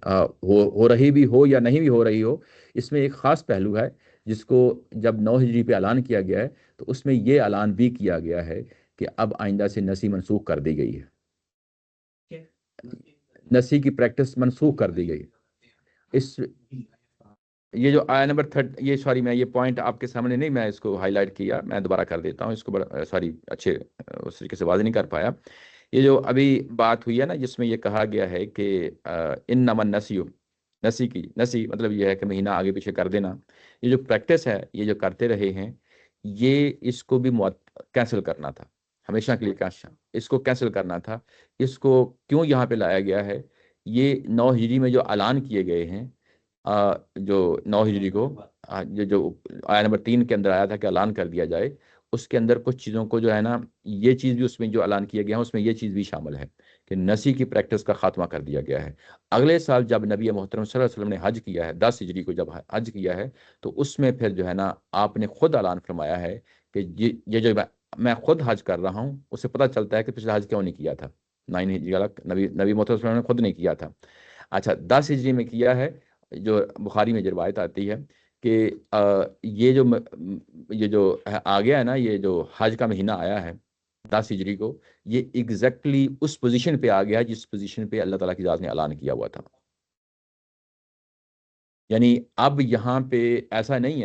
ہو رہی بھی ہو یا نہیں بھی ہو رہی ہو، اس میں ایک خاص پہلو ہے جس کو جب 9 ہجری پہ اعلان کیا گیا ہے تو اس میں یہ اعلان بھی کیا گیا ہے کہ اب آئندہ سے نسی منسوخ کر دی گئی ہے، نسی کی پریکٹس منسوخ کر دی گئی ہے۔ اس یہ جو آیا نمبر یہ سوری میں یہ پوائنٹ آپ کے سامنے نہیں، میں اس کو ہائی لائٹ کیا، میں دوبارہ کر دیتا ہوں اس کو، بڑا سوری اچھے اس طریقے سے واضح نہیں کر پایا۔ یہ جو ابھی بات ہوئی ہے نا جس میں یہ کہا گیا ہے کہ انما النسیء، نسی مطلب یہ ہے کہ مہینہ آگے پیچھے کر دینا، یہ جو پریکٹس ہے یہ جو کرتے رہے ہیں، یہ اس کو بھی کینسل کرنا تھا، ہمیشہ کے لیے اس کو کینسل کرنا تھا۔ اس کو کیوں یہاں پہ لایا گیا ہے؟ یہ 9 ہجری میں جو اعلان کیے گئے ہیں، جو 9 ہجری کو جو آیا نمبر 3 کے اندر آیا تھا کہ اعلان کر دیا جائے، اس کے اندر کچھ چیزوں کو جو ہے نا، یہ چیز بھی اس میں جو اعلان کیا گیا ہے اس میں یہ چیز بھی شامل ہے کہ نسی کی پریکٹس کا خاتمہ کر دیا گیا ہے۔ اگلے سال جب نبی محترم صلی اللہ علیہ وسلم نے حج کیا ہے، 10 ہجری کو جب حج کیا ہے، تو اس میں پھر جو ہے نا آپ نے خود اعلان فرمایا ہے کہ یہ جو میں خود حج کر رہا ہوں، اس سے پتہ چلتا ہے کہ پچھلا حج کیوں نہیں کیا تھا، 9 ہجری والا نبی محترم صلی اللہ علیہ وسلم نے خود نہیں کیا تھا۔ اچھا 10 ہجری میں کیا ہے، جو بخاری میں جو روایت آتی ہے کہ یہ جو آ گیا ہے نا، یہ جو حج کا مہینہ آیا ہے 10 ہجری کو، یہ ایگزیکٹلی اس پوزیشن پہ آ گیا جس پوزیشن پہ اللہ تعالیٰ کی ذات نے اعلان کیا ہوا تھا۔ یعنی اب یہاں پہ ایسا نہیں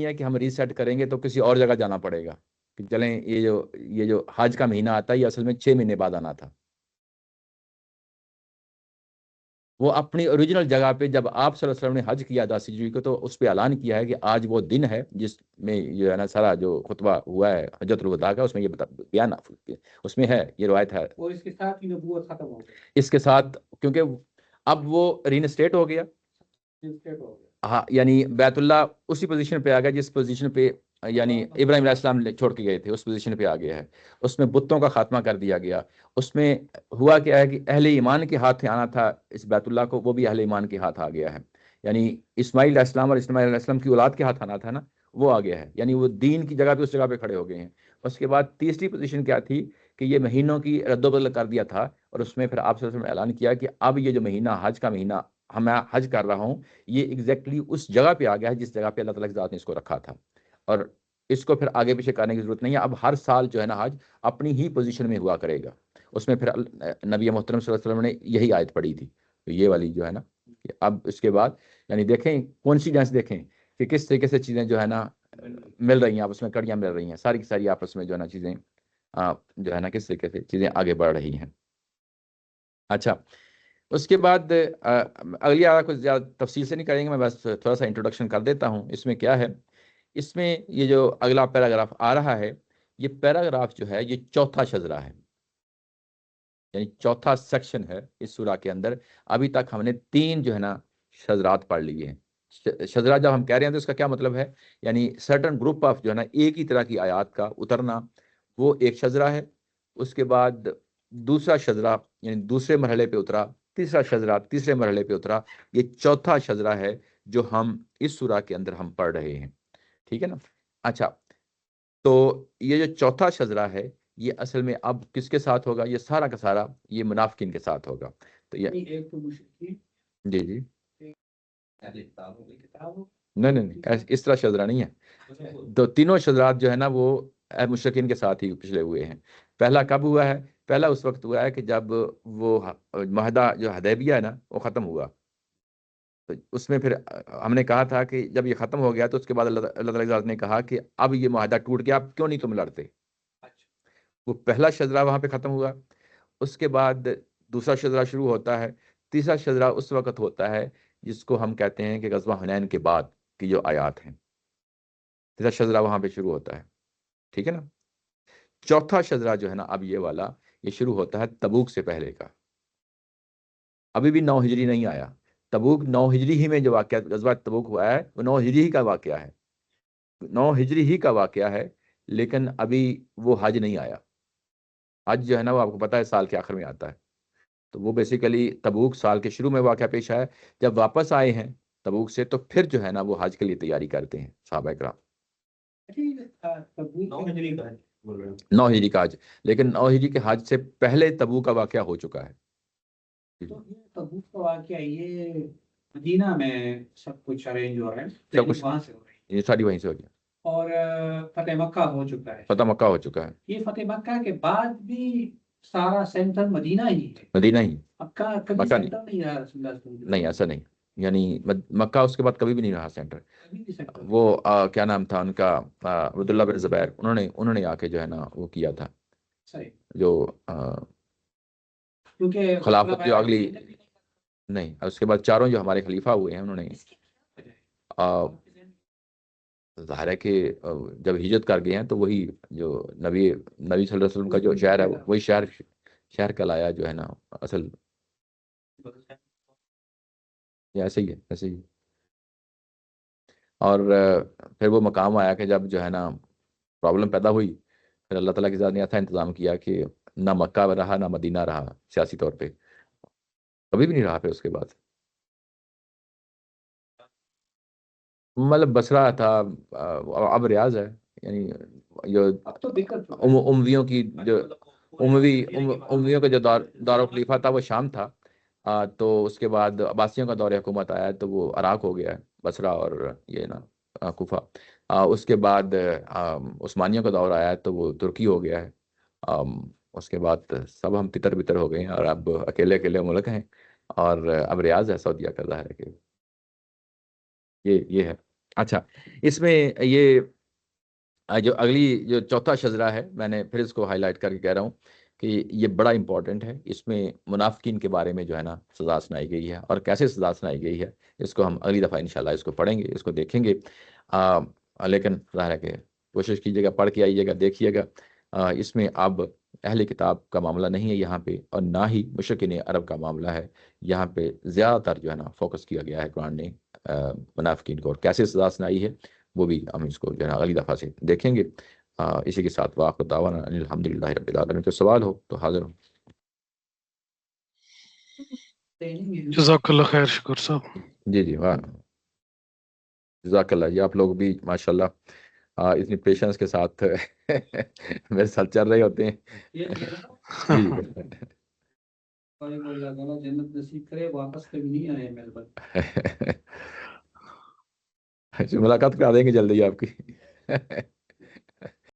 ہے کہ ہم ریسیٹ کریں گے تو کسی اور جگہ جانا پڑے گا کہ چلیں یہ جو حج کا مہینہ آتا ہے یہ اصل میں 6 مہینے بعد آنا تھا۔ وہ اپنی اوریجنل جگہ پہ جب آپ صلی اللہ علیہ وسلم نے حج کیا 10 ہجری کو، تو اس پہ اعلان کیا ہے کہ آج وہ دن ہے جس میں جو ہے نا سارا جو خطبہ ہوا ہے حجۃ الوداع کا، اس میں یہ بیان اس میں ہے، یہ روایت ہے، اور اس کے ساتھ ہی نبوت ختم ہو گئی، اس کے ساتھ کیونکہ اب وہ رینسٹیٹ ہو گیا، ہاں، یعنی بیت اللہ اسی پوزیشن پہ آ گیا جس پوزیشن پہ یعنی ابراہیم علیہ السلام چھوڑ کے گئے تھے، اس پوزیشن پہ آ گیا ہے۔ اس میں بتوں کا خاتمہ کر دیا گیا۔ اس میں ہوا کیا ہے کہ اہل ایمان کے ہاتھ آنا تھا اس بیت اللہ کو، وہ بھی اہل ایمان کے ہاتھ آ گیا ہے، یعنی اسماعیل علیہ السلام اور اسماعیل علیہ السلام کی اولاد کے ہاتھ آنا تھا نا، وہ آ گیا ہے، یعنی وہ دین کی جگہ پہ اس جگہ پہ کھڑے ہو گئے ہیں۔ اس کے بعد تیسری پوزیشن کیا تھی کہ یہ مہینوں کی رد و بدل کر دیا تھا، اور اس میں پھر آپ صلی اللہ علیہ وسلم نے اعلان کیا کہ اب یہ جو مہینہ حج کا مہینہ میں حج کر رہا ہوں، یہ ایگزیکٹلی اس جگہ پہ آ گیا ہے جس جگہ پہ اللہ تعالیٰ کی ذات نے اس کو رکھا تھا، اور اس کو پھر آگے پیچھے کرنے کی ضرورت نہیں ہے۔ اب ہر سال جو ہے نا حج اپنی ہی پوزیشن میں ہوا کرے گا۔ اس میں پھر نبی محترم صلی اللہ علیہ وسلم نے یہی آیت پڑھی تھی، تو یہ والی جو ہے نا کہ اب اس کے بعد یعنی دیکھیں کونسیڈنس، دیکھیں کہ کس طریقے سے چیزیں جو ہے نا مل رہی ہیں، آپس میں کڑیاں مل رہی ہیں، ساری کی ساری آپس میں جو ہے نا چیزیں جو ہے نا کس طریقے سے چیزیں آگے بڑھ رہی ہیں۔ اچھا، اس کے بعد اگلی آیت کو زیادہ تفصیل سے نہیں کریں گے، میں بس تھوڑا سا انٹروڈکشن کر دیتا ہوں۔ اس میں کیا ہے، اس میں یہ جو اگلا پیراگراف آ رہا ہے، یہ پیراگراف جو ہے یہ چوتھا شجرہ ہے، یعنی چوتھا سیکشن ہے اس سورہ کے اندر۔ ابھی تک ہم نے 3 جو ہے نا شجرات پڑھ لیے ہیں۔ شجرہ جب ہم کہہ رہے ہیں تو اس کا کیا مطلب ہے، یعنی سرٹن گروپ آف جو ہے نا ایک ہی طرح کی آیات کا اترنا، وہ ایک شجرہ ہے۔ اس کے بعد دوسرا شجرہ یعنی دوسرے مرحلے پہ اترا، تیسرا شجرہ تیسرے مرحلے پہ اترا، یہ چوتھا شجرہ ہے جو ہم اس سورہ کے اندر ہم پڑھ رہے ہیں، ٹھیک ہے نا۔ اچھا، تو یہ جو چوتھا شجرہ ہے یہ اصل میں اب کس کے ساتھ ہوگا؟ یہ سارا کا سارا یہ منافقین کے ساتھ ہوگا۔ تو یہ جی جی نہیں اس طرح شجرہ نہیں ہے، تو تینوں شجرات جو ہے نا وہ مشرکین کے ساتھ ہی پچھلے ہوئے ہیں۔ پہلا کب ہوا ہے؟ پہلا اس وقت ہوا ہے کہ جب وہ معاہدہ جو حدیبیہ ہے نا وہ ختم ہوا، تو اس میں پھر ہم نے کہا تھا کہ جب یہ ختم ہو گیا تو اس کے بعد اللہ تعالیٰ نے کہا کہ اب یہ معاہدہ ٹوٹ گیا، اب کیوں نہیں تم لڑتے؟ وہ پہلا شجرہ وہاں پہ ختم ہوا۔ اس کے بعد دوسرا شجرہ شروع ہوتا ہے۔ تیسرا شجرہ اس وقت ہوتا ہے جس کو ہم کہتے ہیں کہ غزوہ حنین کے بعد کی جو آیات ہیں، تیسرا شجرہ وہاں پہ شروع ہوتا ہے، ٹھیک ہے نا۔ چوتھا شجرہ جو ہے نا اب یہ والا یہ شروع ہوتا ہے تبوک سے پہلے کا، ابھی بھی 9 ہجری نہیں آیا۔ تبوک 9 ہجری ہی میں جو واقعہ غزوہ تبوک ہوا ہے وہ 9 ہجری ہی کا واقعہ ہے، 9 ہجری ہی کا واقعہ ہے، لیکن ابھی وہ حج نہیں آیا، حج جو ہے نا وہ آپ کو پتہ ہے سال کے آخر میں آتا ہے، تو وہ بیسیکلی تبوک سال کے شروع میں واقعہ پیش آیا. جب واپس آئے ہیں تبوک سے تو پھر جو ہے نا وہ حج کے لیے تیاری کرتے ہیں صحابہ کرام. 9 ہجری کا حج، لیکن 9 ہجری کے حج سے پہلے تبوک کا واقعہ ہو چکا ہے. تو یہ تبوک کا واقعہ یہ مدینہ میں سب کچھ ارینج ہو رہا ہے، سب کچھ وہاں سے ہو رہی ہے، یہ ساری وہیں سے ہو گیا. اور فتح مکہ ہو چکا ہے. فتح مکہ ہو چکا ہے. یہ فتح مکہ کے بعد بھی سارا سینٹر مدینہ ہی ہے، مدینہ ہی. مکہ کبھی مکہ نہیں، سینٹر نہیں رہا رسول اللہ صلی اللہ علیہ وسلم. نہیں ایسا نہیں، یعنی مکہ اس کے بعد کبھی بھی نہیں رہا سینٹر. کبھی بھی سینٹر وہ کیا نام تھا ان کا، عبداللہ بن زبیر، انہوں نے آ کے جو ہے نا وہ کیا تھا. صحیح، جو کیونکہ خلافت جو اگلی نہیں، اس کے بعد چاروں جو ہمارے خلیفہ ہوئے ہیں انہوں نے ظاہر ہے کہ جب ہجرت کر گئے ہیں تو وہی جو نبی صلی اللہ علیہ وسلم کا جو شہر ہے وہی شہر کلایا جو ہے نا اصل. یہ ایسے ہی ہے، ایسے ہی. اور پھر وہ مقام آیا کہ جب جو ہے نا پرابلم پیدا ہوئی، پھر اللہ تعالیٰ کی ذات نے ایسا انتظام کیا کہ نہ مکہ رہا نہ مدینہ رہا سیاسی طور پہ، کبھی بھی نہیں رہا. پھر اس کے بعد مطلب بصرہ تھا، اب ریاض ہے. یعنی جو اب تو بکر چکا ہے. امویوں کی جو امویوں کا جو دار خلیفہ تھا وہ شام تھا، تو اس کے بعد عباسیوں کا دور حکومت آیا تو وہ عراق ہو گیا ہے، بصرہ اور یہ نا کوفہ. اس کے بعد عثمانیوں کا دور آیا ہے تو وہ ترکی ہو گیا ہے. اس کے بعد سب ہم تتر بتر ہو گئے ہیں اور اب اکیلے اکیلے ملک ہیں، اور اب ریاض ہے سعودیہ کا. ظاہر ہے کہ یہ ہے. اچھا، اس میں یہ جو اگلی جو چوتھا شجرہ ہے، میں نے پھر اس کو ہائی لائٹ کر کے کہہ رہا ہوں کہ یہ بڑا امپورٹنٹ ہے. اس میں منافقین کے بارے میں جو ہے نا سزا سنائی گئی ہے، اور کیسے سزا سنائی گئی ہے اس کو ہم اگلی دفعہ انشاءاللہ اس کو پڑھیں گے، اس کو دیکھیں گے. لیکن ظاہر ہے کہ کوشش کیجیے گا، پڑھ کے آئیے گا، دیکھیے گا. اس میں اب اہل کتاب کا معاملہ نہیں ہے یہاں پہ، اور نہ ہی مشرکین عرب کا معاملہ ہے. یہاں پہ زیادہ تر جو ہے نا فوکس کیا گیا ہے قرآن نے منافقین کو، اور کیسے سزا سنائی ہے وہ بھی ہم اس کو جو ہے نا اگلی دفعہ سے دیکھیں گے. اسی کے ساتھ وآخر دعوانا ان الحمدللہ رب العالمین. تو سوال ہو تو حاضر ہوں. جزاک اللہ خیر. شکر صاحب. جی واہ، جزاک اللہ. یہ آپ لوگ بھی ماشاءاللہ اتنی پیشنس کے ساتھ میرے ساتھ چل رہے ہوتے ہیں. جی اللہ تعالیٰ جنت نصیب کرے، واپس کبھی نہیں آئے میلبرن. ملاقات کرا دیں گے جلدی آپ کی.